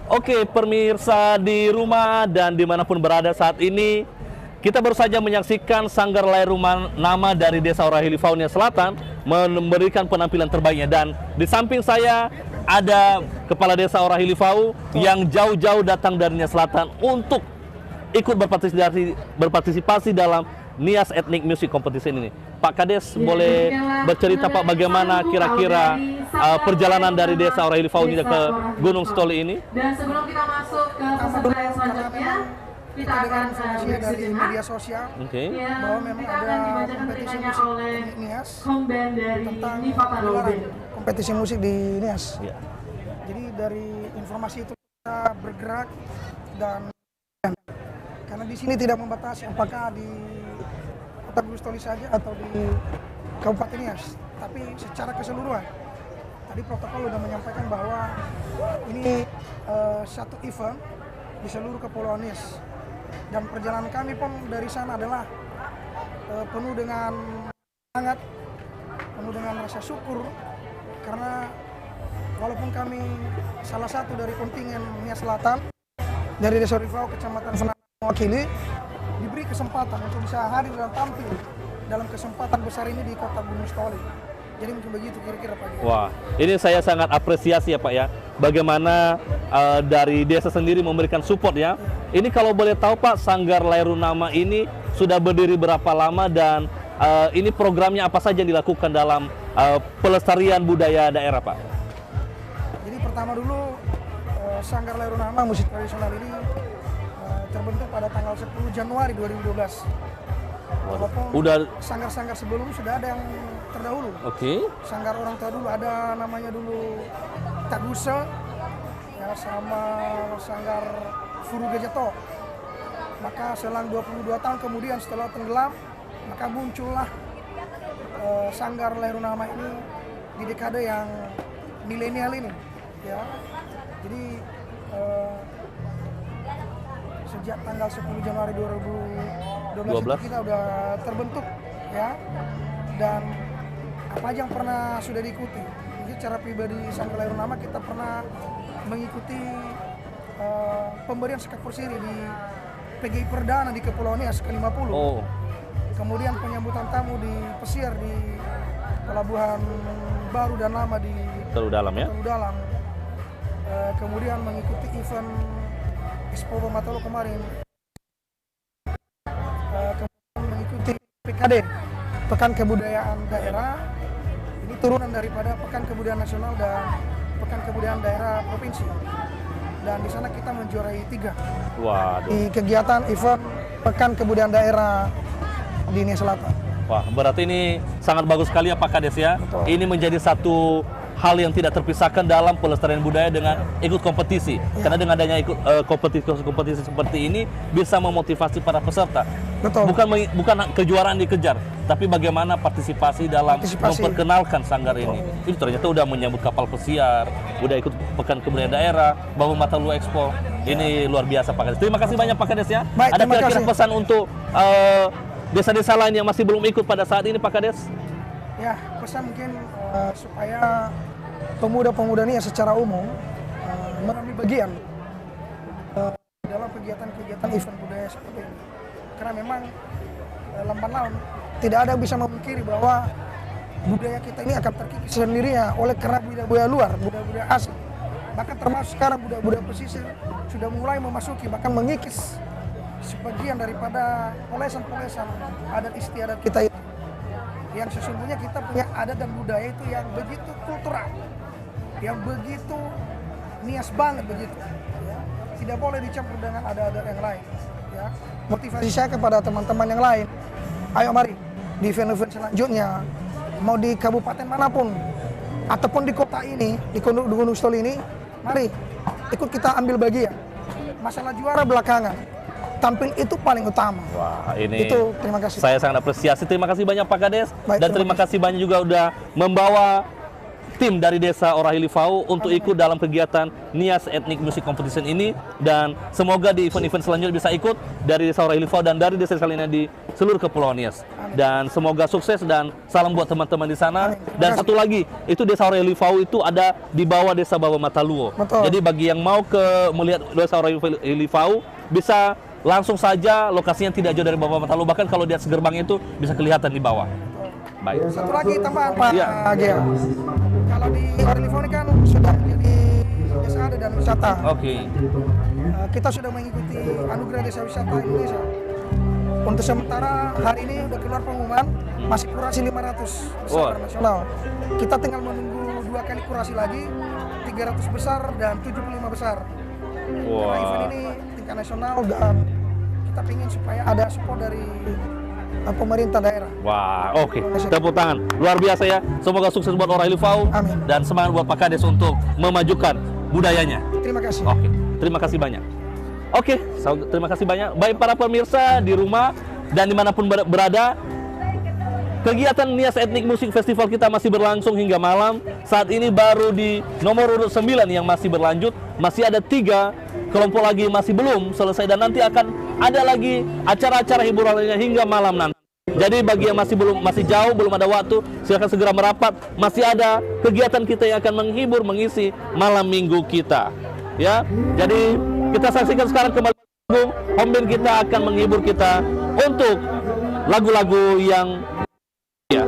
Oke, pemirsa di rumah dan dimanapun berada saat ini, kita baru saja menyaksikan Sanggar Layar Rumah Nama dari Desa Orahili Faunia Selatan memberikan penampilan terbaiknya. Dan di samping saya ada Kepala Desa Orahili Fau yang jauh-jauh datang dari Nias Selatan untuk ikut berpartisipasi dalam Nias Ethnic Music Competition ini. Pak Kades, boleh bercerita Pak bagaimana kira-kira perjalanan dari Desa Orahili Faunia ke Gunung Stoli ini? Dan sebelum kita masuk ke peserta yang selanjutnya, kita akan dari media sosial bahwa memang ada kompetisi musik oleh di Nias Komben dari tentang Nipata gelaran kompetisi musik di Nias. Ya. Jadi dari informasi itu kita bergerak dan karena di sini tidak membatasi apakah di Kota Gunung Stoli saja atau di Kabupaten Nias, tapi secara keseluruhan. Tadi protokol sudah menyampaikan bahwa ini satu event di seluruh Kepulauan Nias. Dan perjalanan kami pun dari sana adalah penuh dengan semangat, penuh dengan rasa syukur, karena walaupun kami salah satu dari kontingen Nias Selatan dari Desa Rifau, Kecamatan Senayan mewakili, diberi kesempatan untuk bisa hadir dan tampil dalam kesempatan besar ini di Kota Gunung Stoli. Jadi mungkin begitu kira-kira Pak. Wah, ini saya sangat apresiasi ya Pak ya, bagaimana dari desa sendiri memberikan support ya. Ini kalau boleh tahu Pak, Sanggar Layar Nama ini sudah berdiri berapa lama dan ini programnya apa saja yang dilakukan dalam pelestarian budaya daerah Pak? Jadi pertama dulu Sanggar Layar Nama musik tradisional ini terbentuk pada tanggal 10 Januari 2012. Walaupun udah sanggar-sanggar sebelum sudah ada yang terdahulu. Oke. Sanggar orang tua dulu ada namanya dulu Taguse, ya, sama sanggar Furu Gejato. Maka selang 22 tahun kemudian setelah tenggelam, maka muncullah Sanggar Layar Nama ini di dekade yang milenial ini, ya. Jadi sejak tanggal 10 Januari 2012 kita udah terbentuk, ya. Dan apa aja yang pernah sudah diikuti. Jadi secara pribadi Sanggar Layar Nama kita pernah mengikuti pemberian sekat persiri di PGI Perdana di Kepulauan Nias ke-50. Oh. Kemudian penyambutan tamu di Pesir di Pelabuhan Baru dan Lama di Teluk Dalam ya. Teluk Dalam. Kemudian mengikuti event Expo Matolo kemarin. Kemudian mengikuti PKD, Pekan Kebudayaan Daerah. Ini turunan daripada Pekan Kebudayaan Nasional dan Pekan Kebudayaan Daerah Provinsi. Dan di sana kita menjuarai 3. Waduh. Di kegiatan event Pekan Kebudayaan Daerah di Nias Selatan. Wah, berarti ini sangat bagus sekali ya Pak Kades ya. Betul. Ini menjadi satu hal yang tidak terpisahkan dalam pelestarian budaya dengan ikut kompetisi. Ya. Karena dengan adanya ikut kompetisi seperti ini bisa memotivasi para peserta. Betul. Bukan kejuaraan dikejar, tapi bagaimana partisipasi dalam memperkenalkan sanggar ini. Ini ternyata udah menyambut kapal pesiar, udah ikut Pekan Kebudayaan Daerah, Bahu Mata Lu Expo. Ini luar biasa Pak Kades. Terima kasih banyak Pak Kades ya. Baik, ada kira-kira pesan untuk desa-desa lain yang masih belum ikut pada saat ini Pak Kades? Ya, pesan mungkin supaya pemuda-pemuda ini secara umum mengambil bagian dalam kegiatan-kegiatan event budaya seperti ini. Karena memang lamban laun tidak ada yang bisa memungkiri bahwa budaya kita ini akan terkikis sendirinya oleh karena budaya luar, budaya asing. Bahkan termasuk sekarang budaya pesisir sudah mulai memasuki bahkan mengikis sebagian daripada polesan-polesan adat istiadat kita itu. Yang sesungguhnya kita punya adat dan budaya itu yang begitu kultural, yang begitu Nias banget begitu, ya. Tidak boleh dicampur dengan adat-adat yang lain, ya. Motivasi saya kepada teman-teman yang lain, ayo mari di event-event selanjutnya, mau di kabupaten manapun ataupun di kota ini, di Gunung Stoli ini, mari ikut kita ambil bagian. Masalah juara belakangan, tampil itu paling utama. Wah, ini itu, terima kasih. Saya sangat apresiasi. Terima kasih banyak Pak Kades. Baik, dan terima kasih banyak juga udah membawa tim dari Desa Orahilifau untuk ikut dalam kegiatan Nias Ethnic Music Competition ini, dan semoga di event-event selanjutnya bisa ikut dari Desa Orahilifau dan dari desa lainnya di seluruh Kepulauan Nias. Dan semoga sukses dan salam buat teman-teman di sana. Dan satu lagi, itu Desa Orahilifau itu ada di bawah Desa Bawah Mataluo. Jadi bagi yang mau melihat Desa Orahilifau bisa langsung saja, lokasinya tidak jauh dari Bawah Mataluo, bahkan kalau di atas gerbang itu bisa kelihatan di bawah. Baik. Satu lagi tambahan Pak Gea. Kalau di Orahilifau ini kan sudah jadi desa adat dan wisata. Oke. Kita sudah mengikuti Anugerah Desa Wisata Indonesia. Untuk sementara hari ini udah keluar pengumuman, masih kurasi 500 besar nasional. Kita tinggal menunggu 2 kali kurasi lagi, 300 besar dan 75 besar. Karena event ini tingkat nasional dan kita ingin supaya ada support dari pemerintah daerah. Wah, oke. Tepuk tangan. Luar biasa ya. Semoga sukses buat Orahilifau dan semangat buat Pak Kades untuk memajukan budayanya. Terima kasih. Oke, terima kasih banyak. Oke, terima kasih banyak. Baik para pemirsa di rumah dan dimanapun berada, kegiatan Nias Ethnic Music Festival kita masih berlangsung hingga malam. Saat ini baru di nomor urut 9 yang masih berlanjut. Masih ada 3 kelompok lagi masih belum selesai, dan nanti akan ada lagi acara-acara hiburan lainnya hingga malam nanti. Jadi bagi yang masih jauh, belum ada waktu, silakan segera merapat. Masih ada kegiatan kita yang akan menghibur, mengisi malam minggu kita. Ya, jadi kita saksikan sekarang kembali home band kita akan menghibur kita untuk lagu-lagu yang ya.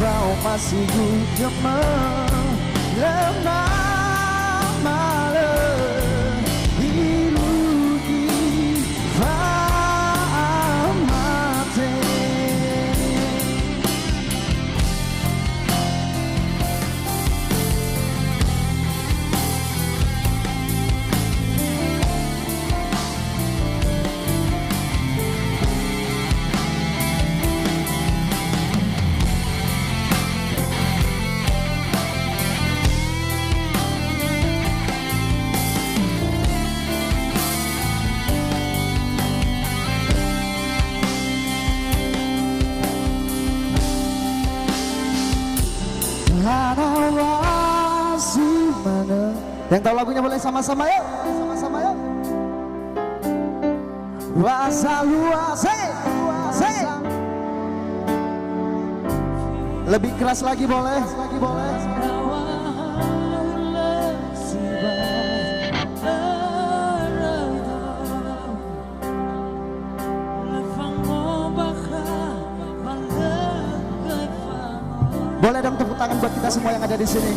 kau masih gemar lemah malam dirugi mati. Yang tahu lagunya boleh sama-sama yuk. Sama-sama yuk. Rasa luas, lebih keras lagi boleh. Boleh dong tepuk tangan buat kita semua yang ada di sini.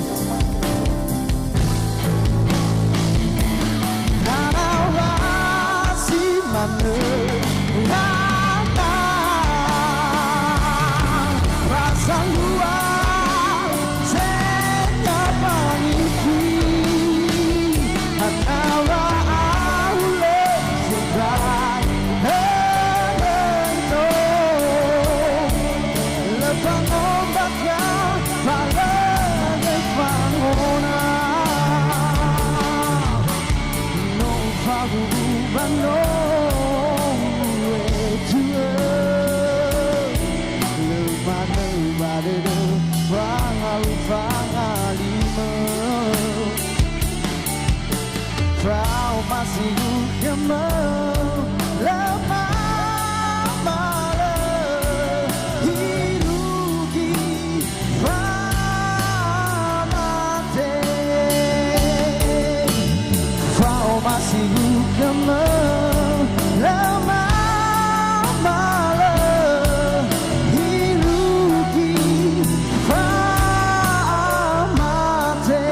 Rasa luas siapa ngisi antara Allah sedang hendak lepang ombaknya bagai bangunan no faguban no kau masih gemar lemah malam dirugi mati. Kau masih gemar lemah malam dirugi mati.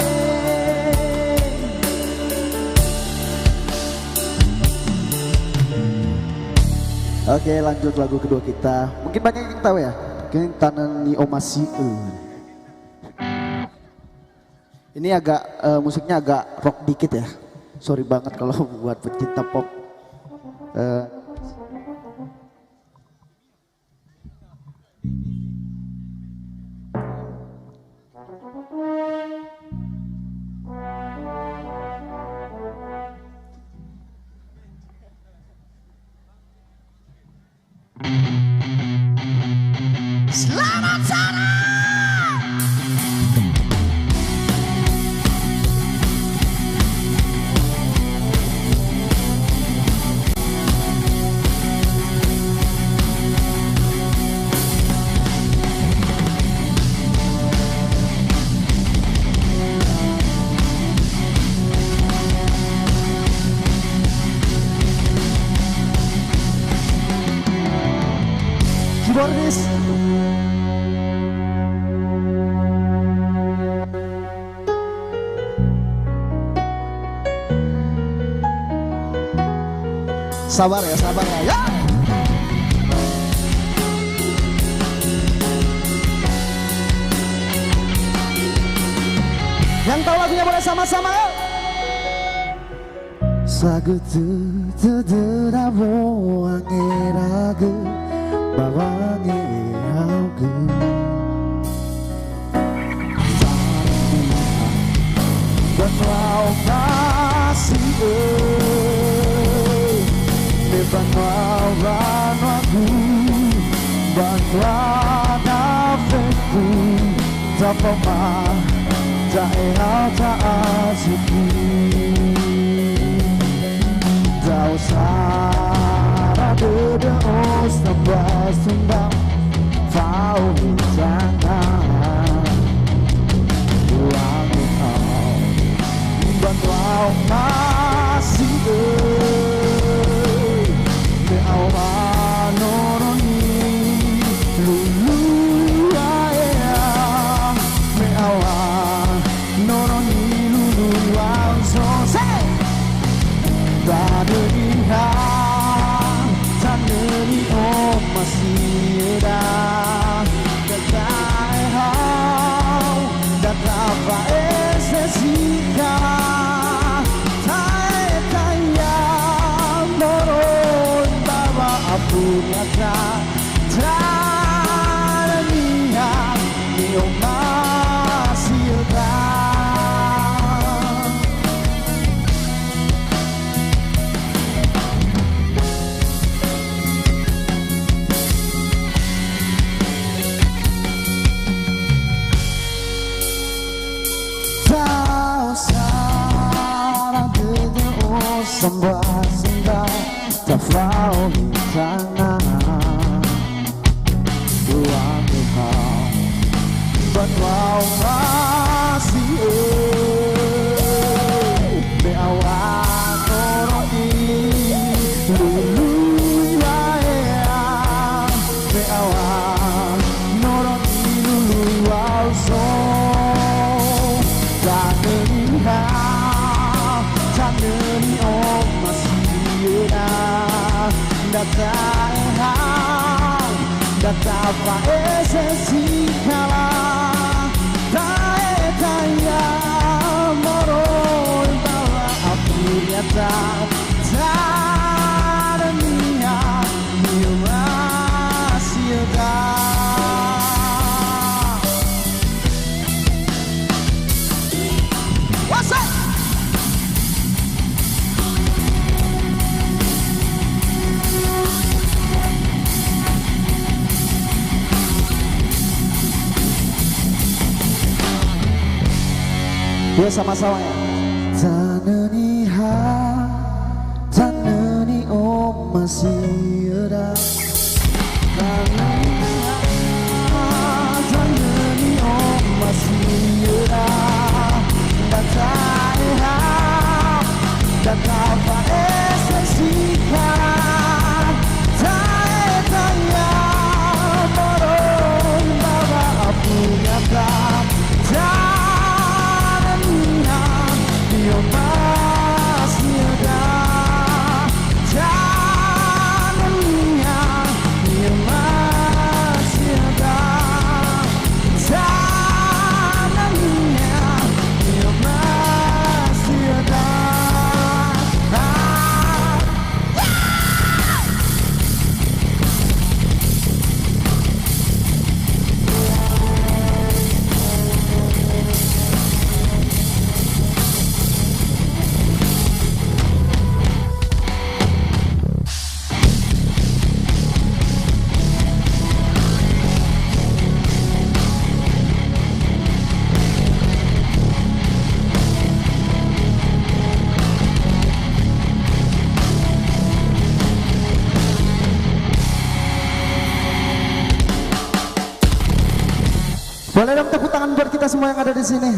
Oke, lanjut lagu kedua kita. Mungkin banyak yang tahu ya. Mungkin Tanani Omasi. Ini agak musiknya agak rock dikit ya. Sorry banget kalau buat pecinta pop. Selamat sore. Keyboardis. Sabar ya, sabar ya. Ya. Yang tahu lagunya boleh sama-sama yuk. Sagutu tuturabo angeragu bawangi haugu Banwao kasih Banwao ranagu Banwao nafeku Tapama Daerah ta'asiki Dao sara beda os nambah sumbang Fau jangan Buang kau Banwao masih Beawa noroni Lulu ayah masih ada. Tak usah ada sembah-sembah, tak mau di sana. Tuhan Tuhan, berdoa masih beawan orang ini dulu ya, beawan orang ini dulu also. Tanani om masih data pa esensi kala taetaya moro bala apuriyata tananiya masih ada. What's up? Ya sama-sama ya. Tanani om masih ada. Tanani om masih ada. Data apa esensi kan? Taetaya moron bawa punya tak. Dia masih ada, jalannya dia masih ada, jalannya dia masih ada. Boleh dong tepuk tangan buat kita semua yang ada di sini.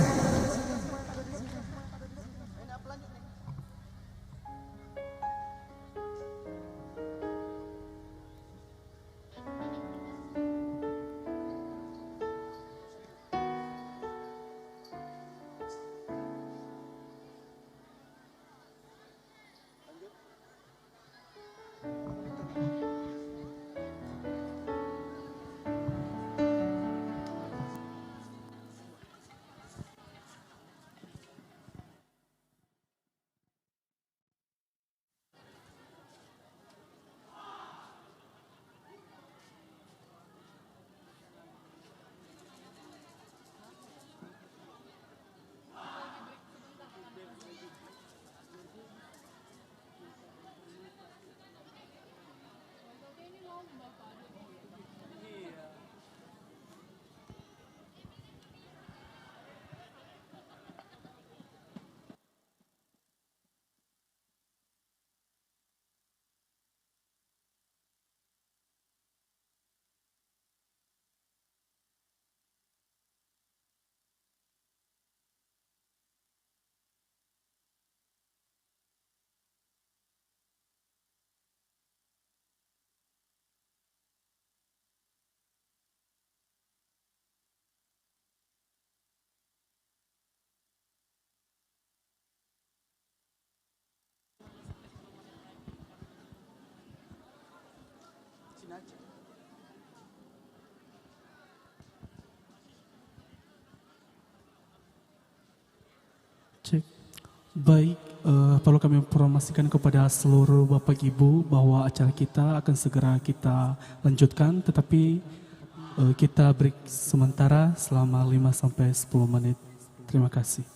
Cek. Baik, perlu kami informasikan kepada seluruh Bapak Ibu bahwa acara kita akan segera kita lanjutkan, tetapi Kita break sementara selama 5 sampai 10 menit. Terima kasih.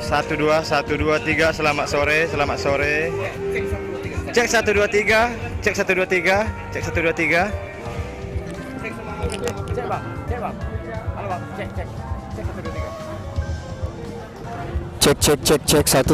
1 2 1 2 3 selamat sore. Cek 1 2 3, cek 1 2 3, cek 1 2 3. Cek bang. Halo bang, cek 1 2 3. Cek 1.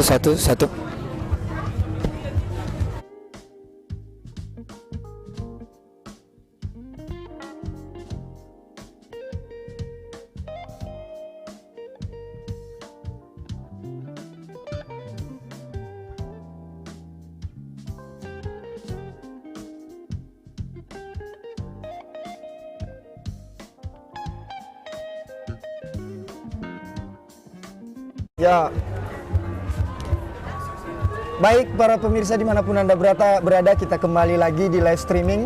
Ya, baik para pemirsa dimanapun Anda berada, kita kembali lagi di live streaming.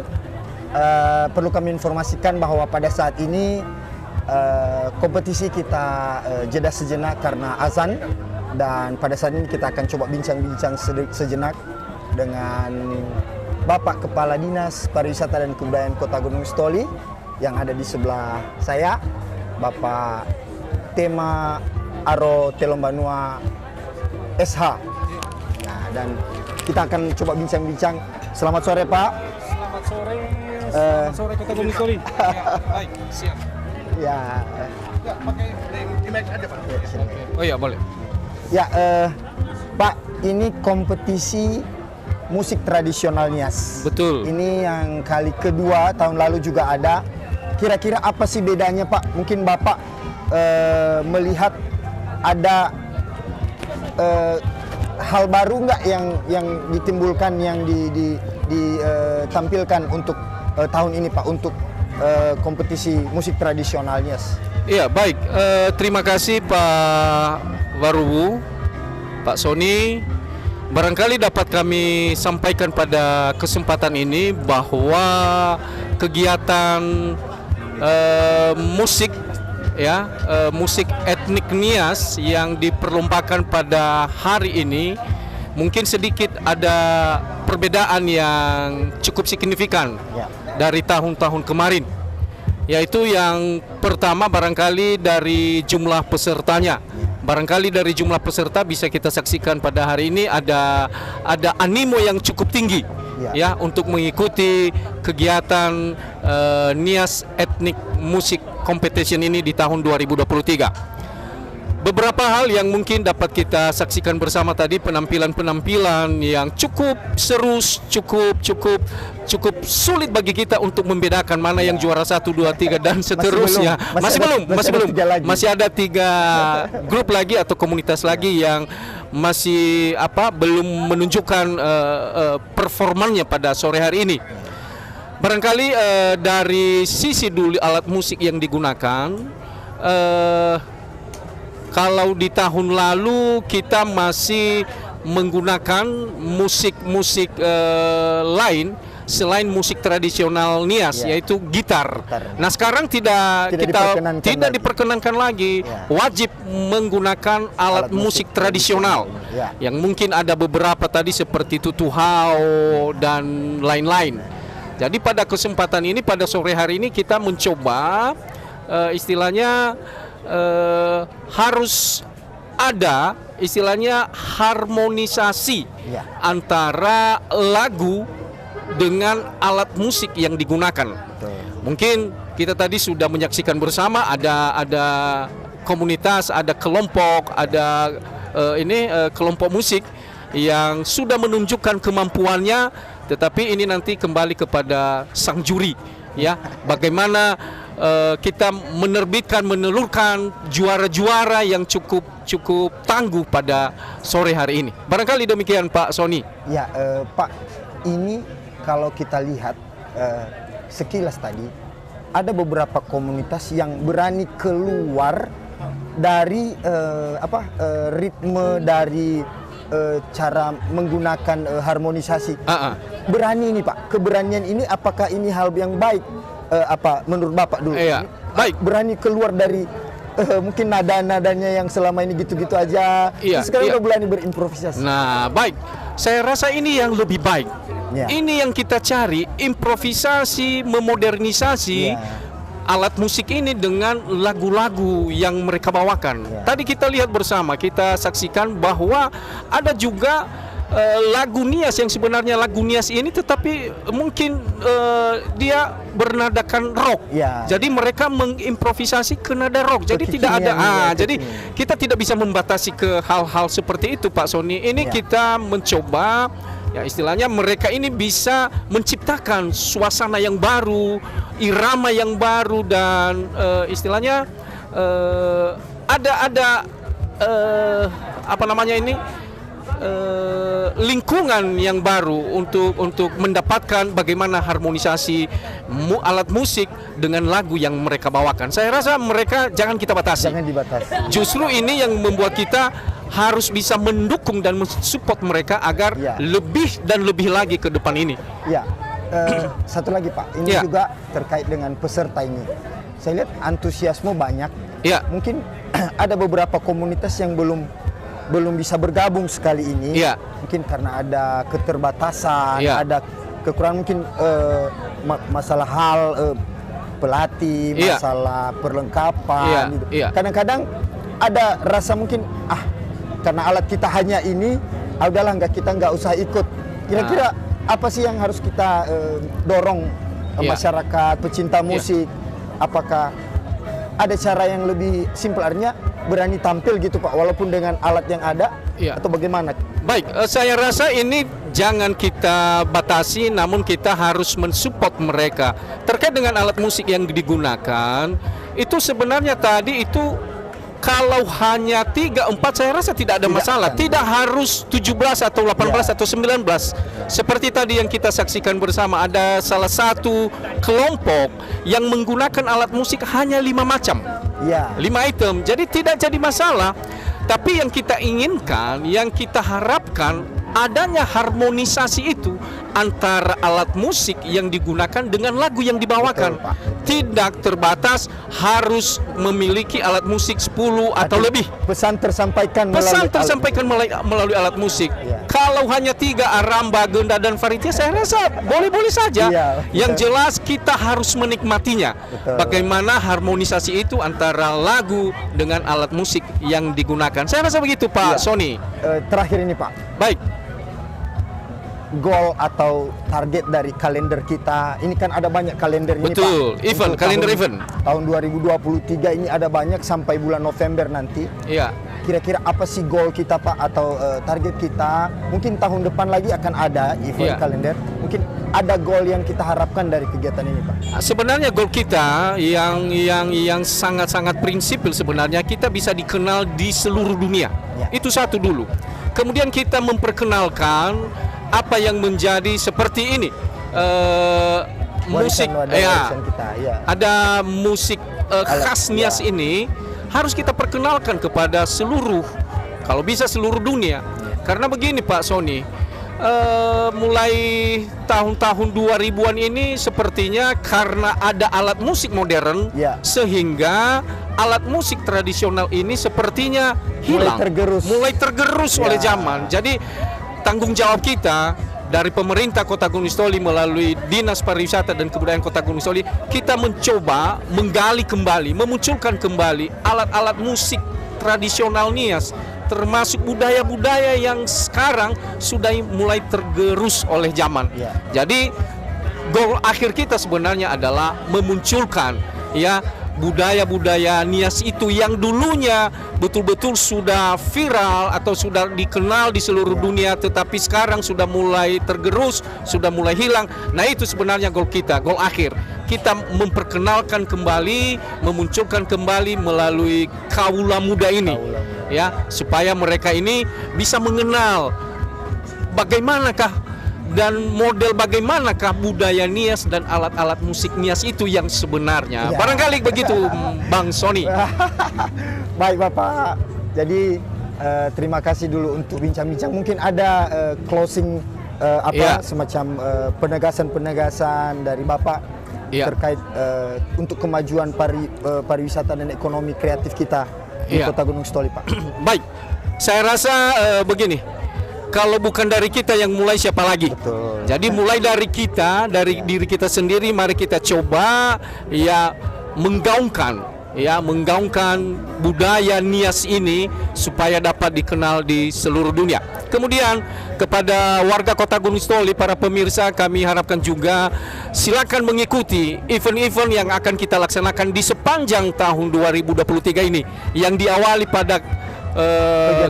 Perlu kami informasikan bahwa pada saat ini kompetisi kita jeda sejenak karena azan, dan pada saat ini kita akan coba bincang-bincang sejenak dengan Bapak Kepala Dinas Pariwisata dan Kebudayaan Kota Gunung Sitoli yang ada di sebelah saya, Bapak Tema Aro Telombanua SH. Nah, dan kita akan coba bincang-bincang. Selamat sore Pak. Selamat sore Kota Gunung Sitoli. Ya, baik, siap. Ya. Pakai di mic aja Pak. Oh iya, boleh. Ya, Pak, ini kompetisi musik tradisional Nias. Betul. Ini yang kali kedua, tahun lalu juga ada. Kira-kira apa sih bedanya Pak? Mungkin Bapak melihat ada hal baru nggak yang ditimbulkan, yang ditampilkan untuk tahun ini Pak, untuk kompetisi musik tradisional Nias? Iya, baik. Terima kasih Pak Warubu, Pak Sony. Barangkali dapat kami sampaikan pada kesempatan ini bahwa kegiatan musik musik etnik Nias yang diperlombakan pada hari ini mungkin sedikit ada perbedaan yang cukup signifikan dari tahun-tahun kemarin. Yaitu yang pertama barangkali dari jumlah pesertanya. Barangkali dari jumlah peserta bisa kita saksikan pada hari ini ada animo yang cukup tinggi ya untuk mengikuti kegiatan Nias Ethnic Music Competition ini di tahun 2023. Beberapa hal yang mungkin dapat kita saksikan bersama tadi, penampilan-penampilan yang cukup seru, cukup sulit bagi kita untuk membedakan mana yang juara 1, 2, 3 dan seterusnya. Masih ada 3 grup lagi atau komunitas lagi yang masih belum menunjukkan performanya pada sore hari ini. Barangkali dari sisi dulu alat musik yang digunakan, kalau di tahun lalu kita masih menggunakan musik-musik lain selain musik tradisional Nias, yaitu gitar. Nah sekarang tidak diperkenankan lagi. Wajib menggunakan alat musik tradisional yang mungkin ada beberapa tadi seperti tutuhau dan lain-lain. Jadi pada kesempatan ini, pada sore hari ini kita mencoba istilahnya harus ada istilahnya harmonisasi antara lagu dengan alat musik yang digunakan. Mungkin kita tadi sudah menyaksikan bersama ada komunitas, ada kelompok, ada kelompok musik yang sudah menunjukkan kemampuannya, tetapi ini nanti kembali kepada sang juri ya, bagaimana kita menelurkan juara-juara yang cukup tangguh pada sore hari ini. Barangkali demikian Pak Sony. Ya, Pak, ini kalau kita lihat sekilas tadi ada beberapa komunitas yang berani keluar dari ritme, dari cara menggunakan harmonisasi. Berani ini Pak, keberanian ini apakah ini hal yang baik? Menurut Bapak dulu? Baik. Berani keluar dari mungkin nada-nadanya yang selama ini gitu-gitu aja. Sekarang udah berani berimprovisasi. Nah, baik. Saya rasa ini yang lebih baik. Ini yang kita cari, improvisasi, memodernisasi alat musik ini dengan lagu-lagu yang mereka bawakan. Tadi kita lihat bersama, kita saksikan bahwa ada juga lagu Nias yang sebenarnya lagu Nias ini, tetapi mungkin dia bernadakan rock. Jadi mereka mengimprovisasi ke nada rock. Jadi tidak ada. Jadi kita tidak bisa membatasi ke hal-hal seperti itu, Pak Sony. Ini kita mencoba. Ya, istilahnya mereka ini bisa menciptakan suasana yang baru, irama yang baru, dan istilahnya ada apa namanya ini lingkungan yang baru untuk mendapatkan bagaimana harmonisasi alat musik dengan lagu yang mereka bawakan. Saya rasa mereka jangan kita batasi. Jangan dibatasi. Justru ini yang membuat kita harus bisa mendukung dan mensupport mereka agar lebih dan lebih lagi ke depan ini. Ya, satu lagi Pak, ini juga terkait dengan peserta ini. Saya lihat antusiasme banyak. Mungkin ada beberapa komunitas yang belum bisa bergabung sekali ini. Mungkin karena ada keterbatasan, ada kekurangan mungkin masalah hal pelatih, masalah perlengkapan. Kadang-kadang ada rasa mungkin karena alat kita hanya ini, udahlah kita nggak usah ikut. Kira-kira apa sih yang harus kita dorong masyarakat pecinta musik? Apakah ada cara yang lebih simpel, artinya berani tampil gitu Pak, walaupun dengan alat yang ada, atau bagaimana? Baik, saya rasa ini jangan kita batasi, namun kita harus mensupport mereka. Terkait dengan alat musik yang digunakan, itu sebenarnya tadi itu kalau hanya 3-4 saya rasa tidak ada masalah. Tidak harus 17 atau 18 atau 19. Seperti tadi yang kita saksikan bersama, ada salah satu kelompok yang menggunakan alat musik hanya 5 macam. 5 item. Jadi tidak jadi masalah. Tapi yang kita inginkan, yang kita harapkan adanya harmonisasi itu antara alat musik yang digunakan dengan lagu yang dibawakan. Tidak terbatas harus memiliki alat musik 10 atau lebih. Pesan tersampaikan melalui alat musik. Kalau hanya 3, aramba, genda, dan faritia, saya rasa boleh-boleh saja. Yang jelas kita harus menikmatinya. Bagaimana harmonisasi itu antara lagu dengan alat musik yang digunakan. Saya rasa begitu Pak Sony. Terakhir ini Pak. Baik. Goal atau target dari kalender kita, ini kan ada banyak kalender ini Pak. Event, kalender event. Tahun 2023 ini ada banyak sampai bulan November nanti. Kira-kira apa sih goal kita Pak, atau target kita? Mungkin tahun depan lagi akan ada event kalender. Mungkin ada goal yang kita harapkan dari kegiatan ini Pak. Sebenarnya goal kita yang sangat-sangat prinsipil, sebenarnya kita bisa dikenal di seluruh dunia. Itu satu dulu. Kemudian kita memperkenalkan apa yang menjadi seperti ini, musik ada musik khas Nias ini harus kita perkenalkan kepada seluruh, kalau bisa seluruh dunia. Karena begini Pak Sony, mulai tahun-tahun 2000-an ini sepertinya karena ada alat musik modern, sehingga alat musik tradisional ini sepertinya hilang, mulai tergerus oleh zaman. Jadi tanggung jawab kita dari pemerintah Kota Gunung Sitoli melalui Dinas Pariwisata dan Kebudayaan Kota Gunung Sitoli, kita mencoba menggali kembali, memunculkan kembali alat-alat musik tradisional Nias, termasuk budaya-budaya yang sekarang sudah mulai tergerus oleh zaman. Jadi goal akhir kita sebenarnya adalah memunculkan budaya-budaya Nias itu yang dulunya betul-betul sudah viral atau sudah dikenal di seluruh dunia, tetapi sekarang sudah mulai tergerus, sudah mulai hilang. Nah, itu sebenarnya goal kita, goal akhir. Kita memperkenalkan kembali, memunculkan kembali melalui kaula muda ini, supaya mereka ini bisa mengenal bagaimanakah dan model bagaimanakah budaya Nias dan alat-alat musik Nias itu yang sebenarnya. Barangkali begitu Bang Sony. Baik Bapak, jadi terima kasih dulu untuk bincang-bincang. Mungkin ada closing semacam penegasan-penegasan dari Bapak terkait untuk kemajuan pariwisata dan ekonomi kreatif kita di Kota Gunung Sitoli Pak. Baik, saya rasa begini. Kalau bukan dari kita yang mulai, siapa lagi? Jadi mulai dari kita, dari diri kita sendiri, mari kita coba menggaungkan budaya Nias ini supaya dapat dikenal di seluruh dunia. Kemudian kepada warga Kota Gunung Sitoli, para pemirsa, kami harapkan juga silakan mengikuti event-event yang akan kita laksanakan di sepanjang tahun 2023 ini, yang diawali pada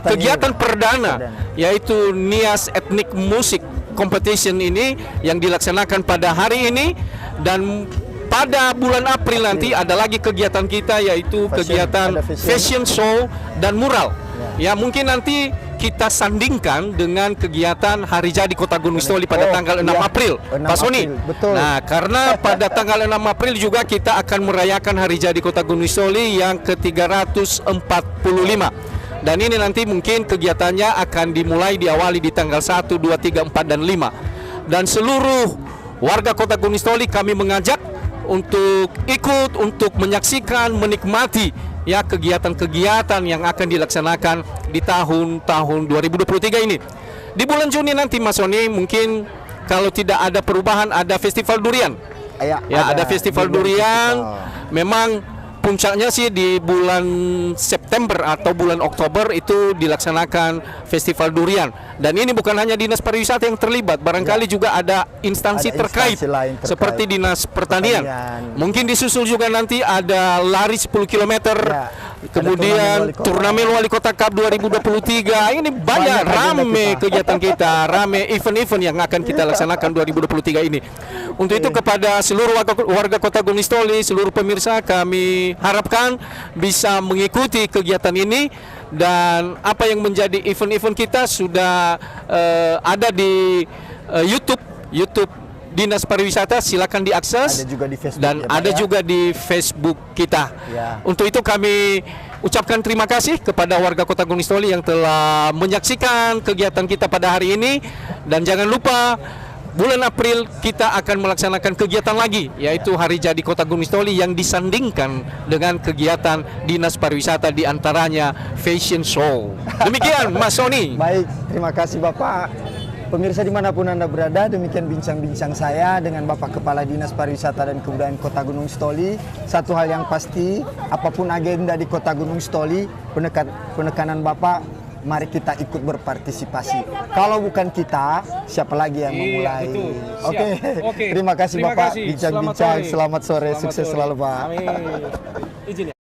kegiatan perdana, yaitu Nias Ethnic Music Competition ini yang dilaksanakan pada hari ini, dan pada bulan April nanti ada lagi kegiatan kita, yaitu kegiatan fashion show dan mural. Ya, mungkin nanti kita sandingkan dengan kegiatan Hari Jadi Kota Gunung Sitoli pada tanggal 6 April, Pak Sony. Nah, karena pada tanggal 6 April juga kita akan merayakan Hari Jadi Kota Gunung Sitoli yang ke-345. Dan ini nanti mungkin kegiatannya akan diawali di tanggal 1, 2, 3, 4, dan 5. Dan seluruh warga Kota Gunung Sitoli kami mengajak untuk ikut, untuk menyaksikan, menikmati ya kegiatan-kegiatan yang akan dilaksanakan di tahun 2023 ini. Di bulan Juni nanti, Mas Sony, mungkin kalau tidak ada perubahan, ada festival durian. Ada festival durian. Memang puncaknya sih di bulan September atau bulan Oktober itu dilaksanakan festival durian. Dan ini bukan hanya Dinas Pariwisata yang terlibat, barangkali juga ada instansi terkait seperti Dinas Pertanian. Mungkin disusul juga nanti ada lari 10 km. Kemudian turnamen Wali Kota Cup 2023. Ini banyak rame kegiatan kita, rame event-event yang akan kita laksanakan 2023 ini. Untuk itu kepada seluruh warga Kota Gunung Sitoli, seluruh pemirsa, kami harapkan bisa mengikuti kegiatan ini, dan apa yang menjadi event-event kita sudah ada di YouTube Dinas Pariwisata, silakan diakses. Ada juga di Facebook, dan ada juga di Facebook kita. Untuk itu kami ucapkan terima kasih kepada warga Kota Gunung Sitoli yang telah menyaksikan kegiatan kita pada hari ini, dan jangan lupa bulan April kita akan melaksanakan kegiatan lagi, yaitu Hari Jadi Kota Gunung Sitoli yang disandingkan dengan kegiatan Dinas Pariwisata, diantaranya fashion show. Demikian, Mas Sony. Baik, terima kasih Bapak. Pemirsa dimanapun Anda berada, demikian bincang-bincang saya dengan Bapak Kepala Dinas Pariwisata dan Kebudayaan Kota Gunung Sitoli. Satu hal yang pasti, apapun agenda di Kota Gunung Sitoli, penekanan Bapak, mari kita ikut berpartisipasi. Kalau bukan kita, siapa lagi yang memulai? Oke. Terima kasih Bapak, bincang-bincang. Selamat sore, sukses selalu Pak. Izin ya.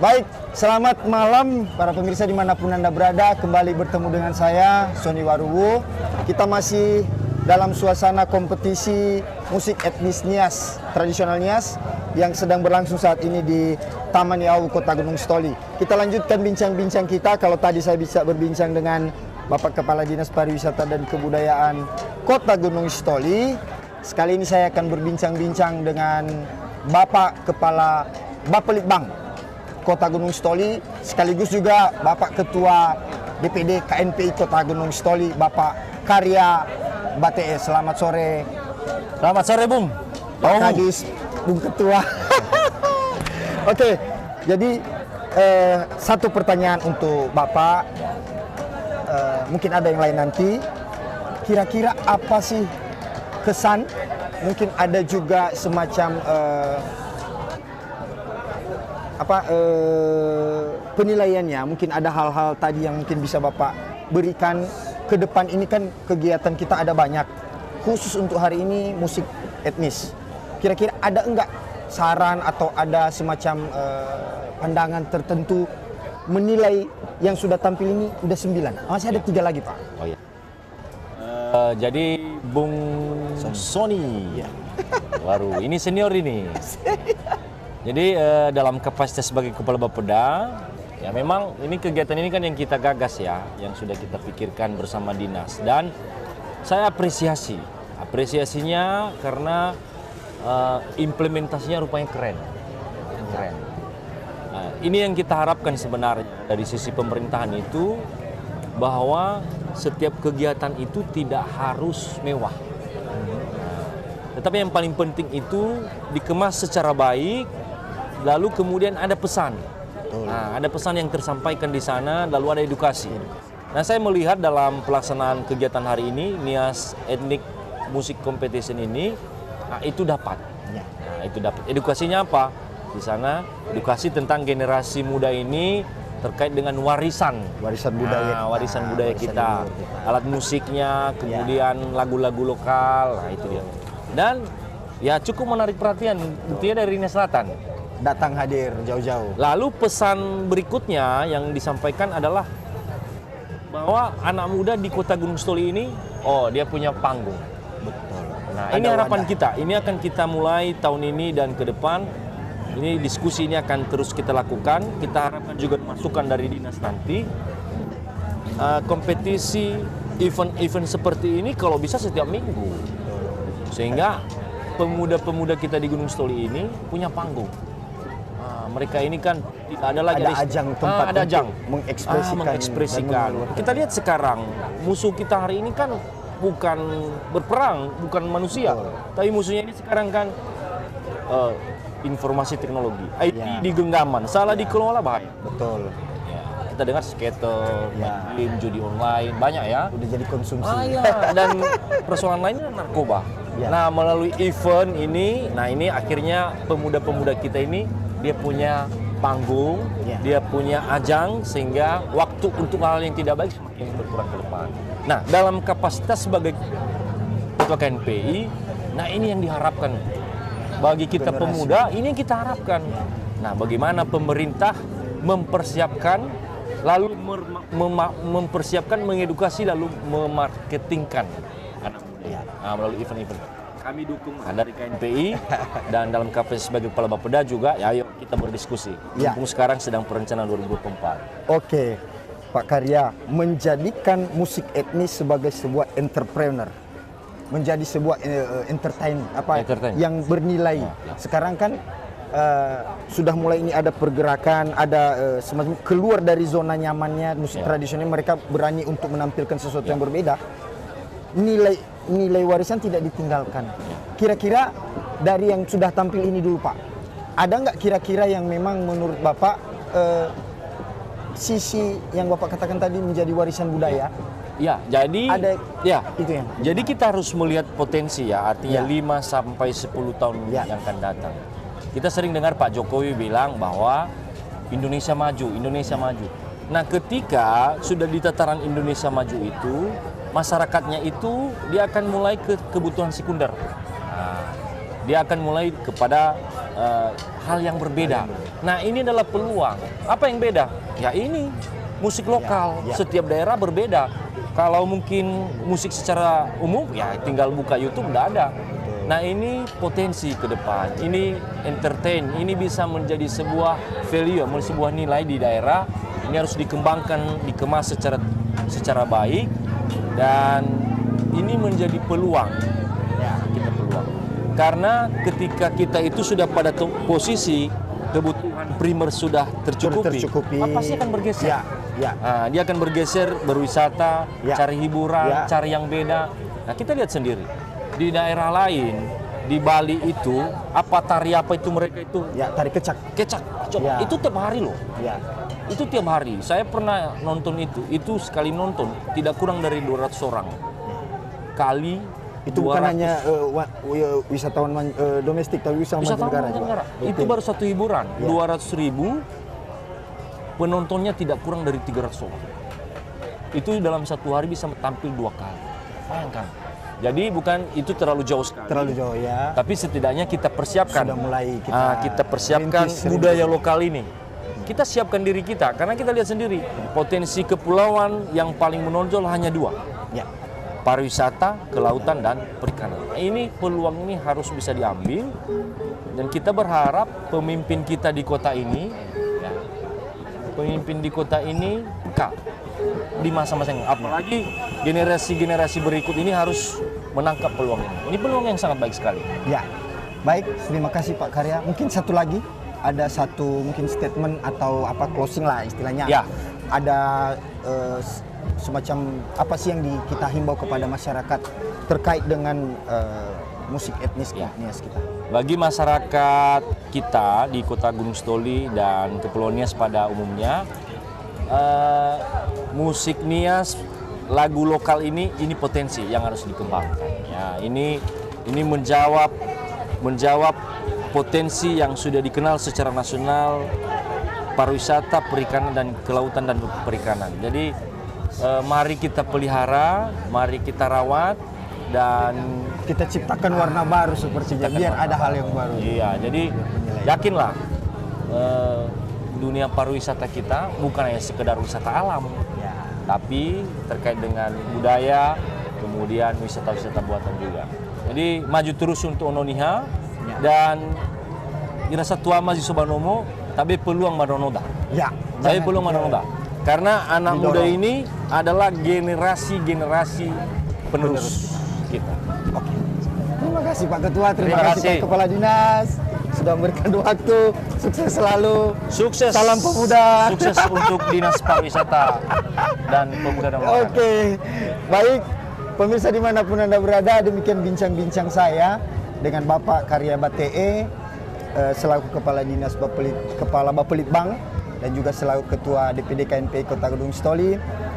Baik, selamat malam para pemirsa dimanapun Anda berada. Kembali bertemu dengan saya, Sony Waruwo. Kita masih dalam suasana kompetisi musik etnis Nias, tradisional Nias, yang sedang berlangsung saat ini di Taman Yau, Kota Gunung Sitoli. Kita lanjutkan bincang-bincang kita. Kalau tadi saya bisa berbincang dengan Bapak Kepala Dinas Pariwisata dan Kebudayaan Kota Gunung Sitoli, sekali ini saya akan berbincang-bincang dengan Bapak Kepala Bapelitbang Kota Gunung Sitoli, sekaligus juga Bapak Ketua DPD KNPI Kota Gunung Sitoli, Bapak Karya Bate. Selamat sore. Selamat sore, Bung. Pak Kadis, Bung Ketua. Oke, jadi satu pertanyaan untuk Bapak, mungkin ada yang lain nanti. Kira-kira apa sih kesan? Mungkin ada juga semacam penilaiannya. Mungkin ada hal-hal tadi yang mungkin bisa Bapak berikan ke depan. Ini kan kegiatan kita ada banyak, khusus untuk hari ini musik etnis. Kira-kira ada enggak saran atau ada semacam pandangan tertentu menilai yang sudah tampil ini? Udah 9, masih ada 3 lagi Pak. Oh iya. Jadi Bung Sony baru ini senior ini. Jadi dalam kapasitas sebagai Kepala Bapeda, ya memang ini kegiatan ini kan yang kita gagas ya, yang sudah kita pikirkan bersama dinas, dan saya apresiasinya karena implementasinya rupanya keren. Nah, ini yang kita harapkan sebenarnya dari sisi pemerintahan itu, bahwa setiap kegiatan itu tidak harus mewah, tetapi yang paling penting itu dikemas secara baik. Lalu kemudian ada pesan, nah, ada pesan yang tersampaikan di sana, lalu ada edukasi. Nah, saya melihat dalam pelaksanaan kegiatan hari ini, Nias Ethnic Music Competition ini, nah, itu dapat. Nah, itu dapat. Edukasinya apa? Di sana edukasi tentang generasi muda ini terkait dengan warisan budaya, warisan budaya kita, alat musiknya, kemudian lagu-lagu lokal, nah itu dia. Dan ya cukup menarik perhatian, buktinya dari Nias Selatan. Datang hadir jauh-jauh. Lalu pesan berikutnya yang disampaikan adalah bahwa anak muda di Kota Gunung Sitoli ini, oh dia punya panggung. Betul. Nah, ini harapan kita. Ini akan kita mulai tahun ini dan ke depan. Ini diskusi ini akan terus kita lakukan. Kita harapkan juga masukan dari dinas nanti. Kompetisi event-event seperti ini kalau bisa setiap minggu. Sehingga pemuda-pemuda kita di Gunung Sitoli ini punya panggung. Mereka ini kan tidak ada lagi ajang tempat ada ajang mengekspresikan. Kita lihat sekarang musuh kita hari ini kan bukan berperang, bukan manusia, tapi musuhnya ini sekarang kan informasi teknologi, IT di genggaman, salah dikelola bahaya. Betul. Ya, kita dengar skater, game, judi online banyak ya. Udah jadi konsumsi. Dan persoalan lainnya narkoba. Ya. Nah, melalui event ini, nah ini akhirnya pemuda-pemuda kita ini dia punya panggung, dia punya ajang, sehingga waktu untuk hal yang tidak baik semakin berkurang ke depan. Nah, dalam kapasitas sebagai Ketua KNPI, nah ini yang diharapkan bagi kita pemuda, ini yang kita harapkan. Nah, bagaimana pemerintah mempersiapkan, lalu mempersiapkan, mengedukasi, lalu memarketingkan anak muda melalui event-event. Kami dukung dari KNPI dan dalam kapasitas sebagai Kepala Bapeda juga, ya ayo kita berdiskusi. Mumpung sekarang sedang perencanaan 2024. Oke, Pak Karya, menjadikan musik etnis sebagai sebuah entrepreneur, menjadi sebuah entertain yang bernilai. Sekarang kan sudah mulai ini ada pergerakan, ada semacam keluar dari zona nyamannya musik tradisional, mereka berani untuk menampilkan sesuatu yang berbeda. Nilai warisan tidak ditinggalkan. Kira-kira dari yang sudah tampil ini dulu Pak, ada nggak kira-kira yang memang menurut Bapak sisi yang Bapak katakan tadi menjadi warisan budaya? Ya, jadi ada itu yang. Jadi kita harus melihat potensi ya, artinya 5 sampai 10 tahun yang akan datang. Kita sering dengar Pak Jokowi bilang bahwa Indonesia maju, Indonesia maju. Nah, ketika sudah di tataran Indonesia maju itu, masyarakatnya itu dia akan mulai ke kebutuhan sekunder. Nah, dia akan mulai kepada hal yang berbeda. Nah, ini adalah peluang. Apa yang beda? Ya ini musik lokal. Setiap daerah berbeda. Kalau mungkin musik secara umum ya tinggal buka YouTube udah ada. Nah, ini potensi ke depan. Ini entertain. Ini bisa menjadi sebuah value, sebuah nilai di daerah. Ini harus dikembangkan, dikemas secara baik, dan ini menjadi peluang. Ya, kita peluang. Karena ketika kita itu sudah pada posisi kebutuhan primer sudah tercukupi, pasti akan bergeser. Nah, dia akan bergeser berwisata, cari hiburan, cari yang beda. Nah, kita lihat sendiri di daerah lain, di Bali itu apa tari apa itu mereka itu? Tari kecak. Coba itu tiap hari loh. Itu tiap hari. Saya pernah nonton itu sekali nonton tidak kurang dari 200 orang. Kali itu 200. Bukan hanya wisatawan domestik, tapi wisatawan mancanegara. Itu baru satu hiburan. 200.000 penontonnya tidak kurang dari 300 orang. Itu dalam satu hari bisa tampil 2 kali. Bayangkan. Jadi bukan itu terlalu jauh sekali. Terlalu jauh ya. Tapi setidaknya kita persiapkan. Sudah mulai kita persiapkan budaya lokal ini. Kita siapkan diri kita karena kita lihat sendiri potensi kepulauan yang paling menonjol hanya 2. Pariwisata, kelautan, dan perikanan. Ini peluang ini harus bisa diambil, dan kita berharap pemimpin kita di kota ini, di masa-masa ini, apalagi generasi-generasi berikut ini harus menangkap peluang ini. Ini peluang yang sangat baik sekali. Ya, baik. Terima kasih Pak Karya. Mungkin satu lagi, ada satu mungkin statement atau closing lah istilahnya. Ya. Ada semacam apa sih yang kita himbau kepada masyarakat terkait dengan musik etnis Nias kita? Bagi masyarakat kita di Kota Gunung Sitoli dan Kepulauan Nias pada umumnya, musik Nias, lagu lokal ini potensi yang harus dikembangkan. Ya, ini menjawab potensi yang sudah dikenal secara nasional, pariwisata, perikanan, dan kelautan dan perikanan. Jadi mari kita pelihara, mari kita rawat, dan kita ciptakan warna baru sepertinya, biar ada hal yang baru. Iya, jadi yakinlah dunia pariwisata kita bukan hanya sekedar wisata alam, tapi terkait dengan budaya, kemudian wisata-wisata buatan juga. Jadi maju terus untuk Ononiha, dan dirasa tua masih Sobanomo, tapi peluang Madonoda. Tapi peluang Madonoda. Karena anak muda ini adalah generasi penerus kita. Oke. Terima kasih Pak Ketua, terima kasih Pak Kepala Dinas sudah memberikan waktu. Sukses selalu. Sukses. Salam pemuda. Sukses untuk Dinas Pariwisata dan Pemuda dan Olahraga. Oke, baik. Pemirsa dimanapun Anda berada, demikian bincang-bincang saya dengan Bapak Karya Batee selaku Kepala Dinas Kepala Bapelitbang, dan juga selaku Ketua DPD KNPI Kota Gunung Sitoli.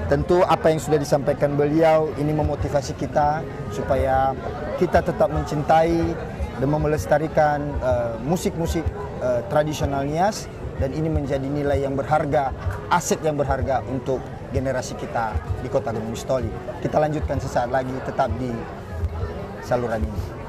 Tentu apa yang sudah disampaikan beliau ini memotivasi kita supaya kita tetap mencintai dan melestarikan musik-musik tradisional Nias, dan ini menjadi nilai yang berharga, aset yang berharga untuk generasi kita di Kota Gunung Sitoli. Kita lanjutkan sesaat lagi, tetap di saluran ini.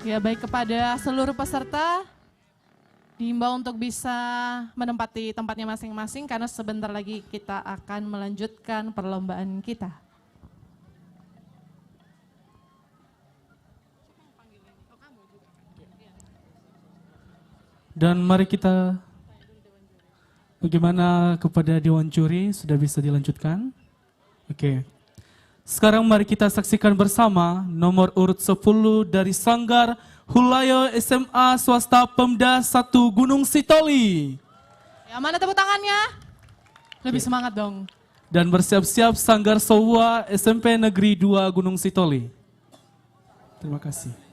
Ya, baik, kepada seluruh peserta diimbau untuk bisa menempati tempatnya masing-masing karena sebentar lagi kita akan melanjutkan perlombaan kita. Dan mari kita, bagaimana kepada Dewan Juri, sudah bisa dilanjutkan? Oke. Sekarang mari kita saksikan bersama nomor urut 10 dari Sanggar Hulayo SMA Swasta Pemda 1 Gunung Sitoli. Ya, mana tepuk tangannya? Lebih semangat dong. Dan bersiap-siap Sanggar Sowa SMP Negeri 2 Gunung Sitoli. Terima kasih.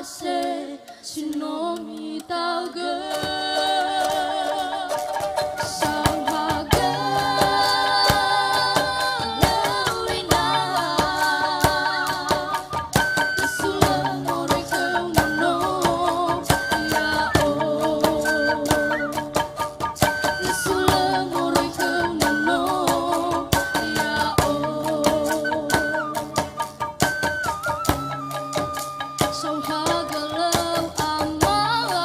se shinomi tauge So hagalau ama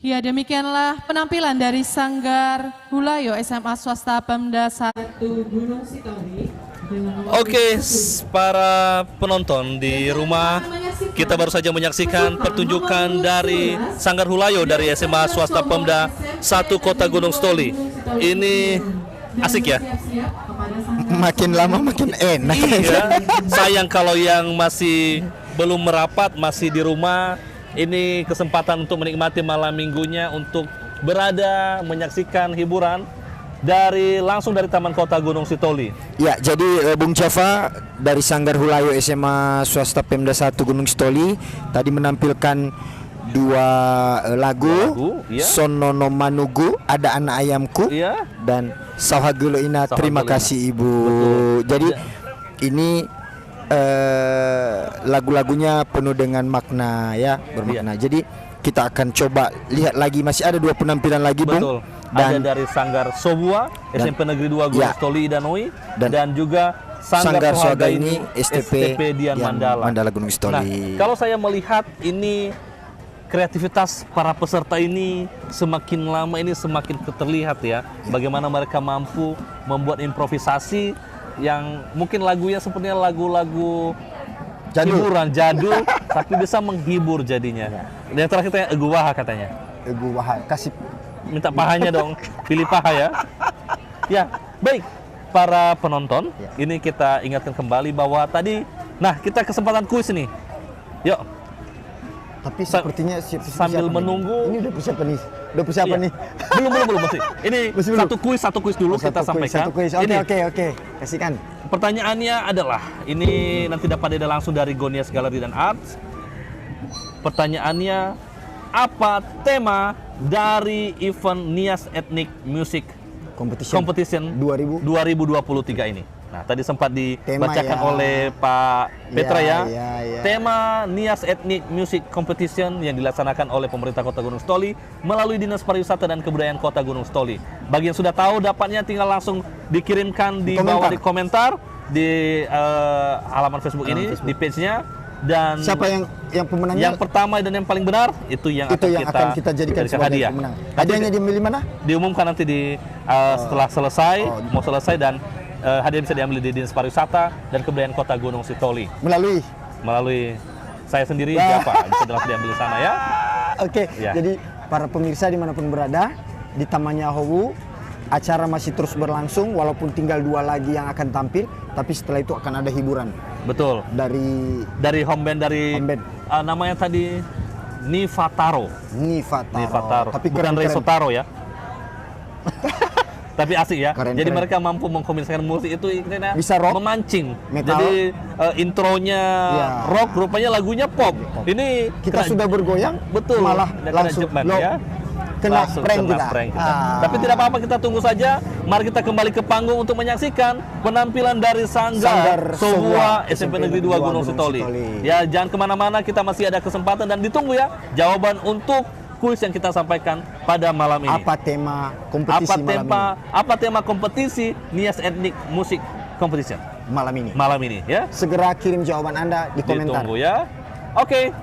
Ya, demikianlah penampilan dari Sanggar Hulayo SMA Swasta Pemda 1 Gunung Sitoli. Oke, para penonton di rumah, kita baru saja menyaksikan pertunjukan dari Sanggar Hulayo dari SMA Swasta Pemda 1 Kota Gunung Sitoli. Ini asik ya? Makin lama makin enak. Iya, sayang kalau yang masih belum merapat, masih di rumah. Ini kesempatan untuk menikmati malam minggunya, untuk berada menyaksikan hiburan langsung dari Taman Kota Gunung Sitoli. Ya, jadi Bung Java dari Sanggar Hulayo SMA Swasta Pemda 1 Gunung Sitoli tadi menampilkan dua lagu, ya. Sonono Manugu, Ada Anak Ayamku, ya. Dan Sauhagulo Ina, Terima Kasih Ibu. Betul. Jadi ini lagu-lagunya penuh dengan makna ya, bermakna. Jadi kita akan coba lihat lagi, masih ada dua penampilan lagi, Betul. Bung. Dan ada dari Sanggar Sobua, SMP Negeri 2 Gunung Sitoli Danoi, dan juga Sanggar Sohaga ini STP Dian Mandala Gunung Sitoli. Nah, kalau saya melihat ini kreativitas para peserta ini semakin lama ini semakin terlihat ya, bagaimana mereka mampu membuat improvisasi yang mungkin lagunya sepertinya lagu-lagu hiburan jadul tapi bisa menghibur jadinya. Yang terakhir katanya Eguwaha katanya. Eguwaha, kasih minta pahanya dong, pilih paha ya. Ya, baik para penonton, ini kita ingatkan kembali bahwa tadi, nah kita kesempatan kuis nih. Yuk. Tapi sepertinya sambil menunggu. Ini udah persiapan nih. Udah persiapan nih. Belum masih. Ini satu kuis dulu kita sampaikan. Oke. Kasihkan. Pertanyaannya adalah, ini nanti dapat dilihat langsung dari Gonias Gallery dan Arts. Pertanyaannya, apa tema dari event Nias Ethnic Music Competition 2023 ini? Nah, tadi sempat dibacakan oleh Pak Petra ya. Tema Nias Ethnic Music Competition yang dilaksanakan oleh pemerintah Kota Gunung Sitoli melalui Dinas Pariwisata dan Kebudayaan Kota Gunung Sitoli. Bagi yang sudah tahu, dapatnya tinggal langsung dikirimkan di bawah di komentar di halaman Facebook ini, di page-nya. Dan siapa yang pemenangnya? Yang pertama dan yang paling benar itu yang akan kita jadikan sebagai hadiah. Pemenang. Hadiahnya dimilih mana? Diumumkan nanti setelah selesai, mau selesai, dan hadiah bisa diambil di Dinas Pariwisata dan Kebudayaan Kota Gunung Sitoli. Melalui saya sendiri, Java, bisa langsung diambil di sana ya. Oke. Jadi para pemirsa dimanapun berada di Tamannya Howu, acara masih terus berlangsung walaupun tinggal 2 lagi yang akan tampil, tapi setelah itu akan ada hiburan. Betul. Dari home band namanya tadi Nifataro. Tapi bukan Resotaro ya. Tapi asik ya. Jadi mereka mampu mengkombinasikan musik itu bisa rock, memancing. metal. Jadi intronya rock, rupanya lagunya pop. Ini kita sudah bergoyang, betul. Malah langsung ya. Kena prank kita. Tapi tidak apa-apa, kita tunggu saja. Mari kita kembali ke panggung untuk menyaksikan penampilan dari Sanggar Sobua SMP Negeri 2 Gunung Sitoli. Ya, jangan kemana-mana, kita masih ada kesempatan dan ditunggu ya jawaban untuk kuis yang kita sampaikan pada malam ini. Apa tema kompetisi Apa tema kompetisi Nias Ethnic Music Competition malam ini? Malam ini ya. Segera kirim jawaban Anda di komentar. Ditunggu ya. Oke.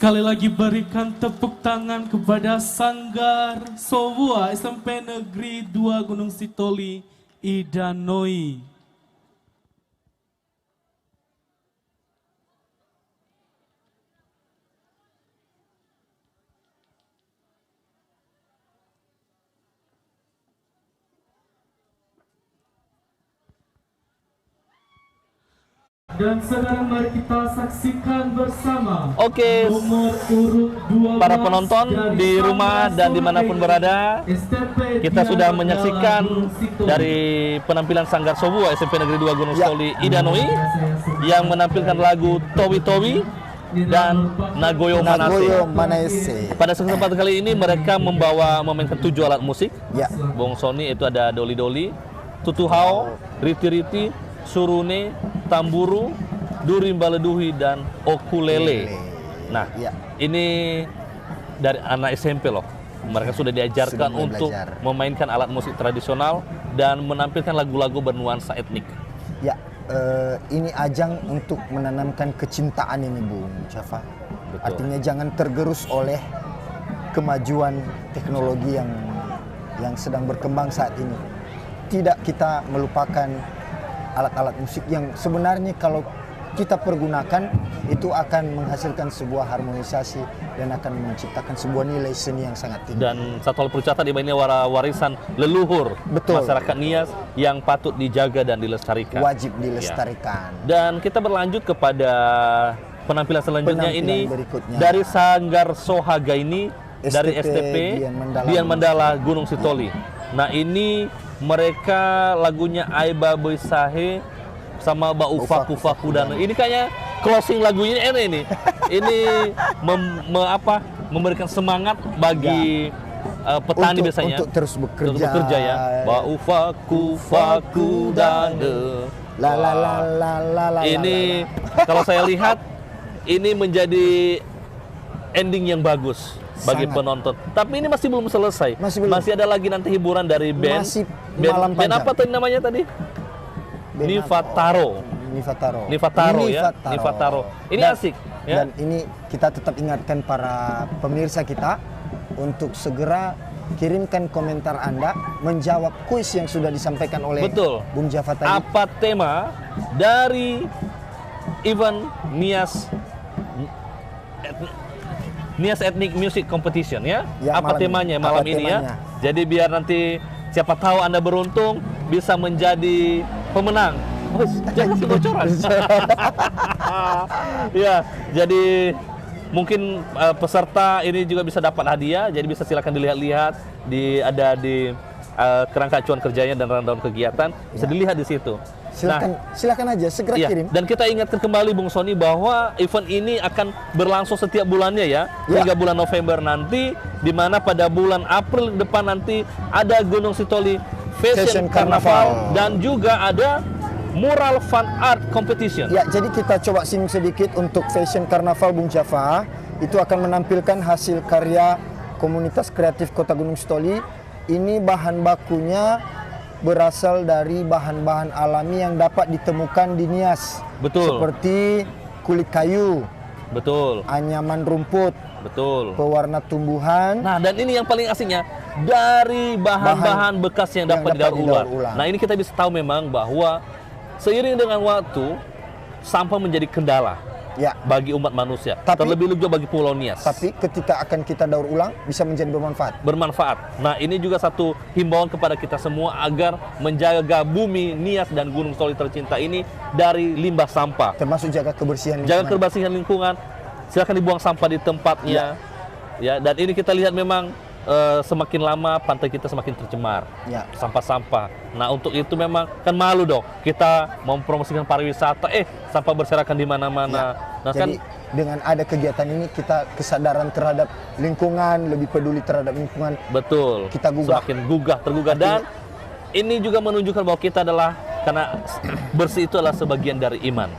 Sekali lagi berikan tepuk tangan kepada Sanggar Sowua SMP Negeri 2 Gunung Sitoli, Idanoi. Dan sekarang mari kita saksikan bersama. Oke, nomor urut 12 para penonton di rumah dan dimanapun berada, kita sudah menyaksikan dari penampilan Sanggar Sowua SMP Negeri 2 Gunung Sitoli Idanoi yang menampilkan lagu Towi Towi dan Nagoyo Manase. Pada kesempatan kali ini mereka memainkan 7 alat musik. Bung Sony itu ada Doli Doli, Tutuhao, Riti Riti, Surune, Tamburu, Durim Baleduhi, dan Okulele. Nah, ini dari anak SMP loh. Mereka sudah diajarkan untuk memainkan alat musik tradisional dan menampilkan lagu-lagu bernuansa etnik. Ya, ini ajang untuk menanamkan kecintaan ini, Bung Jafar. Artinya jangan tergerus oleh kemajuan teknologi yang sedang berkembang saat ini. Tidak kita melupakan alat-alat musik yang sebenarnya kalau kita pergunakan itu akan menghasilkan sebuah harmonisasi dan akan menciptakan sebuah nilai seni yang sangat tinggi. Dan satu hal perlu dicatat, ini warisan leluhur masyarakat Nias yang patut dijaga dan dilestarikan. Wajib dilestarikan. Dan kita berlanjut kepada penampilan selanjutnya ini dari Sanggar Sohaga ini dari STP Dian Mandala Gunung Sitoli. Nah, ini mereka lagunya Aiba Boisahe sama Baufaku Faku dan ini kayaknya closing lagunya ini. Ini memberikan semangat bagi petani biasanya untuk terus bekerja. Ya. Baufaku Faku dan ini kalau saya lihat ini menjadi ending yang bagus bagi penonton. Tapi ini masih belum selesai. Masih ada lagi nanti hiburan dari band. Band apa tadi namanya tadi? Nifataro ya. Nifataro. Ini asik. Ya? Dan ini kita tetap ingatkan para pemirsa kita untuk segera kirimkan komentar Anda menjawab kuis yang sudah disampaikan oleh Bung Jafar tadi. Apa tema dari event Nias Ethnic Music Competition ya? Apa temanya malam ini ya? Jadi biar nanti siapa tahu Anda beruntung bisa menjadi pemenang. Jangan kebocoran. Ya, jadi mungkin peserta ini juga bisa dapat hadiah. Jadi bisa silakan dilihat-lihat ada di kerangka acuan kerjanya dan rundown kegiatan bisa dilihat di situ. Silakan aja segera kirim. Dan kita ingatkan kembali Bung Sony bahwa event ini akan berlangsung setiap bulannya ya. Hingga bulan November nanti, di mana pada bulan April depan nanti ada Gunung Sitoli Fashion Carnaval dan juga ada Mural Fun Art Competition. Ya, jadi kita coba singgung sedikit untuk Fashion Carnaval Bung Jafar. Itu akan menampilkan hasil karya komunitas kreatif Kota Gunung Sitoli. Ini bahan bakunya berasal dari bahan-bahan alami yang dapat ditemukan di Nias. Seperti kulit kayu. Anyaman rumput. Pewarna tumbuhan. Nah, dan ini yang paling asiknya dari bahan-bahan bekas yang dapat didaur ulang. Nah, ini kita bisa tahu memang bahwa seiring dengan waktu sampah menjadi kendala bagi umat manusia, terlebih juga bagi Pulau Nias. Tapi ketika akan kita daur ulang bisa menjadi bermanfaat. Nah, ini juga satu himbauan kepada kita semua agar menjaga bumi Nias dan Gunung Sitoli tercinta ini dari limbah sampah. Termasuk jaga kebersihan lingkungan. Jaga kebersihan lingkungan. Silakan dibuang sampah di tempatnya. Ya, dan ini kita lihat memang semakin lama pantai kita semakin tercemar. Sampah-sampah. Nah, untuk itu memang kan malu dong kita mempromosikan pariwisata, sampah berserakan di mana-mana. Nah, jadi dengan ada kegiatan ini kita kesadaran terhadap lingkungan, lebih peduli terhadap lingkungan. Kita semakin tergugah dan ini juga menunjukkan bahwa kita adalah karena bersih itu adalah sebagian dari iman.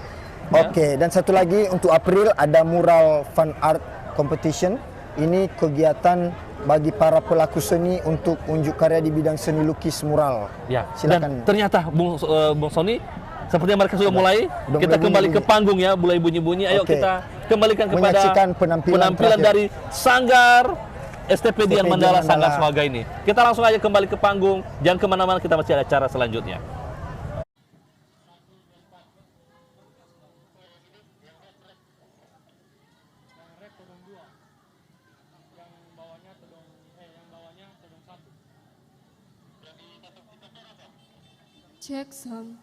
Oke, dan satu lagi untuk April ada Mural Fun Art Competition. Ini kegiatan bagi para pelaku seni untuk unjuk karya di bidang seni lukis mural. Dan Silakan. ternyata Bung Sony, sepertinya mereka sudah mulai. Kita kembali ke panggung ya, mulai bunyi-bunyi. Ayo kita kembalikan kepada menyaksikan penampilan terakhir dari Sanggar STP Dian Mandala Sanggar Mandala. Swaga ini. Kita langsung aja kembali ke panggung, jangan kemana-mana, kita masih ada acara selanjutnya. Cek sound.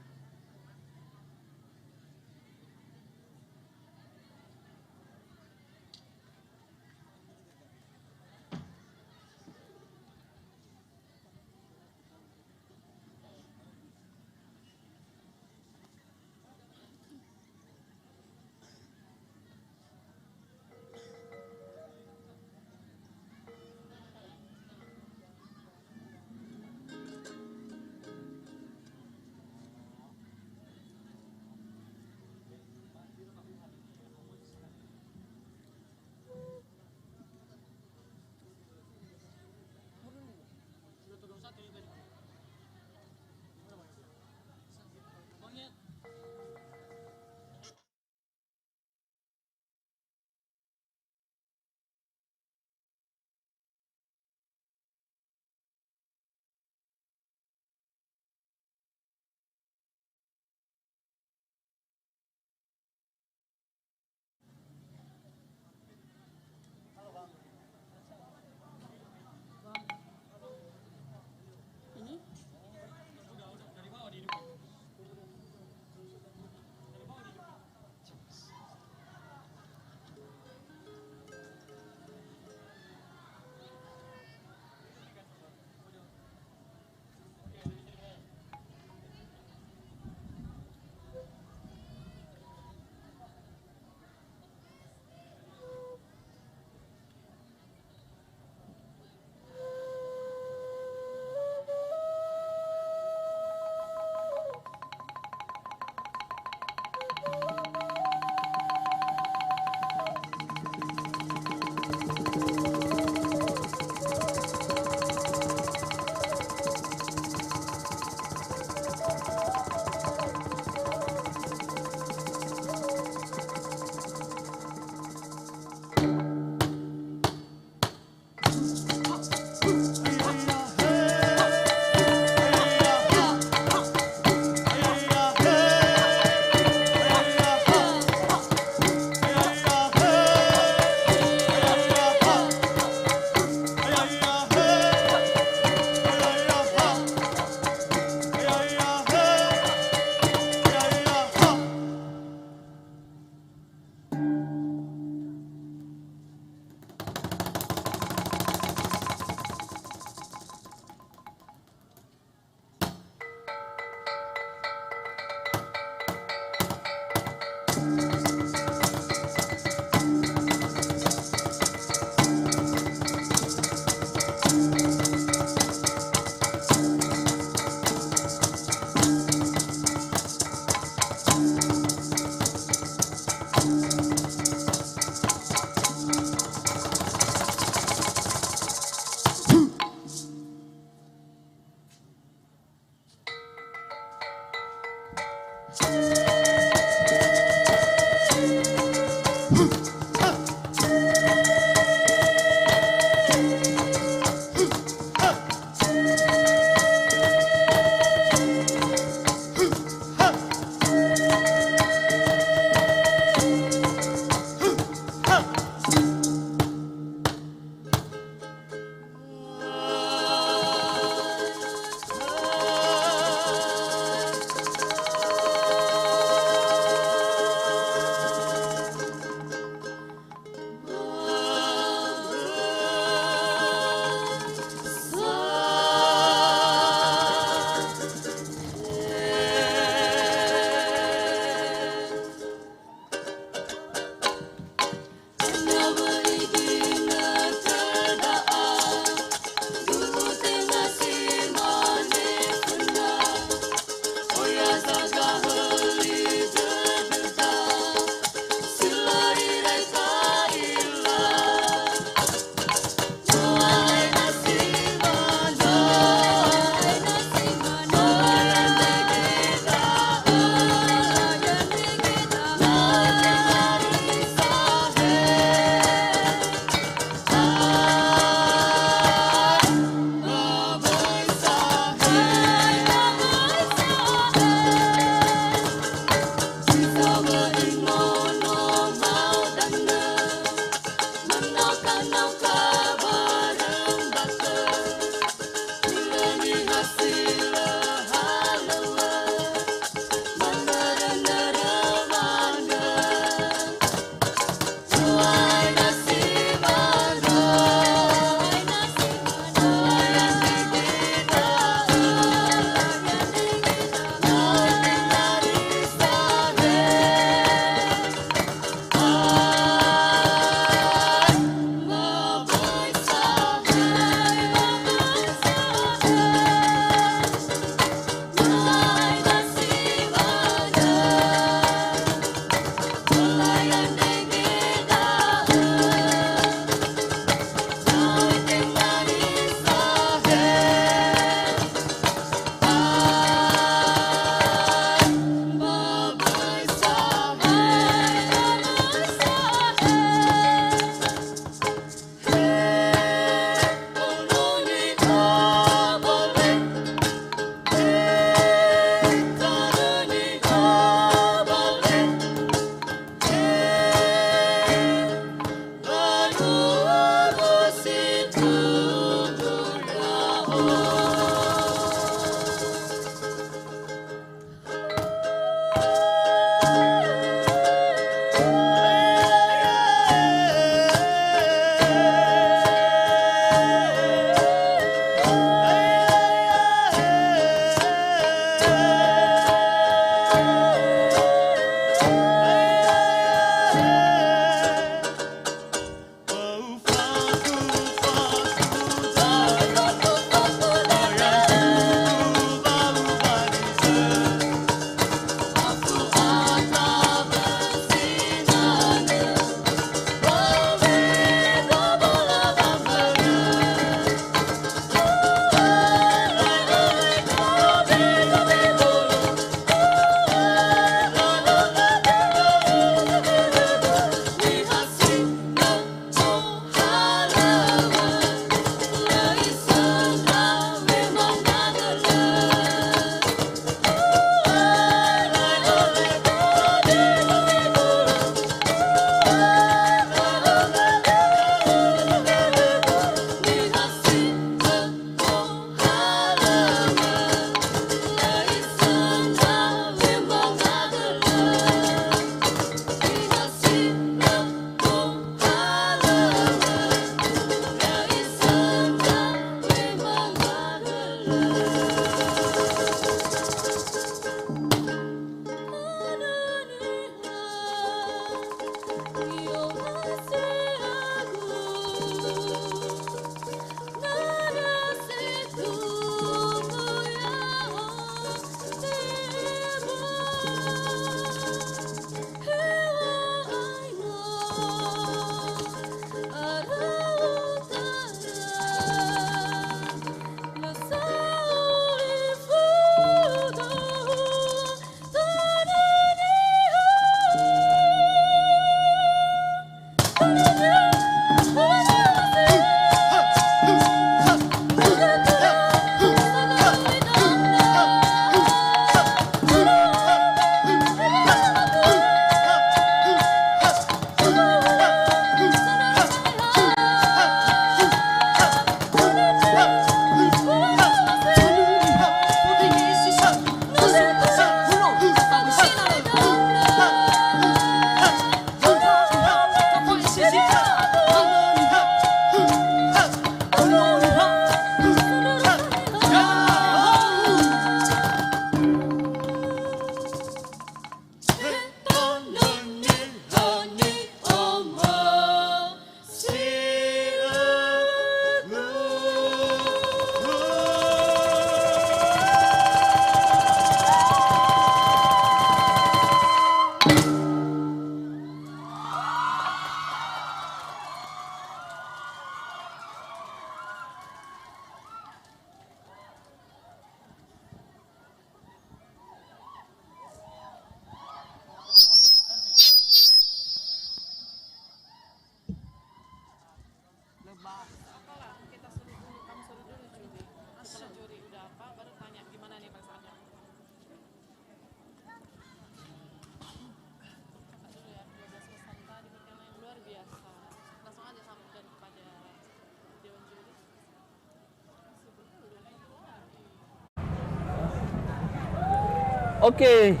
Oke,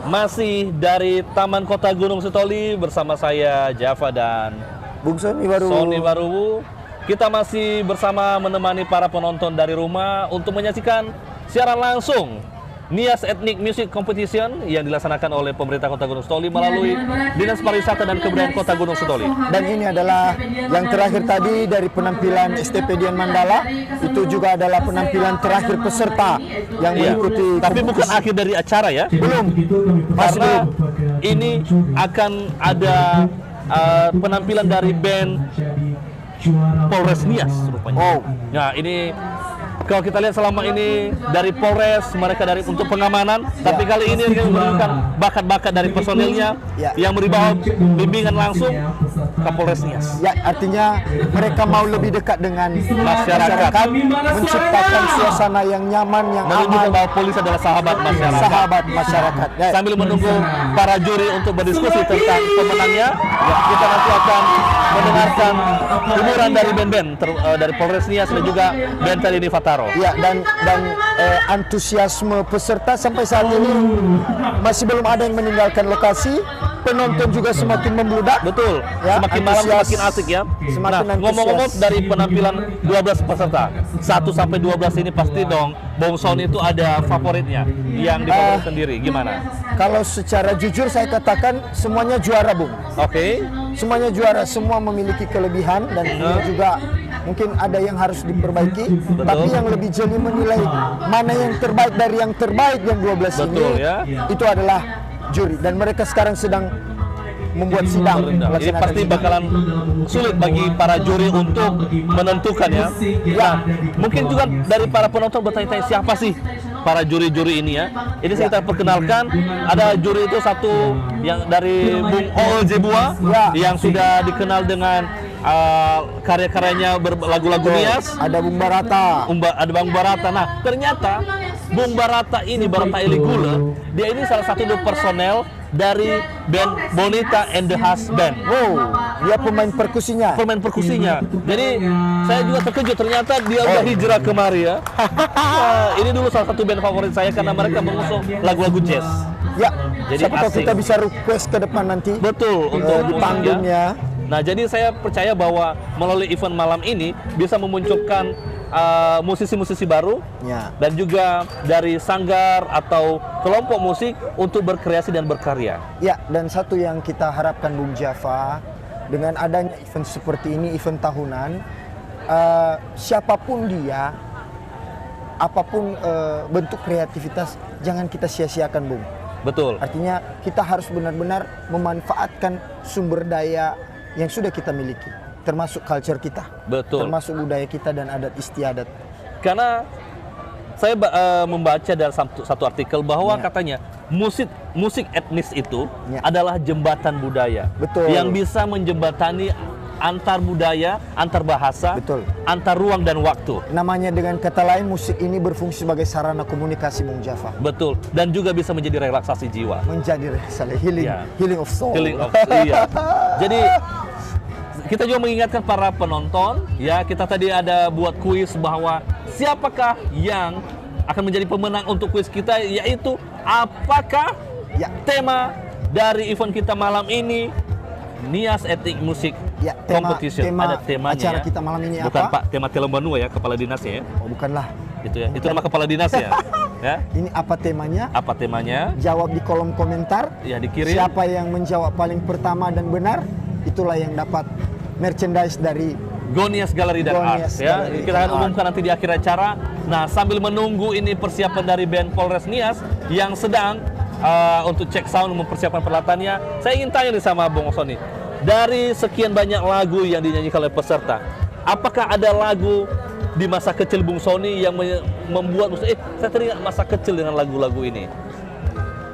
masih dari Taman Kota Gunung Sitoli bersama saya Java dan Bung Sony Baruwu. Kita masih bersama menemani para penonton dari rumah untuk menyaksikan siaran langsung Nias Ethnic Music Competition yang dilaksanakan oleh pemerintah Kota Gunung Sitoli melalui Dinas Pariwisata dan Kebudayaan Kota Gunung Sitoli. Dan ini adalah yang terakhir tadi dari penampilan STP Dian Mandala. Itu juga adalah penampilan terakhir peserta yang mengikuti. Tapi bukan akhir dari acara ya? Belum. Karena ini akan ada penampilan dari band Polres Nias rupanya. Oh. Nah ini kalau kita lihat selama ini dari Polres mereka dari untuk pengamanan, tapi kali ini kita menunjukkan bakat-bakat dari personilnya yang beribawa bimbingan langsung ke Polres Nias. Ya, artinya mereka mau lebih dekat dengan masyarakat, menciptakan suasana yang nyaman, yang menunjukkan aman. bahwa polis adalah sahabat masyarakat. Sahabat masyarakat. Ya. Sambil menunggu para juri untuk berdiskusi tentang pemenangnya, kita nanti akan mendengarkan hiburan dari band-band dari Polres Nias dan juga band Tari Fataro. Ya, dan antusiasme peserta sampai saat ini masih belum ada yang meninggalkan lokasi. Penonton juga semakin membludak. Betul. Ya, semakin malam semakin asik ya. Semakin nah, ngomong-ngomong dari penampilan 12 peserta, 1 sampai 12 ini pasti dong Bung Sony itu ada favoritnya yang difavorit sendiri. Gimana? Kalau secara jujur saya katakan semuanya juara, Bung. Oke. Semuanya juara, semua memiliki kelebihan dan ini juga mungkin ada yang harus diperbaiki. Betul. Tapi yang lebih jeli menilai mana yang terbaik dari yang terbaik yang 12 Betul, ini ya. itu adalah juri, dan mereka sekarang sedang membuat sidang. Ini pasti bakalan sulit bagi para juri untuk menentukan ya. Nah, mungkin juga dari para penonton bertanya-tanya siapa sih para juri-juri ini ya. Ini kita perkenalkan, ada juri itu satu yang dari Bung Ool Jebua yang sudah dikenal dengan karya-karyanya lagu-lagu Nias. Ada Bung Barata. Ada Bang Barata. Nah, ternyata Bung Barata ini, Barata Eli Gule, dia ini salah satu personel dari band Bonita and the Hush Band. Wow, dia pemain perkusinya. Pemain perkusinya. Jadi saya juga terkejut ternyata dia udah hijrah kemari ya. Ini dulu salah satu band favorit saya karena mereka mengusung lagu-lagu jazz. Ya. Jadi siapa tahu kita bisa request ke depan nanti. Betul untuk di panggungnya. Nah, jadi saya percaya bahwa melalui event malam ini bisa memunculkan musisi-musisi baru dan juga dari sanggar atau kelompok musik untuk berkreasi dan berkarya. Ya, dan satu yang kita harapkan Bung Java dengan adanya event seperti ini, event tahunan, siapapun dia, apapun bentuk kreativitas, jangan kita sia-siakan, Bung. Betul. Artinya kita harus benar-benar memanfaatkan sumber daya yang sudah kita miliki, termasuk culture kita, termasuk budaya kita dan adat istiadat. Karena saya membaca dalam satu artikel bahwa katanya musik etnis itu adalah jembatan budaya. Betul. Yang bisa menjembatani antar budaya, antar bahasa, antar ruang dan waktu. Namanya dengan kata lain, musik ini berfungsi sebagai sarana komunikasi, Bung Java. Betul. Dan juga bisa menjadi relaksasi jiwa. Menjadi relaksasi, healing of soul. Healing of iya. Jadi kita juga mengingatkan para penonton, ya, kita tadi ada buat kuis bahwa siapakah yang akan menjadi pemenang untuk kuis kita, yaitu apakah tema dari event kita malam ini Nias Ethnic Music Competition. Tema ada temanya acara ya. kita malam ini bukan apa? Pak, tema Telembanua ya, kepala dinasnya ya. Oh, bukanlah. Itu ya, itu nama kepala dinas ya. Ya. Ini apa temanya? Apa temanya? Jawab di kolom komentar. Ya, dikirim. Siapa yang menjawab paling pertama dan benar, itulah yang dapat merchandise dari Gonias Gallery dan Art ya. Gallery Kita akan umumkan nanti di akhir acara. Nah, sambil menunggu ini persiapan dari band Polres Nias yang sedang untuk cek sound mempersiapkan peralatannya, saya ingin tanya nih sama Bung Sony. Dari sekian banyak lagu yang dinyanyikan oleh peserta, apakah ada lagu di masa kecil Bung Sony yang membuat saya teringat masa kecil dengan lagu-lagu ini?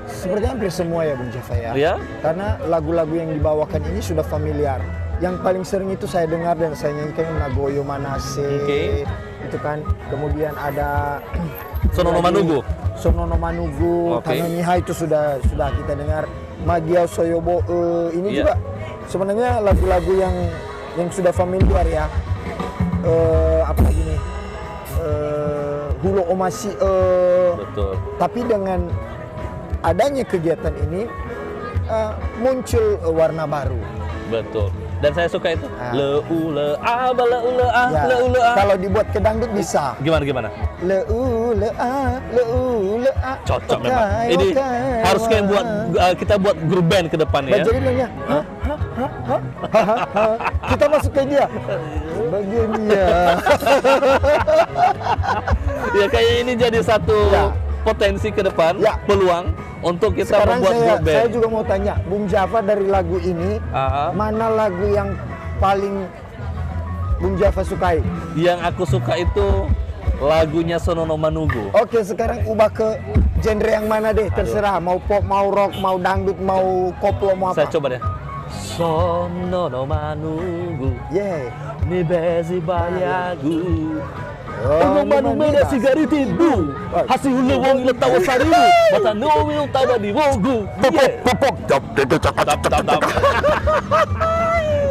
Sepertinya hampir semua ya, Bung Java ya. Ya? Karena lagu-lagu yang dibawakan ini sudah familiar. Yang paling sering itu saya dengar dan saya nyanyikan Nagoyo Manase, itu kan. Kemudian ada Sonono Manugu. Sonono Manugu, Tanonyiha itu sudah kita dengar. Magiao Soyobo, ini juga sebenarnya lagu-lagu yang sudah familiar ya. Apa lagi nih? Hulo Omasi, betul. tapi dengan adanya kegiatan ini muncul warna baru. Betul. Dan saya suka itu le u le a ba le u le a Ya, le u le a. kalau dibuat ke dangdut bisa. Gimana? Le u le a le u le a. Cocok memang. Ini harus kayak buat kita buat grup band ke depan ya. Jadi bilangnya, kita masuk ke dia. Begini ya. Ya kayaknya ini jadi satu potensi ke depan, peluang untuk kita Sekarang membuat grup band. saya juga mau tanya, Bung Java dari lagu ini, mana lagu yang paling Bung Java sukai? Yang aku suka itu lagunya Sonono Manugo. Oke, sekarang ubah ke genre yang mana deh, terserah. Mau pop, mau rock, mau dangdut, mau koplo, mau apa. Saya coba deh. Sonono Manugo. Mi bezi bayagu. Ono manu meda sigaritin bu. Hasi hulu wong ile tawa sariru. Mata no wil tawa di wogu.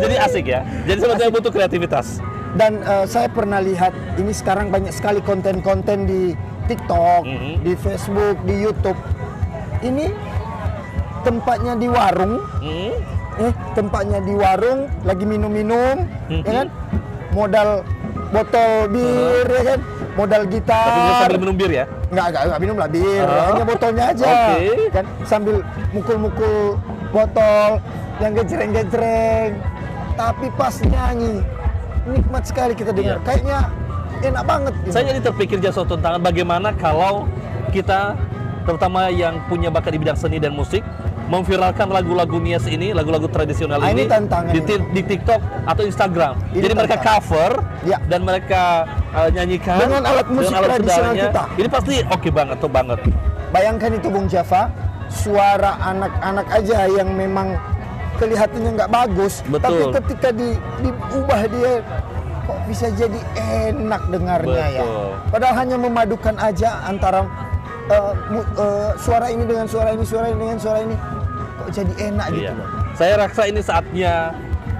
Jadi asik ya. Jadi sebetulnya butuh kreativitas. Dan saya pernah lihat ini sekarang banyak sekali konten-konten di TikTok, di Facebook, di YouTube. Ini tempatnya di warung. Tempatnya di warung, lagi minum-minum, ya kan? Modal botol bir, ya kan? Modal gitar. Tapi bisa sambil minum bir ya? Enggak minum lah bir, hanya botolnya aja. Kan sambil mukul-mukul botol yang gejreng-gejreng. Tapi pas nyanyi, nikmat sekali kita dengar. Kayaknya enak banget. Gitu. Saya jadi terpikir jasa tantangan bagaimana kalau kita, terutama yang punya bakat di bidang seni dan musik, memviralkan lagu-lagu Nias ini, lagu-lagu tradisional ini di TikTok atau Instagram. Jadi mereka cover dan mereka nyanyikan dengan alat musik tradisional kita. Ini pasti oke banget tuh banget. Bayangkan itu Bung Java, suara anak-anak aja yang memang kelihatannya nggak bagus, tapi ketika diubah dia kok bisa jadi enak dengarnya ya. Padahal hanya memadukan aja antara suara ini dengan suara ini, suara ini dengan suara ini, kok jadi enak gitu loh. Saya rasa ini saatnya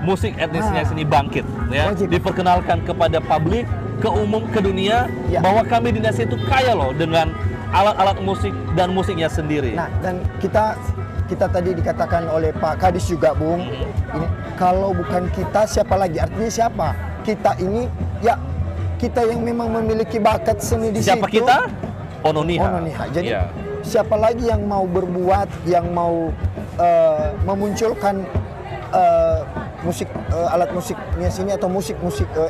musik etnis Nias ini bangkit, ya. Diperkenalkan kepada publik, ke umum, ke dunia, bahwa kami di Nias itu kaya loh dengan alat-alat musik dan musiknya sendiri. Nah, dan kita tadi dikatakan oleh Pak Kadis juga, Bung, ini kalau bukan kita siapa lagi? Artinya siapa? Kita ini ya kita yang memang memiliki bakat seni di situ. Siapa kita? Ononiha. Jadi siapa lagi yang mau berbuat, yang mau memunculkan musik alat musik Nias ini atau musik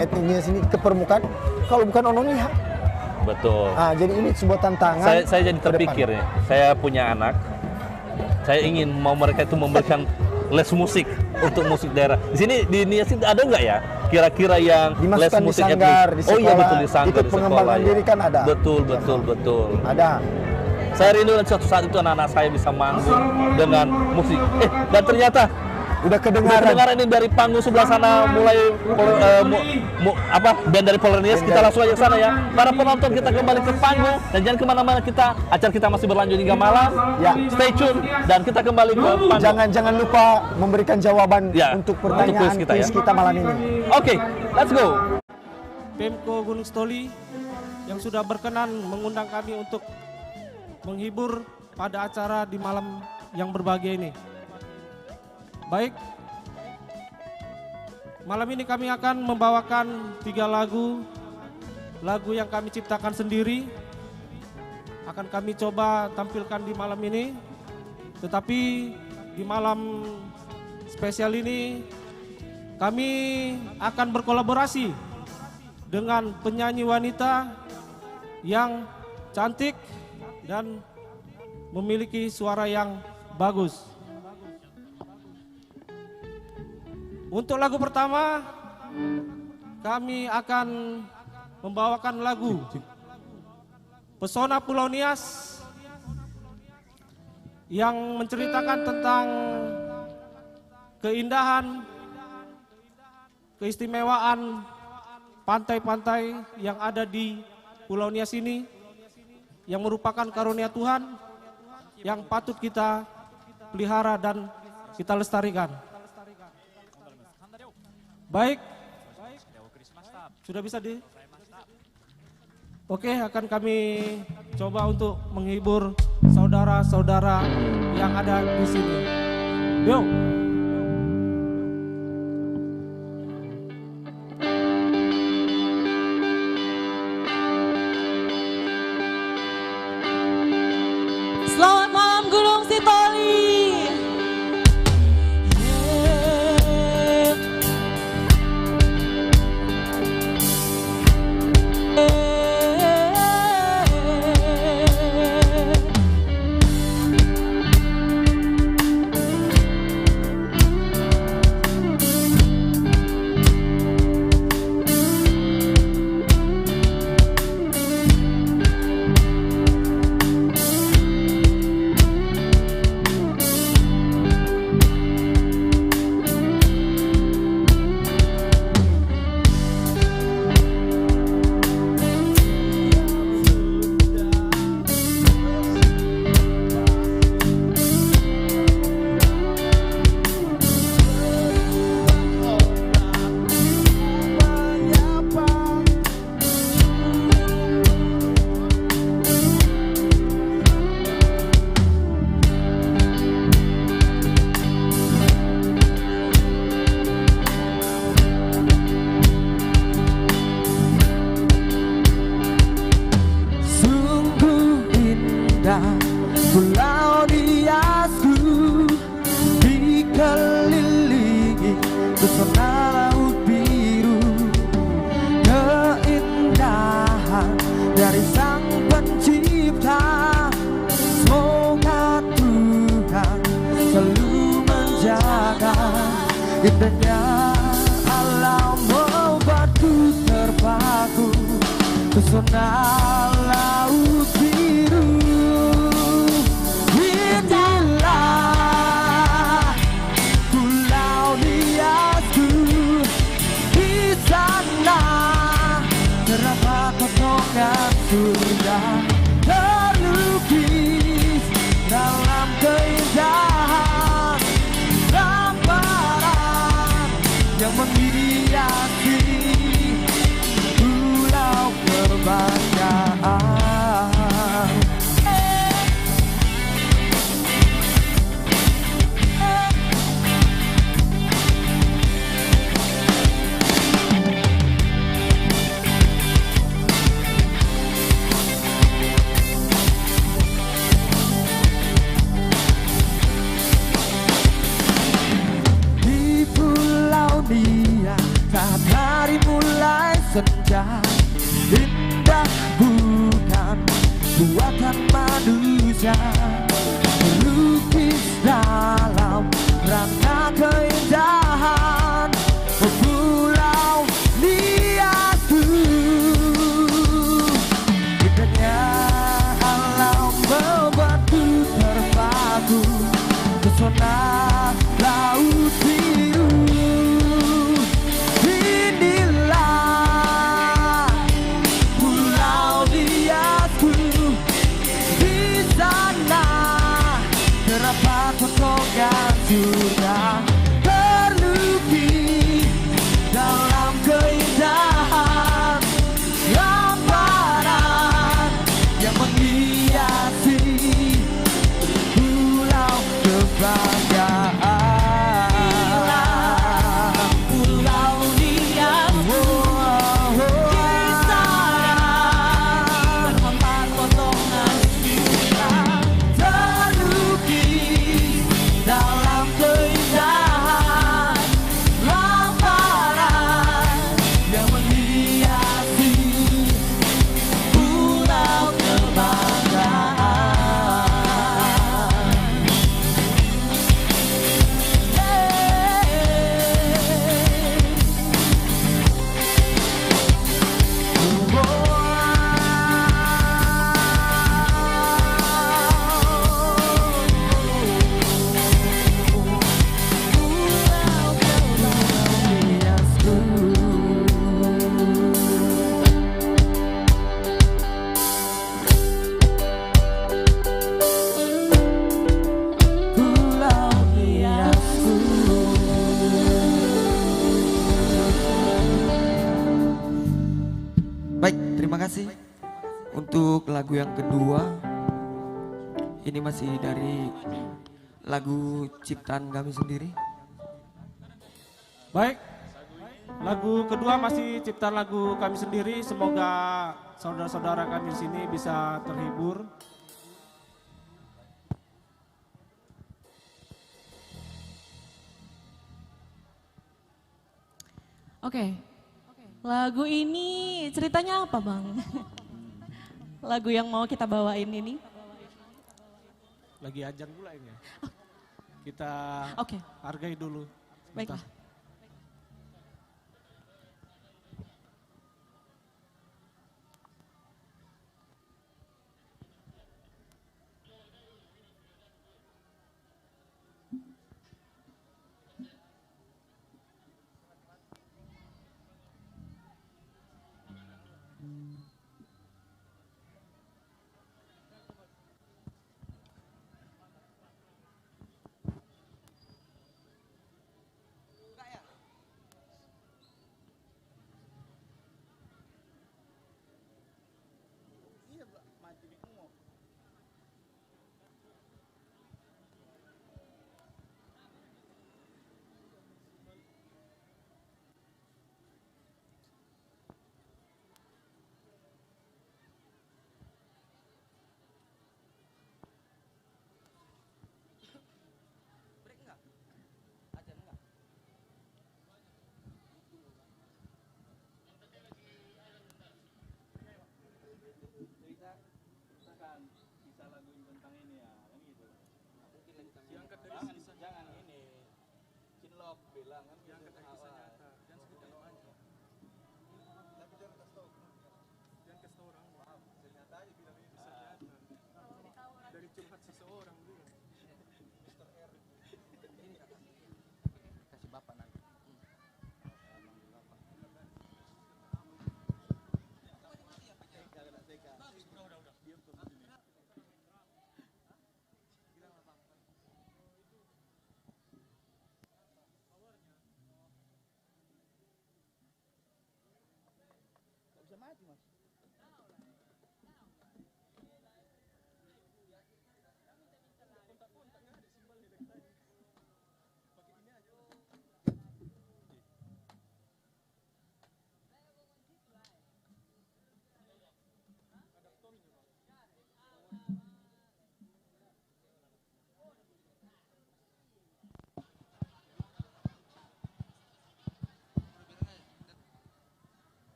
etnis Nias ini ke permukaan kalau bukan Ononiha? Betul. Jadi ini sebuah tantangan. Saya jadi terpikir nih. Saya punya anak. Saya ingin mau mereka itu memberikan les musik untuk musik daerah. Di sini di Nias ada nggak ya kira-kira yang les musik etnis? Oh iya betul, di sanggar, di sekolah. Diri kan ada. Betul. Ada. Saya rindu dan suatu saat itu anak-anak saya bisa manggung dengan musik. Dan ternyata udah kedengaran ini dari panggung sebelah sana, mulai band dari Polonias. Kita langsung aja ke sana ya. Para penonton, kita kembali ke panggung dan jangan kemana-mana, acara kita masih berlanjut hingga malam. Stay tune dan kita kembali ke panggung. Jangan lupa memberikan jawaban untuk pertanyaan quiz kita malam ini. Oke, let's go. Pemko Gunung Stoli yang sudah berkenan mengundang kami untuk menghibur pada acara di malam yang berbahagia ini. Baik, malam ini kami akan membawakan 3 lagu yang kami ciptakan sendiri. Akan kami coba tampilkan di malam ini. Tetapi di malam spesial ini kami akan berkolaborasi dengan penyanyi wanita yang cantik dan memiliki suara yang bagus. Untuk lagu pertama, kami akan membawakan lagu Pesona Pulau Nias yang menceritakan tentang keindahan, keistimewaan pantai-pantai yang ada di Pulau Nias ini, yang merupakan karunia Tuhan yang patut kita pelihara dan kita lestarikan. Baik, sudah bisa Oke, akan kami coba untuk menghibur saudara-saudara yang ada di sini. Yuk. Selamat malam Gunung Sitoli. Pulau Niasku dikelilingi pesona laut biru, keindahan dari Sang Pencipta. Semoga Tuhan selalu menjaga indahnya alam, membuatku terpaku pesona laut biru. Inilah Pulau Niasku, di sana terdapat potongan surga terlukis dalam keindahan gambaran yang menghiasi pulau kebanggaan. Saat hari mulai senja, indah bukan buatan manusia, melukis dalam rangka keindahan Pulau Niasku. Indahnya alam membuatku terpaku pesona laut biru. Potongan surga terlukis dalam keindahan gambaran yang menghiasi pulau kebanggaan. Pulau Niasku, di sana terdapat potongan surga terlukis dalam keindahan lamparan yang menghiasi pulau kebanggaan. Baik, terima kasih untuk lagu yang kedua. Ini masih dari lagu ciptaan kami sendiri. Baik, lagu kedua masih ciptaan lagu kami sendiri. Semoga saudara-saudara kami di sini bisa terhibur. Oke, lagu ini ceritanya apa Bang? Lagu yang mau kita bawain ini? Lagi ajan pula ini ya. Kita hargai dulu. Baiklah.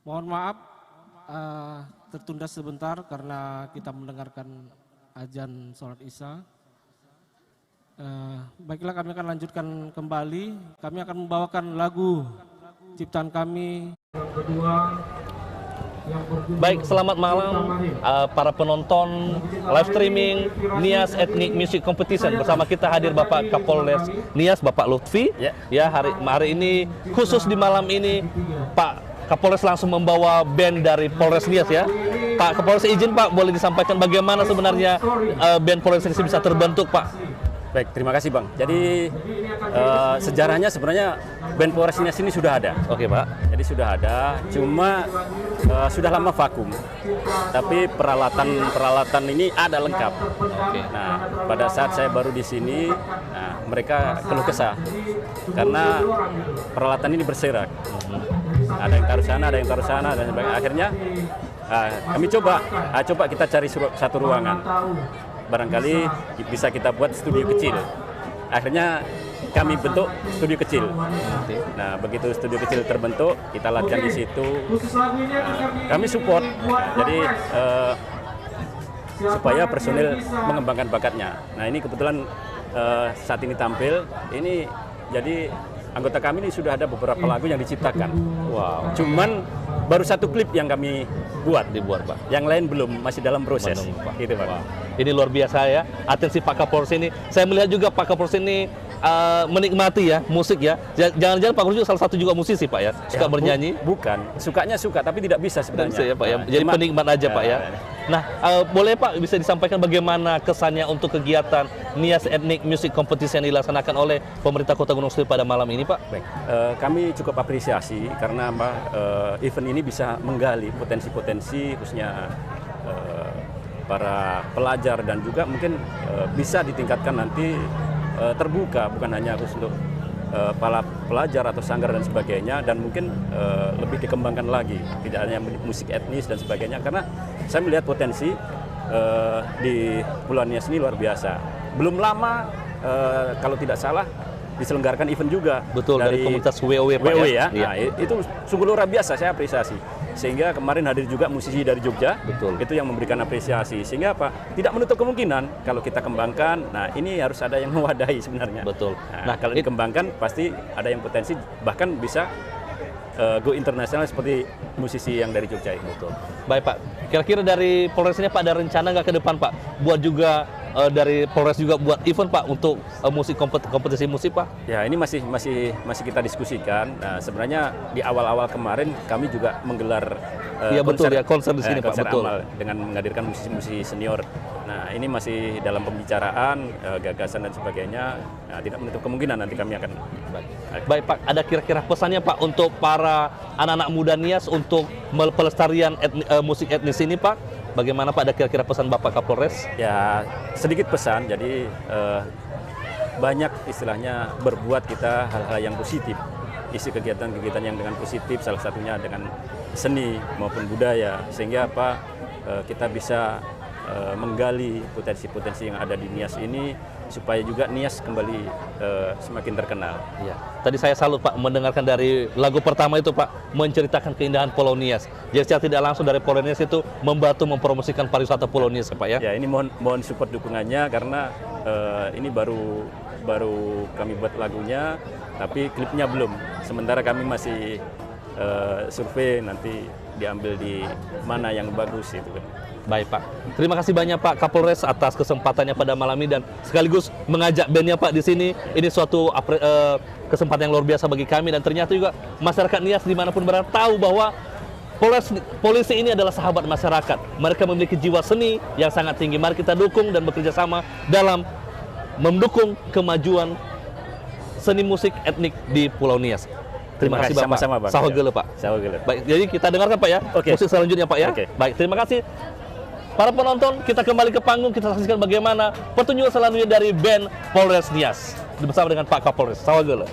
Mohon maaf tertunda sebentar karena kita mendengarkan azan sholat Isya. Baiklah, kami akan lanjutkan kembali. Kami akan membawakan lagu ciptaan kami yang kedua. Baik, selamat malam para penonton live streaming Nias Ethnic Music Competition. Bersama kita hadir Bapak Kapolres Nias, Bapak Lutfi. Ya, hari ini khusus di malam ini Pak Kapolres langsung membawa band dari Polres Nias ya. Pak Kapolres, izin Pak, boleh disampaikan bagaimana sebenarnya band Polres Nias bisa terbentuk Pak? Baik, terima kasih Bang. Jadi sejarahnya sebenarnya band Polres Nias ini sudah ada. Oke Pak. Jadi sudah ada, cuma sudah lama vakum. Tapi peralatan ini ada lengkap. Oke. Nah, pada saat saya baru di sini, nah, mereka keluh kesah karena peralatan ini berserak. Ada yang taruh sana, ada yang taruh sana, dan sebagainya. Akhirnya kami coba kita cari satu ruangan. Barangkali bisa kita buat studio kecil. Akhirnya kami bentuk studio kecil. Nah, begitu studio kecil terbentuk, kita latihan di situ. Kami support, jadi supaya personil mengembangkan bakatnya. Nah, ini kebetulan saat ini tampil. Ini jadi anggota kami ini sudah ada beberapa lagu yang diciptakan. Wow. Cuman baru satu klip yang kami dibuat Pak. Yang lain belum, masih dalam proses. Menunggu, Pak. Gitu, Pak. Wah. Ini luar biasa ya. Atensi Pak Kapolres ini. Saya melihat juga Pak Kapolres ini menikmati ya musik ya. Jangan-jangan Pak Kapolres juga salah satu juga musisi Pak ya. Suka bernyanyi? Bukan. Sukanya suka tapi tidak bisa sebenarnya. Tidak bisa ya Pak ya. Jadi penikmat aja Pak ya. Nah, boleh Pak bisa disampaikan bagaimana kesannya untuk kegiatan Nias Ethnic Music Competition yang dilaksanakan oleh pemerintah Kota Gunung Selalu pada malam ini Pak? Baik, kami cukup apresiasi karena event ini bisa menggali potensi-potensi khususnya para pelajar dan juga mungkin bisa ditingkatkan nanti terbuka bukan hanya khusus untuk para pelajar atau sanggar dan sebagainya dan mungkin lebih dikembangkan lagi tidak hanya musik etnis dan sebagainya karena saya melihat potensi di Pulau Nias ini luar biasa. Belum lama kalau tidak salah diselenggarakan event juga. Betul, dari komunitas WOW Pak ya. Nah, itu sungguh luar biasa, saya apresiasi. Sehingga kemarin hadir juga musisi dari Jogja. Betul. Itu yang memberikan apresiasi. Sehingga apa? Tidak menutup kemungkinan kalau kita kembangkan. Nah, ini harus ada yang mewadahi sebenarnya. Betul. Nah, kalau dikembangkan pasti ada yang potensi bahkan bisa go internasional seperti musisi yang dari Jogja itu. Betul. Baik Pak, kira-kira dari Polres ini Pak ada rencana nggak ke depan Pak buat juga dari Polres juga buat event Pak untuk kompetisi musik Pak? Ya ini masih kita diskusikan. Nah, sebenarnya di awal-awal kemarin kami juga menggelar konser di sini Pak, betul. Amal dengan menghadirkan musisi-musisi senior. Nah ini masih dalam pembicaraan gagasan dan sebagainya. Nah, tidak menutup kemungkinan nanti kami akan. Baik Pak, ada kira-kira pesannya Pak untuk para anak-anak muda Nias untuk pelestarian musik etnis ini Pak? Bagaimana Pak, ada kira-kira pesan Bapak Kapolres? Ya sedikit pesan, jadi banyak istilahnya berbuat kita hal-hal yang positif. Isi kegiatan-kegiatan yang dengan positif, salah satunya dengan seni maupun budaya. Sehingga apa kita bisa menggali potensi-potensi yang ada di Nias ini supaya juga Nias kembali semakin terkenal. Ya. Tadi saya salut Pak mendengarkan dari lagu pertama itu Pak menceritakan keindahan Pulau Nias. Jadi secara tidak langsung dari Pulau Nias itu membantu mempromosikan pariwisata Pulau Nias Pak ya. Ya ini mohon support dukungannya karena ini baru kami buat lagunya tapi klipnya belum. Sementara kami masih survei nanti diambil di mana yang bagus itu kan. Baik Pak, terima kasih banyak Pak Kapolres atas kesempatannya pada malam ini dan sekaligus mengajak bandnya Pak di sini. Ini suatu kesempatan yang luar biasa bagi kami dan ternyata juga masyarakat Nias dimanapun berada tahu bahwa polisi ini adalah sahabat masyarakat. Mereka memiliki jiwa seni yang sangat tinggi. Mari kita dukung dan bekerja sama dalam mendukung kemajuan seni musik etnik di Pulau Nias. Terima kasih Bapak. Sama-sama Bang. Sahogele Pak. Sahogele. Baik, jadi kita dengarkan Pak ya. Musik selanjutnya Pak ya. Baik, terima kasih. Para penonton, kita kembali ke panggung, kita saksikan bagaimana pertunjukan selanjutnya dari band Polres Nias bersama dengan Pak Kapolres. Sawagele.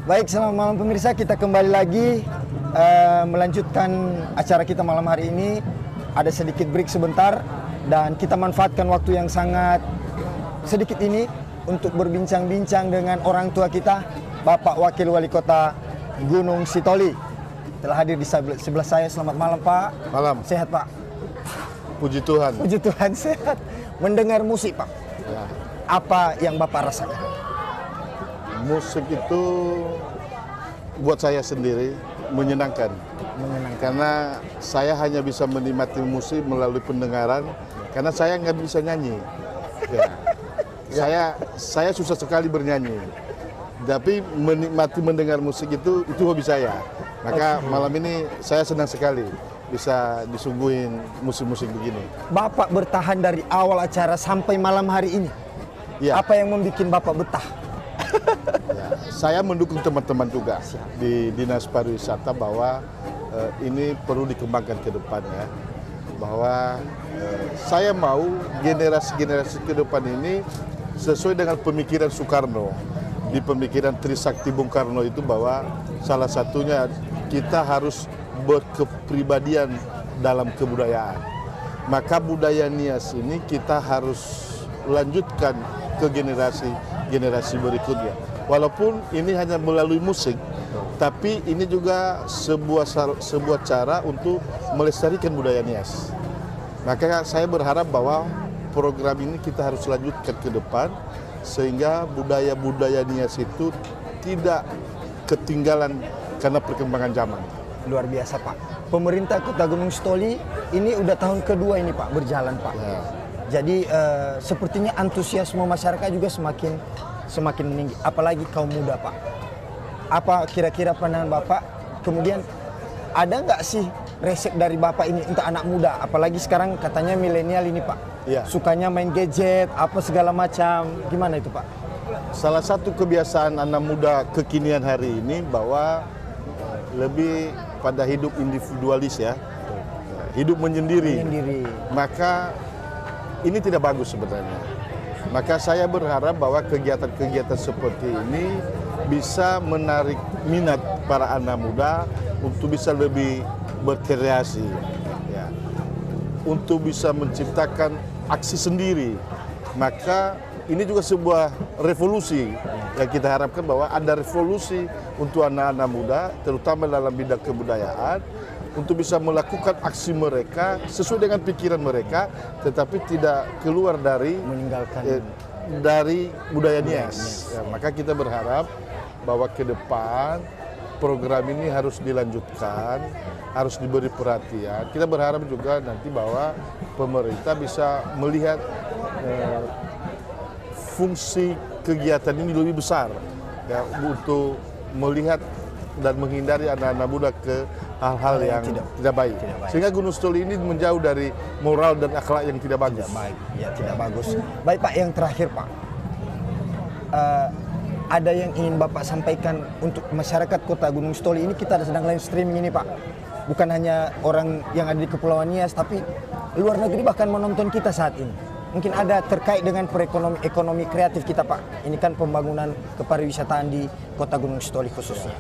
Baik, selamat malam pemirsa. Kita kembali lagi melanjutkan acara kita malam hari ini. Ada sedikit break sebentar dan kita manfaatkan waktu yang sangat sedikit ini untuk berbincang-bincang dengan orang tua kita, Bapak Wakil Wali Kota Gunung Sitoli. Telah hadir di sebelah saya. Selamat malam, Pak. Malam. Sehat, Pak? Puji Tuhan. Puji Tuhan, sehat. Mendengar musik, Pak. Ya. Apa yang Bapak rasakan? Musik itu buat saya sendiri menyenangkan. Karena saya hanya bisa menikmati musik melalui pendengaran, karena saya nggak bisa nyanyi. Ya. Saya susah sekali bernyanyi. Tapi menikmati mendengar musik itu hobi saya. Maka malam ini saya senang sekali bisa disuguhin musik-musik begini. Bapak bertahan dari awal acara sampai malam hari ini. Ya. Apa yang membuat Bapak betah? Ya, saya mendukung teman-teman juga di Dinas Pariwisata bahwa ini perlu dikembangkan ke depan ya. Bahwa saya mau generasi-generasi ke depan ini sesuai dengan pemikiran Soekarno. Di pemikiran Trisakti Bung Karno itu bahwa salah satunya kita harus berkepribadian dalam kebudayaan. Maka budaya Nias ini kita harus lanjutkan ke generasi berikutnya. Walaupun ini hanya melalui musik, tapi ini juga sebuah cara untuk melestarikan budaya Nias. Maka saya berharap bahwa program ini kita harus lanjutkan ke depan sehingga budaya-budaya Nias itu tidak ketinggalan karena perkembangan zaman. Luar biasa, Pak. Pemerintah Kota Gunung Sitoli ini udah tahun kedua ini, Pak, berjalan, Pak. Ya. Jadi sepertinya antusiasme masyarakat juga semakin meninggi, apalagi kaum muda, Pak. Apa kira-kira pandangan Bapak? Kemudian ada nggak sih resep dari Bapak ini untuk anak muda? Apalagi sekarang katanya milenial ini, Pak. Ya. Sukanya main gadget, apa segala macam. Gimana itu, Pak? Salah satu kebiasaan anak muda kekinian hari ini bahwa lebih pada hidup individualis ya. Hidup menyendiri. Maka ini tidak bagus sebenarnya. Maka saya berharap bahwa kegiatan-kegiatan seperti ini bisa menarik minat para anak muda untuk bisa lebih berkreasi, ya. Untuk bisa menciptakan aksi sendiri. Maka ini juga sebuah revolusi yang kita harapkan bahwa ada revolusi untuk anak-anak muda, terutama dalam bidang kebudayaan, untuk bisa melakukan aksi mereka sesuai dengan pikiran mereka, tetapi tidak keluar dari meninggalkan dari budaya Nias. Ya, maka kita berharap bahwa ke depan program ini harus dilanjutkan, harus diberi perhatian. Kita berharap juga nanti bahwa pemerintah bisa melihat fungsi kegiatan ini lebih besar ya, untuk melihat dan menghindari anak-anak muda ke hal-hal yang tidak baik. Sehingga Gunung Sitoli ini menjauh dari moral dan akhlak yang tidak bagus. Tidak bagus. Baik, Pak, yang terakhir, Pak. Ada yang ingin Bapak sampaikan untuk masyarakat Kota Gunung Sitoli ini? Kita sedang live streaming ini, Pak. Bukan hanya orang yang ada di Kepulauan Nias, tapi luar negeri bahkan menonton kita saat ini. Mungkin ada terkait dengan ekonomi kreatif kita, Pak. Ini kan pembangunan kepariwisataan di Kota Gunung Sitoli khususnya.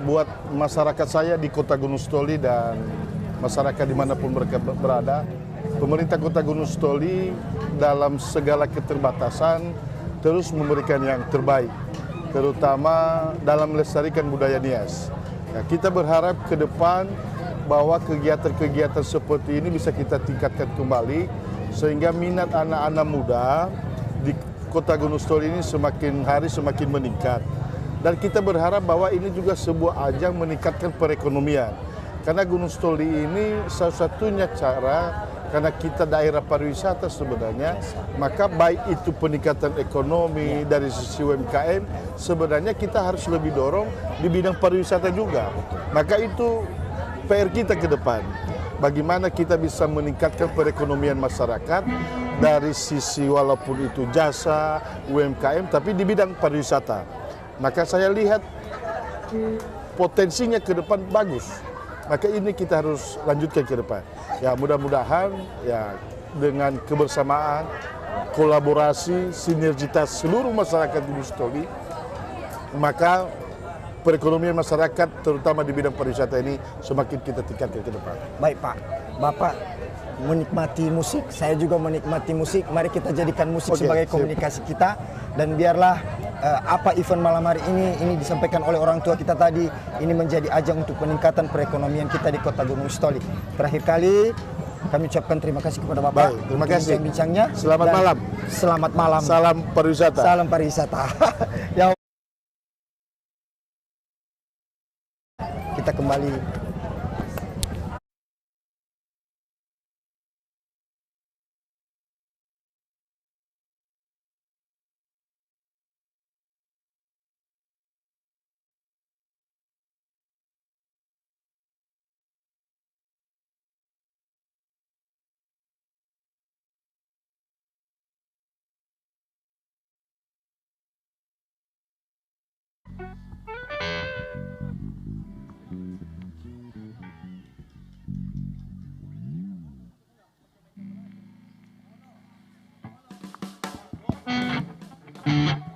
Buat masyarakat saya di Kota Gunung Sitoli dan masyarakat dimanapun mereka berada, pemerintah Kota Gunung Sitoli dalam segala keterbatasan terus memberikan yang terbaik, terutama dalam melestarikan budaya Nias. Ya, kita berharap ke depan bahwa kegiatan-kegiatan seperti ini bisa kita tingkatkan kembali sehingga minat anak-anak muda di Kota Gunung Sitoli ini semakin hari semakin meningkat. Dan kita berharap bahwa ini juga sebuah ajang meningkatkan perekonomian. Karena Gunung Sitoli ini salah satunya cara, karena kita daerah pariwisata sebenarnya, maka baik itu peningkatan ekonomi dari sisi UMKM, sebenarnya kita harus lebih dorong di bidang pariwisata juga. Maka itu PR kita ke depan. Bagaimana kita bisa meningkatkan perekonomian masyarakat dari sisi walaupun itu jasa, UMKM, tapi di bidang pariwisata. Maka saya lihat potensinya ke depan bagus. Maka ini kita harus lanjutkan ke depan. Ya, mudah-mudahan ya dengan kebersamaan, kolaborasi, sinergitas seluruh masyarakat Gunung Sitoli, maka perekonomian masyarakat terutama di bidang pariwisata ini semakin kita tingkatkan ke depan. Baik Pak, Bapak menikmati musik, saya juga menikmati musik. Mari kita jadikan musik sebagai komunikasi kita, dan biarlah apa event malam hari ini disampaikan oleh orang tua kita tadi, ini menjadi ajang untuk peningkatan perekonomian kita di Kota Gunung Sitoli. Terakhir kali kami ucapkan terima kasih kepada Bapak. Baik, terima kasih. Bincang-bincangnya. Selamat malam. Selamat malam. Salam pariwisata. Salam pariwisata. Ya. Kita kembali.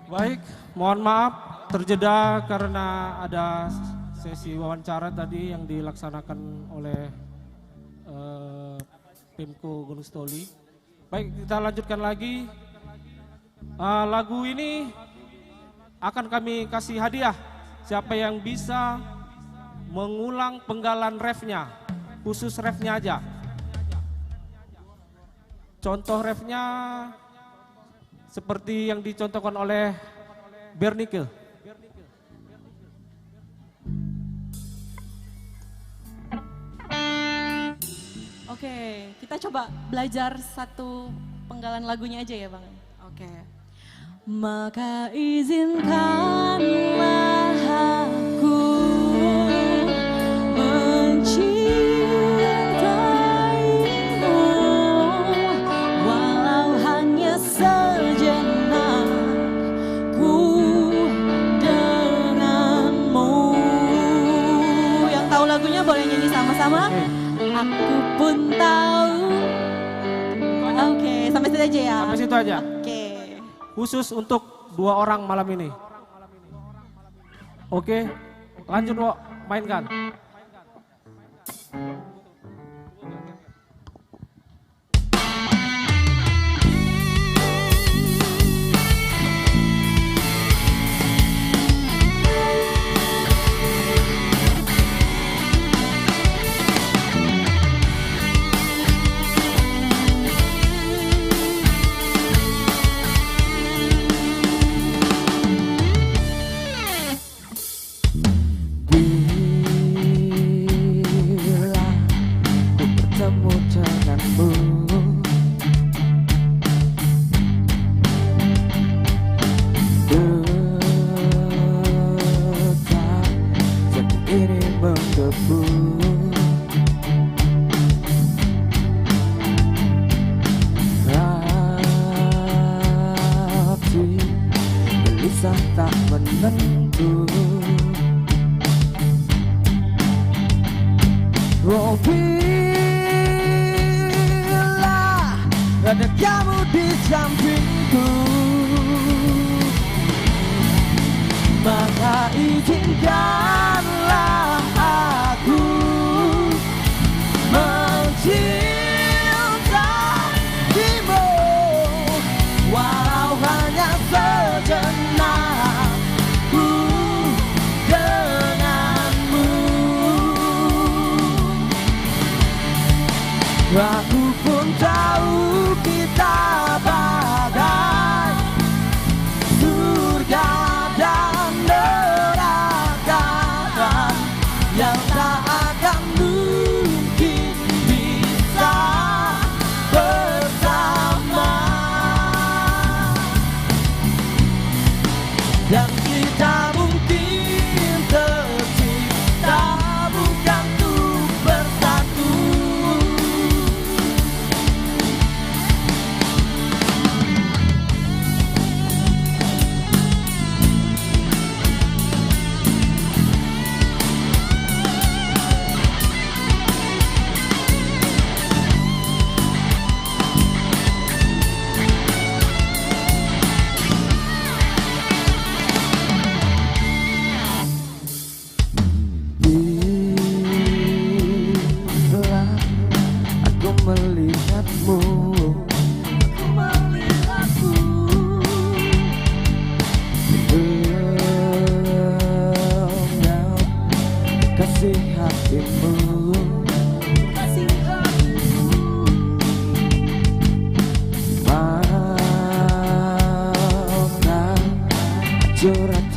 Baik, mohon maaf terjeda karena ada sesi wawancara tadi yang dilaksanakan oleh Pemko Gunung Sitoli. Baik, kita lanjutkan lagi. Lagu ini akan kami kasih hadiah. Siapa yang bisa mengulang penggalan refnya, khusus refnya aja. Contoh refnya seperti yang dicontohkan oleh Bernike. Oke, kita coba belajar satu penggalan lagunya aja ya Bang. Oke. Maka izinkanlah aku mencintaimu, walau hanya sejenak ku denganmu. Yang tahu lagunya boleh nyanyi sama-sama. Aku pun tahu. Oke, sampai situ aja ya. Sampai situ aja. Oke. Khusus untuk 2 orang malam ini. Oke, lanjut Wok, mainkan. Tak menentu. Oh bila ada kamu di sampingku, maka izinkanlah aku mencintaimu, walau hanya sejenak. Aku pun tahu kita bagai surga dan neraka yang tak akan mungkin bisa bersama. Dan kita mungkin tercipta bukan untuk bersatu.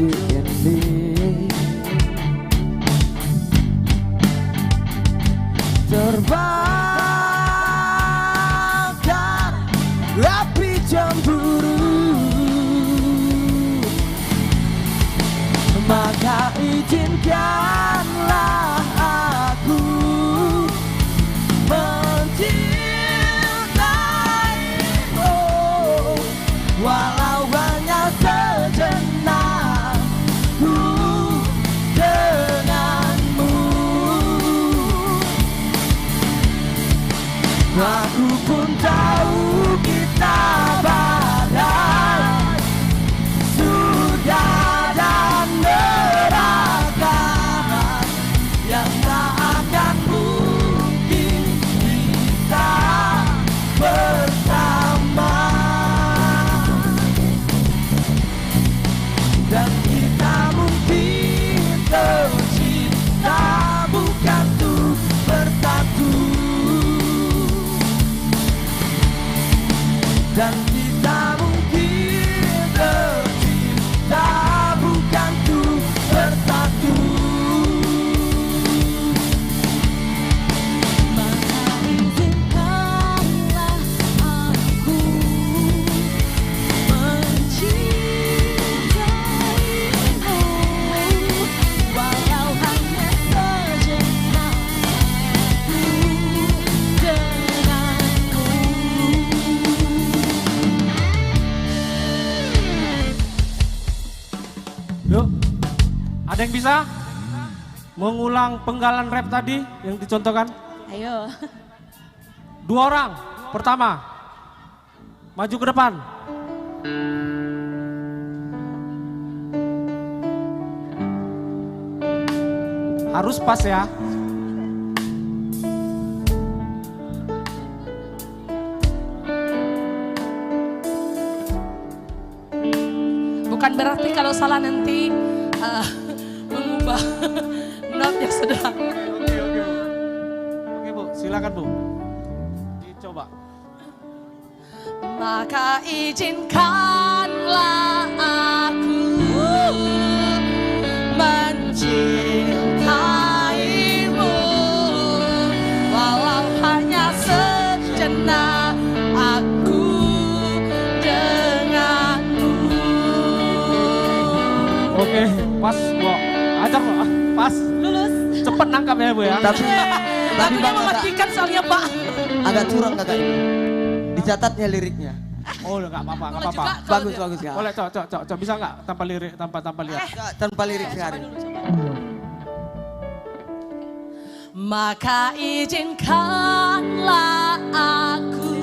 magic in me. Terbakar api cemburu, maka izinkanlah aku mencintaimu, walau hanya sejenak ku denganmu. Aku pun tahu kita badai, surga dan neraka yang tak akan mungkin bisa bersama. Dan kita mungkin tercipta bukan untuk bersatu. Dan kita mungkin tercipta bukan untuk bersatu. Maka izinkanlah aku mencintaimu, walau hanya sejenak ku denganmu. Yuk, ada yang bisa mengulang penggalan rap tadi yang dicontohkan? Ayo. 2 orang, pertama, maju ke depan. Harus pas ya. Bukan berarti kalau salah nanti mengubah notnya sudah. Oke Bu, silakan Bu. Dicoba. Maka izinkanlah aku mencintaimu, walau hanya sejenak aku denganmu. Oke, pas Bu. Ajak Bu, pas. Lulus. Cepet nangkap ya Bu ya. Lagunya mematikan soalnya Pak. Agak curang kakak ini. Dicatatnya liriknya. Oh, enggak apa-apa, enggak apa-apa. Bagus bagus kak. Boleh, cok, bisa enggak tanpa lirik, tanpa lihat? Tanpa lirik sehari. Maka izinkanlah aku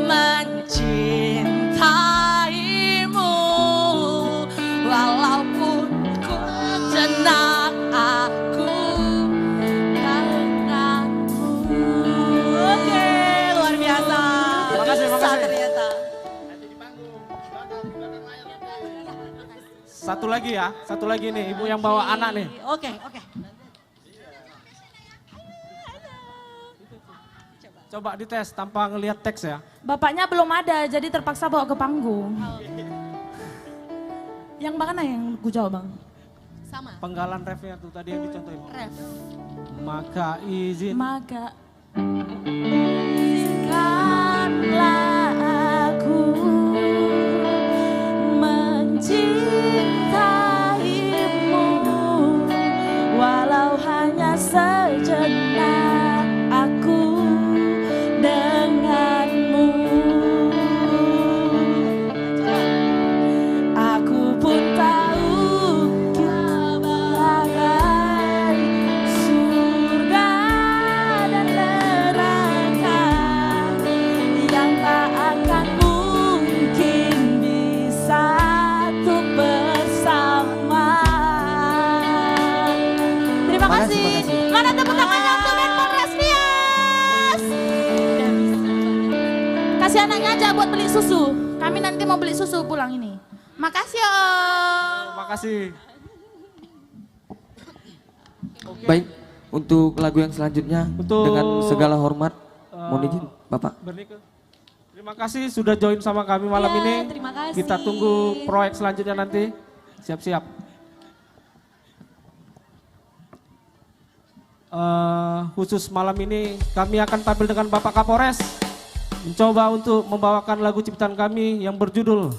mencintaimu, walaupun ku sejenak aku denganmu. Oke, luar biasa. Makasih. Bisa ternyata. Satu lagi nih, ibu yang bawa anak nih. Oke. Coba dites tanpa ngelihat teks ya. Bapaknya belum ada, jadi terpaksa bawa ke panggung. Yang mana yang ku jawab bang? Sama. Penggalan refnya tuh tadi yang dicontohin. Ref. Maka izinkanlah aku mencintaimu, walau hanya sejenak aku denganmu. Aku pun tahu kabar surga dan neraka yang tak akan mungkin bisa untuk bersama. Terima kasih. Mana tepuk tangannya untuk Menpora Nias? Kasih anaknya aja buat beli susu. Kami nanti mau beli susu pulang ini. Makasih Om. Terima kasih. Baik, untuk lagu yang selanjutnya dengan segala hormat mohon izin Bapak. Bernike. Terima kasih sudah join sama kami malam Ya, ini. terima kasih. Kita tunggu proyek selanjutnya nanti. Siap-siap. Khusus malam ini kami akan tampil dengan Bapak Kapolres. Mencoba untuk membawakan lagu ciptaan kami yang berjudul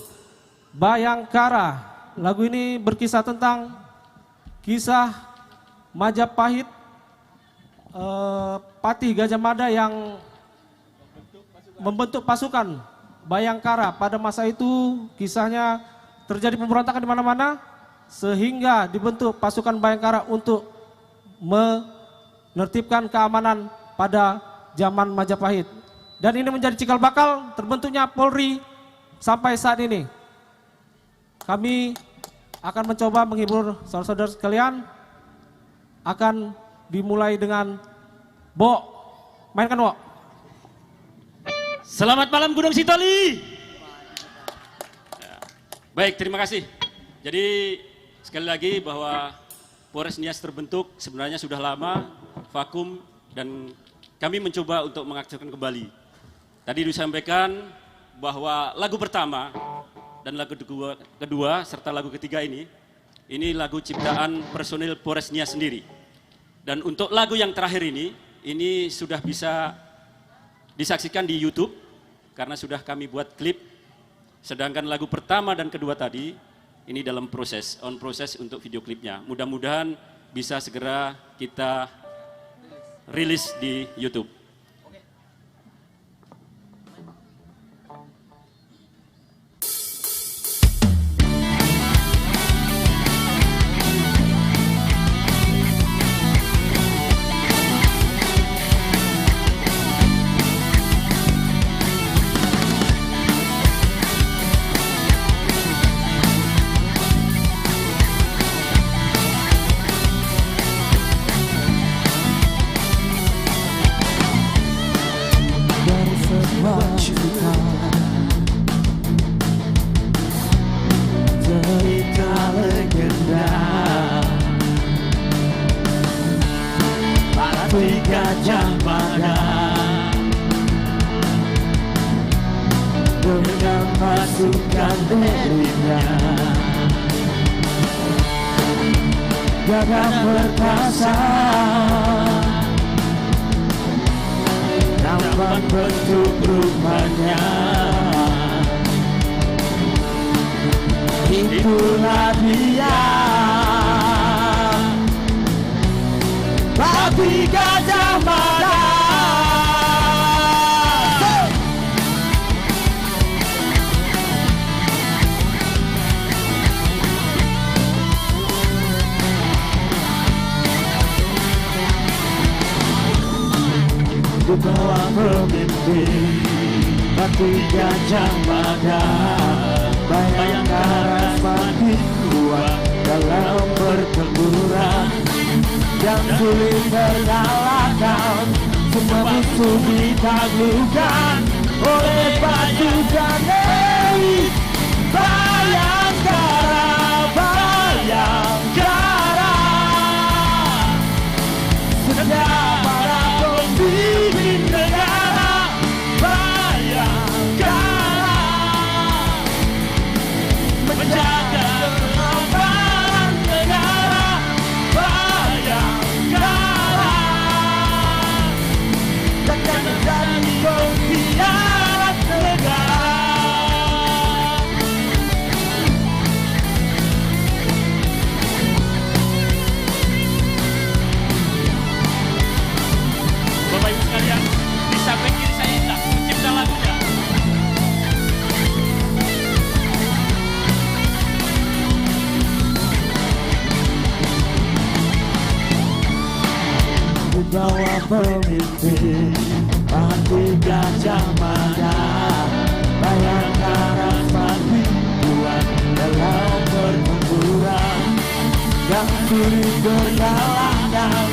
Bayangkara. Lagu ini berkisah tentang kisah Majapahit, Patih Gajah Mada yang membentuk pasukan Bayangkara. Pada masa itu kisahnya terjadi pemberontakan di mana-mana sehingga dibentuk pasukan Bayangkara untuk menertibkan keamanan pada zaman Majapahit. Dan ini menjadi cikal bakal terbentuknya Polri sampai saat ini. Kami akan mencoba menghibur saudara-saudara sekalian. Akan dimulai dengan Bo. Mainkan Bo. Selamat malam Gunung Sitoli. Baik, terima kasih. Jadi sekali lagi bahwa Polres Nias terbentuk sebenarnya sudah lama, vakum, dan kami mencoba untuk mengaktifkan kembali. Tadi disampaikan bahwa lagu pertama dan lagu kedua serta lagu ketiga ini lagu ciptaan personil Polres Nias sendiri. Dan untuk lagu yang terakhir ini sudah bisa disaksikan di YouTube karena sudah kami buat klip. Sedangkan lagu pertama dan kedua tadi ini dalam proses, on proses untuk video klipnya. Mudah-mudahan bisa segera kita rilis di YouTube. Cerita legenda Patih Gajah Mada dengan pasukan dirinya gagah perkasa nampak bentuk rumahnya. Itulah dia Patih Gajah Mada. Di bawah pemimpin Patih Gajah Mada, Bayangkara semakin kuat dalam pertempuran yang sulit terkalahkan. Semua musuh ditaklukkan oleh pasukan elit Bayangkara, Bayangkara. Setiap para pemimpin negara Bayangkara menjaga keamanan negara Bayangkara, takkan terjadi pengkhianat negara. Bapak Ibu sekalian, di samping kiri saya ini pencipta lagunya. Di bawah pemimpin Patih Gajah Mada, Bayangkara semakin kuat dalam pertempuran yang sulit terkalahkan.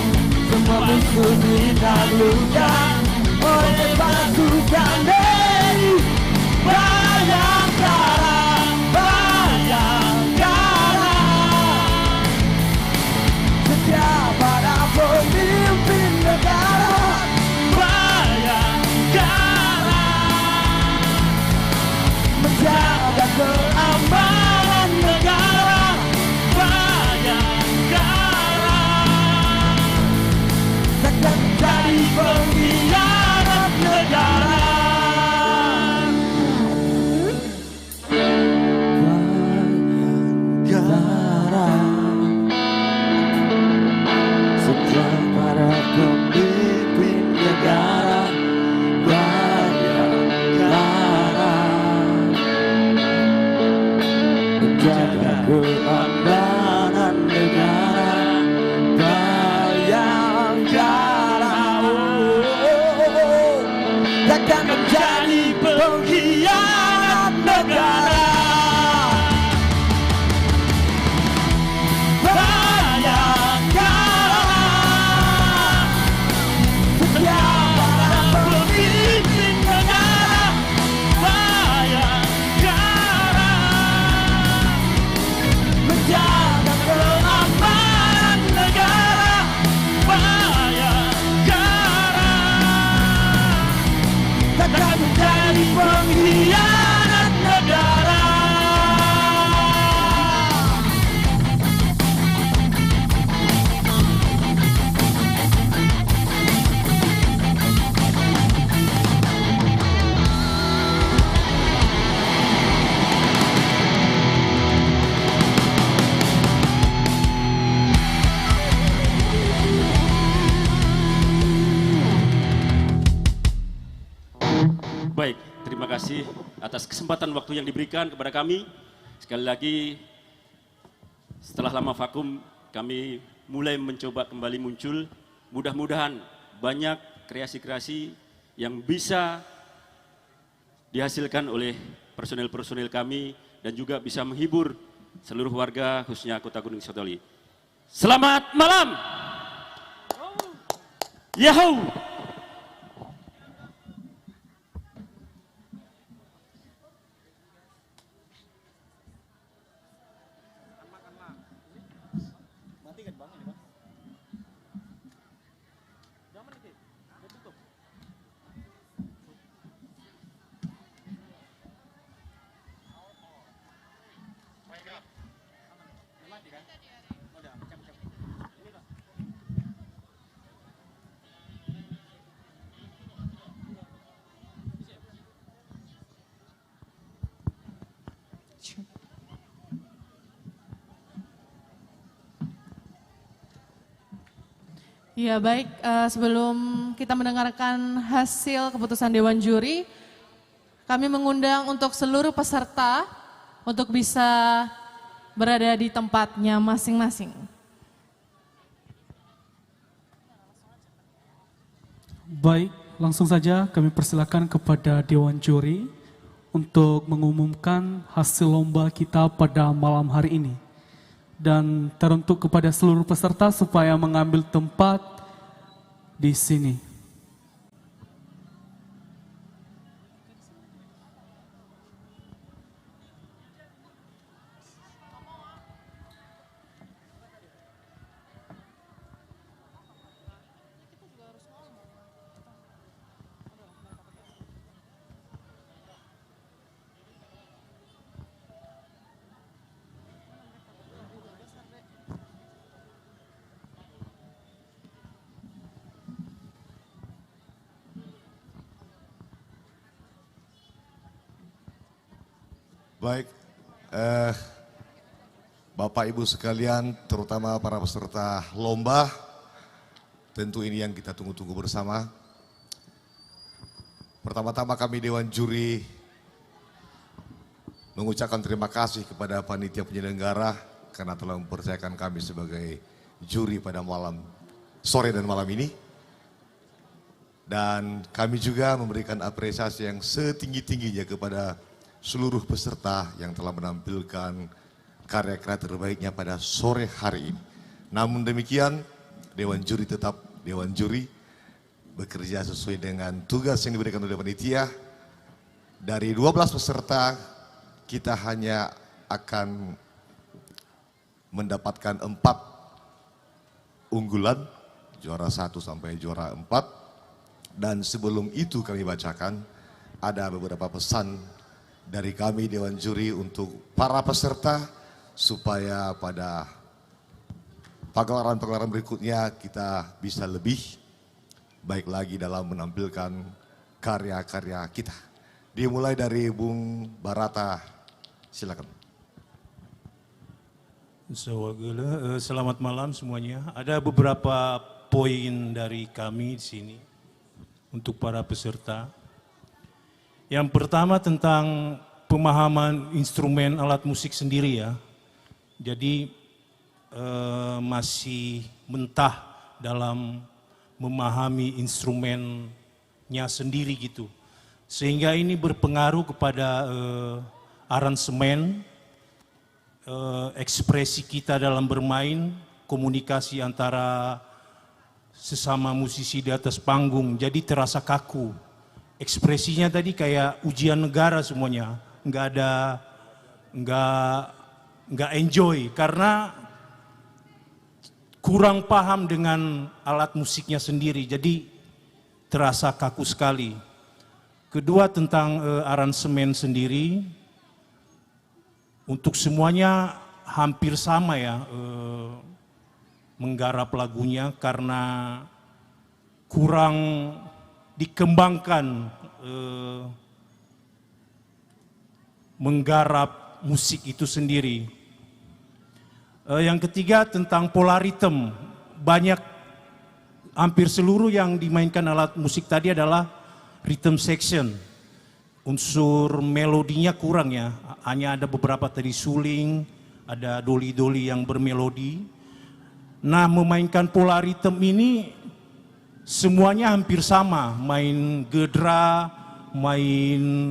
Semua musuh ditaklukkan oleh pasukan elit Bayangkara, Bayangkara. Setiap para pemimpin negara Bayangkara menjaga keamanan negara. Bayangkara takkan menjadi pengkhianat negara. Pengkhianat negara. Baik, terima kasih atas kesempatan waktu yang diberikan kepada kami. Sekali lagi, setelah lama vakum, kami mulai mencoba kembali muncul. Mudah-mudahan banyak kreasi-kreasi yang bisa dihasilkan oleh personil-personil kami dan juga bisa menghibur seluruh warga khususnya Kota Gunung Sitoli. Selamat malam. Yahoo! Ya baik, sebelum kita mendengarkan hasil keputusan Dewan Juri, kami mengundang untuk seluruh peserta untuk bisa berada di tempatnya masing-masing. Baik, langsung saja kami persilakan kepada Dewan Juri untuk mengumumkan hasil lomba kita pada malam hari ini. Dan teruntuk kepada seluruh peserta supaya mengambil tempat di sini. Baik, Bapak Ibu sekalian, terutama para peserta lomba, tentu ini yang kita tunggu-tunggu bersama. Pertama-tama kami Dewan Juri mengucapkan terima kasih kepada panitia penyelenggara karena telah mempercayakan kami sebagai juri pada sore dan malam ini. Dan kami juga memberikan apresiasi yang setinggi-tingginya kepada seluruh peserta yang telah menampilkan karya-karya terbaiknya pada sore hari ini. Namun demikian, Dewan Juri tetap Dewan Juri, bekerja sesuai dengan tugas yang diberikan oleh panitia. Dari 12 peserta, kita hanya akan mendapatkan 4 unggulan, juara 1 sampai juara 4. Dan sebelum itu kami bacakan, ada beberapa pesan dari kami Dewan Juri untuk para peserta supaya pada pagelaran-pagelaran berikutnya kita bisa lebih baik lagi dalam menampilkan karya-karya kita. Dimulai dari Bung Barata, silakan. Selamat malam semuanya. Ada beberapa poin dari kami di sini untuk para peserta. Yang pertama tentang pemahaman instrumen alat musik sendiri ya. Jadi masih mentah dalam memahami instrumennya sendiri gitu. Sehingga ini berpengaruh kepada aransemen, ekspresi kita dalam bermain, komunikasi antara sesama musisi di atas panggung, jadi terasa kaku. Ekspresinya tadi kayak ujian negara semuanya, nggak enjoy karena kurang paham dengan alat musiknya sendiri, jadi terasa kaku sekali. Kedua tentang aransemen sendiri, untuk semuanya hampir sama ya menggarap lagunya karena kurang dikembangkan menggarap musik itu sendiri. Yang ketiga tentang pola ritme, banyak hampir seluruh yang dimainkan alat musik tadi adalah rhythm section. Unsur melodinya kurang ya, hanya ada beberapa tadi suling, ada doli-doli yang bermelodi. Nah, memainkan pola ritme ini semuanya hampir sama, main gedra,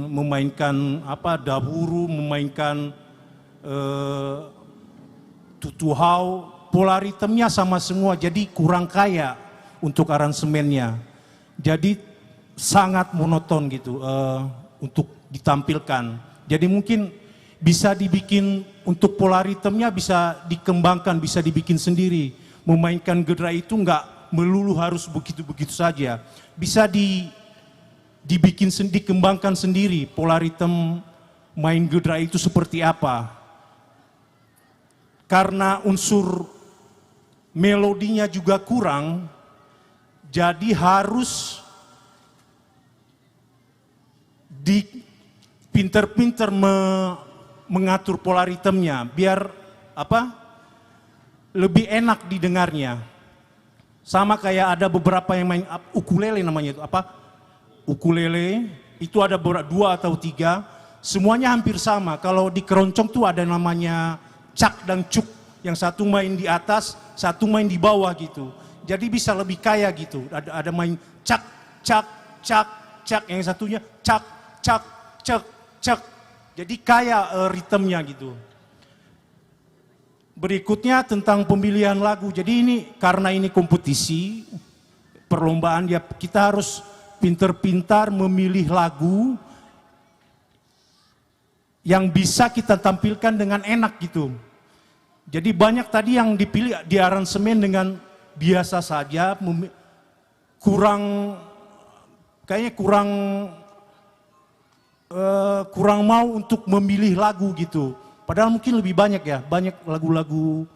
memainkan dahuru, memainkan tutuhau, pola ritmenya sama semua, jadi kurang kaya untuk aransemennya. Jadi sangat monoton gitu untuk ditampilkan. Jadi mungkin bisa dibikin untuk pola ritmenya bisa dikembangkan, bisa dibikin sendiri. Memainkan gedra itu nggak melulu harus begitu-begitu saja. Bisa dibikin, dikembangkan sendiri pola ritme main gedra itu seperti apa. Karena unsur melodinya juga kurang, jadi harus pinter-pinter mengatur pola ritmenya biar lebih enak didengarnya. Sama kayak ada beberapa yang main ukulele namanya itu ukulele itu ada 2 atau 3, semuanya hampir sama. Kalau di keroncong tuh ada namanya cak dan cuk, yang satu main di atas, satu main di bawah gitu. Jadi bisa lebih kaya gitu. Ada main cak cak cak cak, yang satunya cak cak cak cak. Jadi kaya ritmenya gitu. Berikutnya tentang pemilihan lagu. Jadi ini karena ini kompetisi, perlombaan, ya kita harus pintar-pintar memilih lagu yang bisa kita tampilkan dengan enak gitu. Jadi banyak tadi yang dipilih di aransemen dengan biasa saja, kayaknya kurang mau untuk memilih lagu gitu. Padahal mungkin lebih banyak ya, banyak lagu-lagu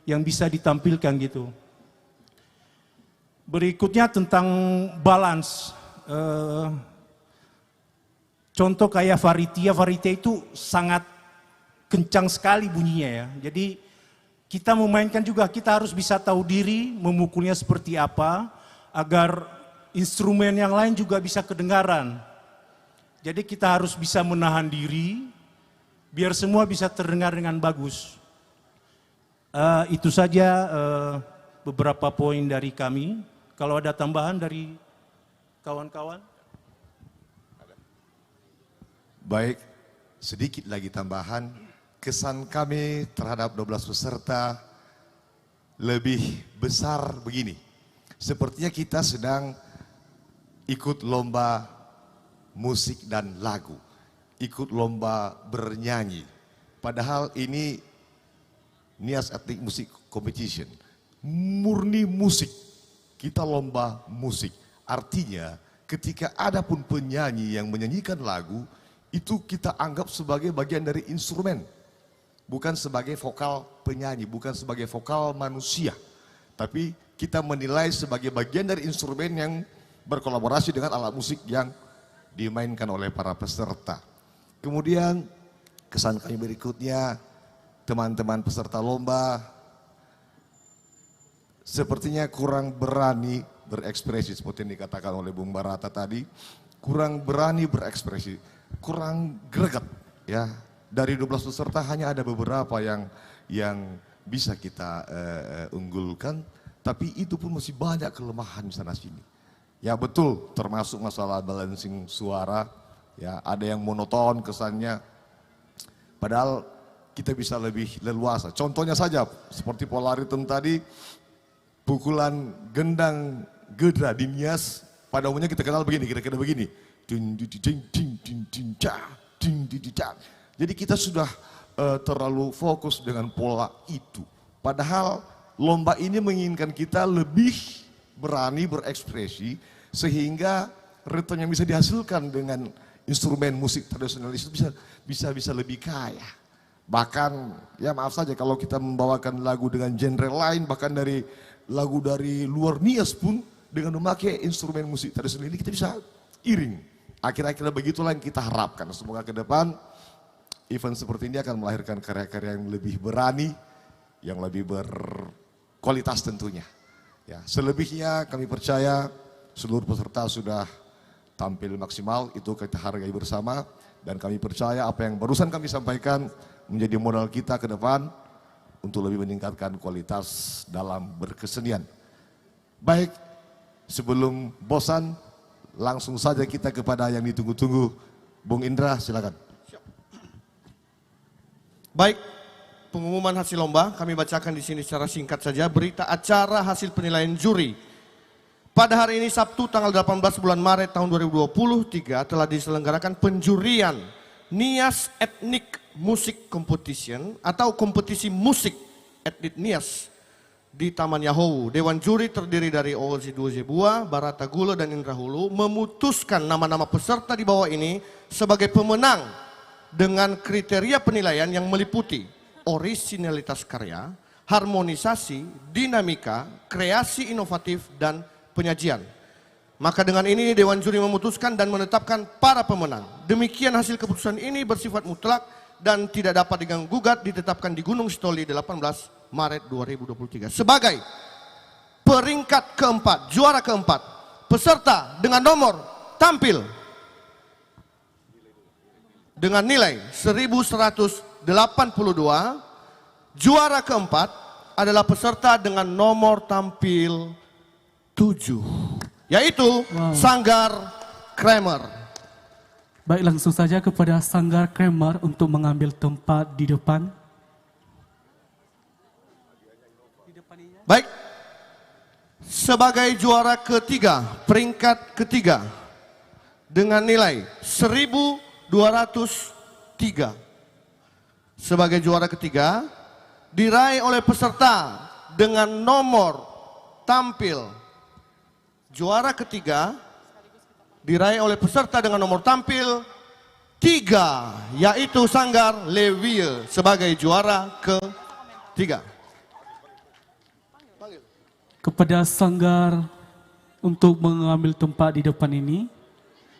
yang bisa ditampilkan gitu. Berikutnya tentang balance. Contoh kayak Varitia itu sangat kencang sekali bunyinya ya. Jadi kita memainkan juga, kita harus bisa tahu diri, memukulnya seperti apa, agar instrumen yang lain juga bisa kedengaran. Jadi kita harus bisa menahan diri, biar semua bisa terdengar dengan bagus. Itu saja beberapa poin dari kami. Kalau ada tambahan dari kawan-kawan? Baik, sedikit lagi tambahan. Kesan kami terhadap 12 peserta lebih besar begini. Sepertinya kita sedang ikut lomba musik dan lagu. Ikut lomba bernyanyi. Padahal ini Nias Ethnic Music Competition. Murni musik. Kita lomba musik. Artinya ketika ada pun penyanyi yang menyanyikan lagu, itu kita anggap sebagai bagian dari instrumen. Bukan sebagai vokal penyanyi, bukan sebagai vokal manusia. Tapi kita menilai sebagai bagian dari instrumen yang berkolaborasi dengan alat musik yang dimainkan oleh para peserta. Kemudian kesan kami berikutnya, teman-teman peserta lomba sepertinya kurang berani berekspresi seperti yang dikatakan oleh Bung Barata tadi, kurang berani berekspresi, kurang greget ya. Dari 12 peserta hanya ada beberapa yang yang bisa kita unggulkan, tapi itu pun masih banyak kelemahan di sana sini. Ya betul, termasuk masalah balancing suara, ya ada yang monoton kesannya, padahal kita bisa lebih leluasa. Contohnya saja seperti polaritum tadi, pukulan gendang gedra di Nias pada umumnya kita kenal begini, kira-kira begini. Jadi kita sudah terlalu fokus dengan pola itu. Padahal lomba ini menginginkan kita lebih berani berekspresi sehingga return yang bisa dihasilkan dengan instrumen musik tradisional itu bisa lebih kaya. Bahkan ya maaf saja kalau kita membawakan lagu dengan genre lain, bahkan dari lagu dari luar Nias pun dengan memakai instrumen musik tradisional ini kita bisa iring. Akhir-akhirnya begitulah yang kita harapkan. Semoga ke depan event seperti ini akan melahirkan karya-karya yang lebih berani, yang lebih berkualitas tentunya. Ya, selebihnya kami percaya seluruh peserta sudah tampil maksimal, itu kita hargai bersama. Dan kami percaya apa yang barusan kami sampaikan menjadi modal kita ke depan untuk lebih meningkatkan kualitas dalam berkesenian. Baik, sebelum bosan, langsung saja kita kepada yang ditunggu-tunggu. Bung Indra, silakan. Baik, pengumuman hasil lomba kami bacakan di sini secara singkat saja. Berita acara hasil penilaian juri. Pada hari ini Sabtu tanggal 18 bulan Maret tahun 2023 telah diselenggarakan penjurian Nias Ethnic Music Competition atau kompetisi musik etnik Nias di Taman Yahowu. Dewan juri terdiri dari Ozi Duozebua, Barata Gula, dan Indra Hulu memutuskan nama-nama peserta di bawah ini sebagai pemenang dengan kriteria penilaian yang meliputi orisinalitas karya, harmonisasi, dinamika, kreasi inovatif, dan penyajian. Maka dengan ini Dewan juri memutuskan dan menetapkan para pemenang. Demikian hasil keputusan ini bersifat mutlak dan tidak dapat diganggu-gugat, ditetapkan di Gunung Sitoli 18 Maret 2023. Sebagai peringkat keempat, juara keempat, peserta dengan nomor tampil dengan nilai 1182, juara keempat adalah peserta dengan nomor tampil 7, yaitu Sanggar Kramer. Baik, langsung saja kepada Sanggar Kramer untuk mengambil tempat di depan. Baik, sebagai juara ketiga, peringkat ketiga dengan nilai 1203. Sebagai juara ketiga diraih oleh peserta dengan nomor tampil. Juara ketiga diraih oleh peserta dengan nomor tampil 3, yaitu Sanggar Levie sebagai juara ketiga. Kepada Sanggar untuk mengambil tempat di depan ini,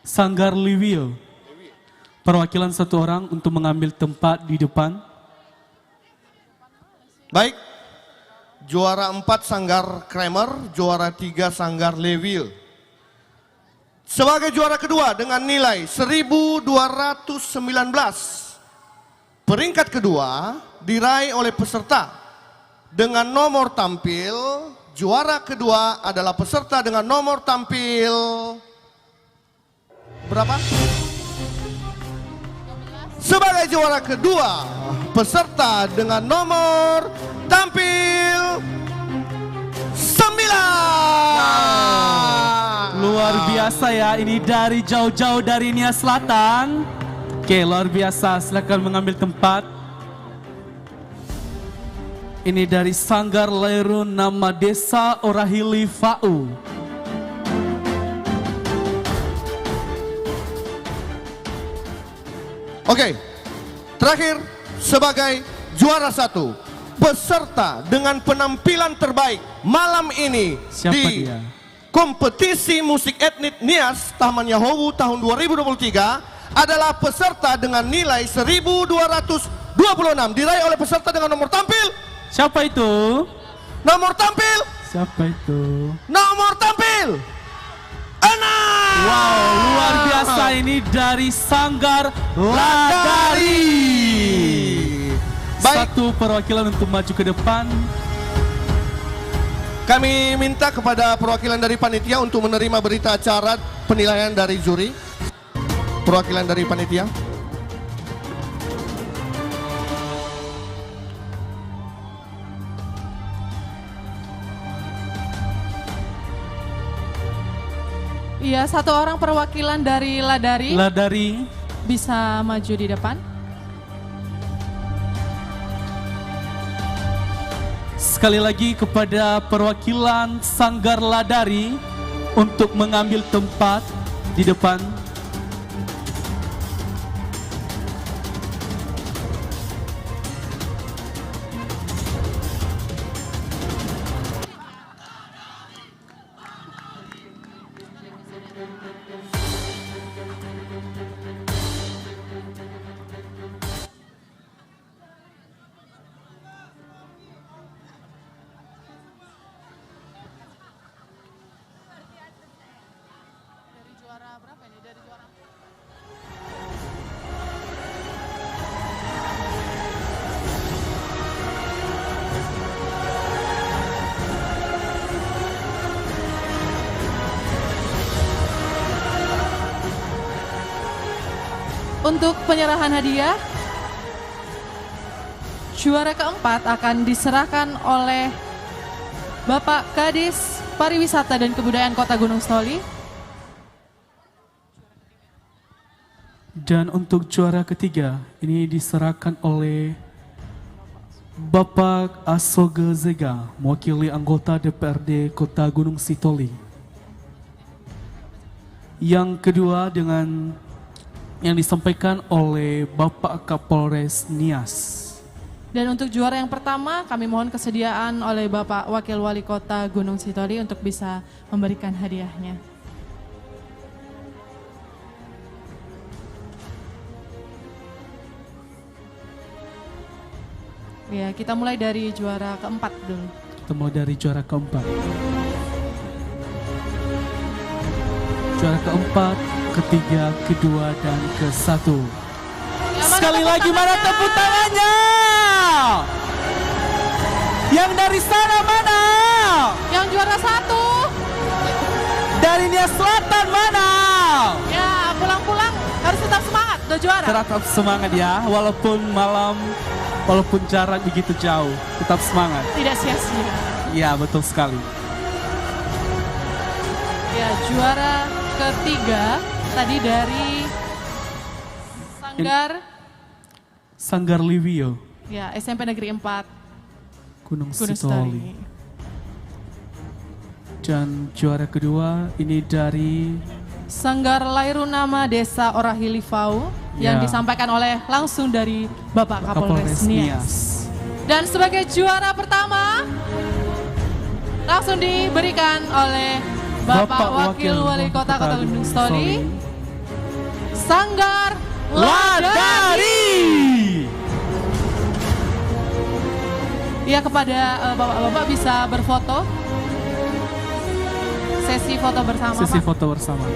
Sanggar Levie, perwakilan satu orang untuk mengambil tempat di depan. Baik, juara 4 Sanggar Kramer, juara 3 Sanggar Levie. Sebagai juara kedua dengan nilai 1219, peringkat kedua diraih oleh peserta dengan nomor tampil. Juara kedua adalah peserta dengan nomor tampil berapa? Sebagai juara kedua, peserta dengan nomor tampil 9. Luar biasa ya, ini dari jauh-jauh dari Nias Selatan. Oke, luar biasa, silakan mengambil tempat. Ini dari Sanggar Leru nama Desa Orahili Fau. Oke, terakhir sebagai juara 1, peserta dengan penampilan terbaik malam ini di kompetisi musik etnik Nias Taman Yahowu tahun 2023 adalah peserta dengan nilai 1226 diraih oleh peserta dengan nomor tampil. Siapa itu? Nomor tampil. Siapa itu? Nomor tampil 6. Wow, luar biasa, ini dari Sanggar Ladari. Satu perwakilan untuk maju ke depan. Kami minta kepada perwakilan dari panitia untuk menerima berita acara penilaian dari juri. Perwakilan dari panitia. Iya, satu orang perwakilan dari Ladari. Ladari bisa maju di depan. Sekali lagi kepada perwakilan Sanggar Ladari untuk mengambil tempat di depan. Untuk penyerahan hadiah, juara keempat akan diserahkan oleh Bapak Kadis Pariwisata dan Kebudayaan Kota Gunung Sitoli. Dan untuk juara ketiga, ini diserahkan oleh Bapak Asoge Zega, mewakili anggota DPRD Kota Gunung Sitoli. Yang kedua dengan yang disampaikan oleh Bapak Kapolres Nias. Dan untuk juara yang pertama, kami mohon kesediaan oleh Bapak Wakil Wali Kota Gunung Sitoli untuk bisa memberikan hadiahnya. Ya, kita mulai dari juara keempat dulu. Kita mulai dari juara keempat. Juara keempat, ketiga, kedua, dan ke-1. Ya, sekali lagi mana tepuk tangannya? Yang dari sana mana? Yang juara 1. Dari Nias Selatan mana? Ya, pulang-pulang harus tetap semangat, udah juara. Tetap semangat ya, walaupun jarak begitu jauh, tetap semangat. Tidak sia-sia. Ya, betul sekali. Ya, juara ketiga tadi dari Sanggar Liwio. Ya, SMP Negeri 4 Gunung Sitoli. Dan juara kedua ini dari Sanggar Lairunama Desa Orahilifau yang disampaikan oleh langsung dari Bapak Kapolres Nias. Dan sebagai juara pertama langsung diberikan oleh Bapak Wakil Wali Kota Gunung Sitoli, Sanggar Ladari. Ya, kepada bapak-bapak bisa berfoto. Sesi foto bersama, Sesi Pak. foto bersama.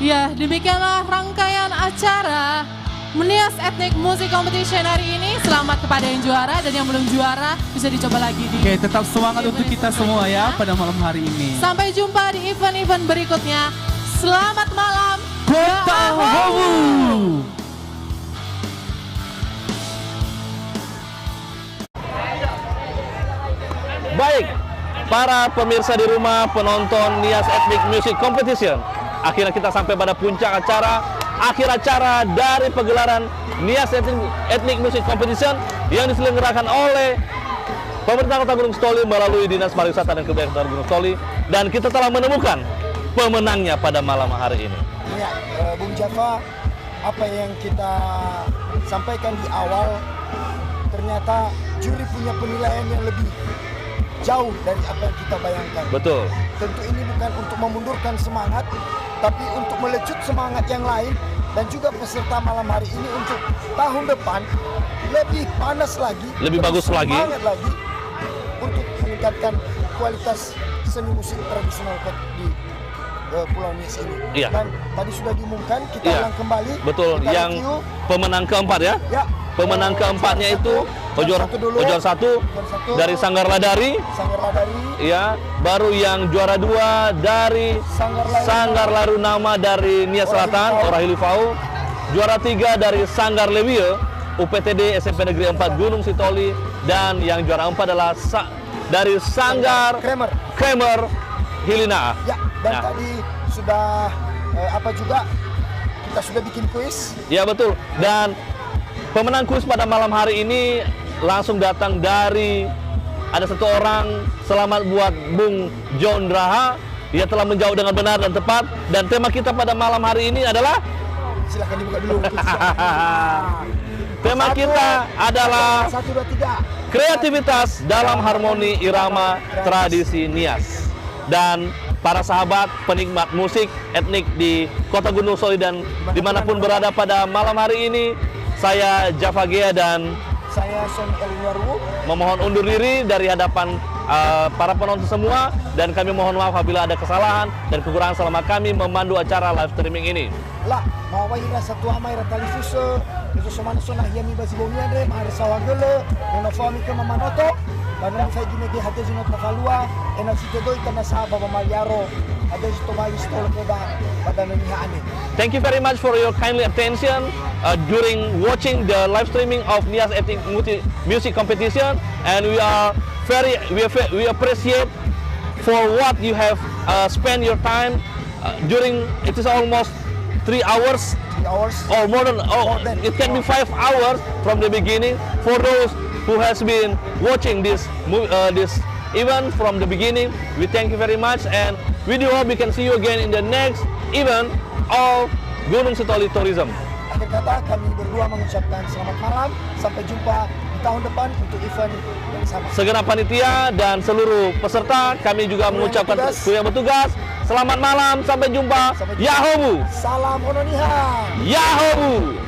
Ya, demikianlah rangkaian acara Nias Ethnic Music Competition hari ini. Selamat kepada yang juara dan yang belum juara bisa dicoba lagi di. Oke, tetap semangat untuk kita semua ya pada malam hari ini. Sampai jumpa di event-event berikutnya. Selamat malam, Kota Howu. Baik, para pemirsa di rumah, penonton Nias Ethnic Music Competition. Akhirnya kita sampai pada puncak acara, akhir acara dari pegelaran Nias Ethnic Music Competition yang diselenggarakan oleh pemerintah Kota Gunung Sitoli melalui Dinas Pariwisata dan Kebudayaan Kota Gunung Sitoli, dan kita telah menemukan pemenangnya pada malam hari ini. Ya, Bung Java, apa yang kita sampaikan di awal, ternyata juri punya penilaian yang lebih jauh dari apa yang kita bayangkan. Betul. Tentu ini bukan untuk memundurkan semangat, tapi untuk melecut semangat yang lain, dan juga peserta malam hari ini untuk tahun depan lebih panas lagi, lebih bagus lagi, semangat lagi untuk meningkatkan kualitas seni musik tradisional di Pulau Nias ini. Iya. Dan tadi sudah diumumkan, kita Iya. ulang kembali. Betul, kita yang review. pemenang keempat ya. Ya. Pemenang keempatnya itu juara satu dari Sanggar Ladari. Ya, baru yang juara 2 dari Sanggar Larunama dari Nias Selatan, Orahili Fau. Juara 3 dari Sanggar Lewie, UPTD SMP Negeri 4 Gunung Sitoli, dan yang juara 4 adalah dari Sanggar Kremer Hilina. Ya, dan tadi sudah kita sudah bikin kuis. Ya betul. Dan pemenang kuis pada malam hari ini langsung datang dari, ada satu orang. Selamat buat Bung John Draha. Dia telah menjawab dengan benar dan tepat. Dan tema kita pada malam hari ini adalah, silahkan dibuka dulu. Tema kita adalah 1, 2, 3. kreativitas dalam harmoni irama tradisi Nias. Dan para sahabat penikmat musik etnik di Kota Gunung Soli dan dimanapun berada pada malam hari ini, saya Java Gea dan saya Sony Elwaru memohon undur diri dari hadapan para penonton semua, dan kami mohon maaf apabila ada kesalahan dan kekurangan selama kami memandu acara live streaming ini. Lah, mau ira satu ama ira talifuse, itu somana sonah yami basi bomia de, mahar sawagele, monofami ke mamanoto, banan saya gini di hati junot nakalua, enak si tedo itana sahaba mamaliaro, ada situ magis tol keba pada nanihaane. Thank you very much for your kindly attention during watching the live streaming of Nias Ethnic Music Competition, and we appreciate for what you have spent your time during. It is almost 3 hours, or more than. It can be 5 hours from the beginning for those who has been watching this event from the beginning. We thank you very much, and we do hope we can see you again in the next event of Gunung Sitoli Tourism. Akhir kata, kami berdua mengucapkan selamat malam, sampai jumpa di tahun depan untuk event yang sama. Segenap panitia dan seluruh peserta, kami juga mengucapkan kru yang bertugas, selamat malam, sampai jumpa. Yahobu. Salam Ononiha. Yahobu.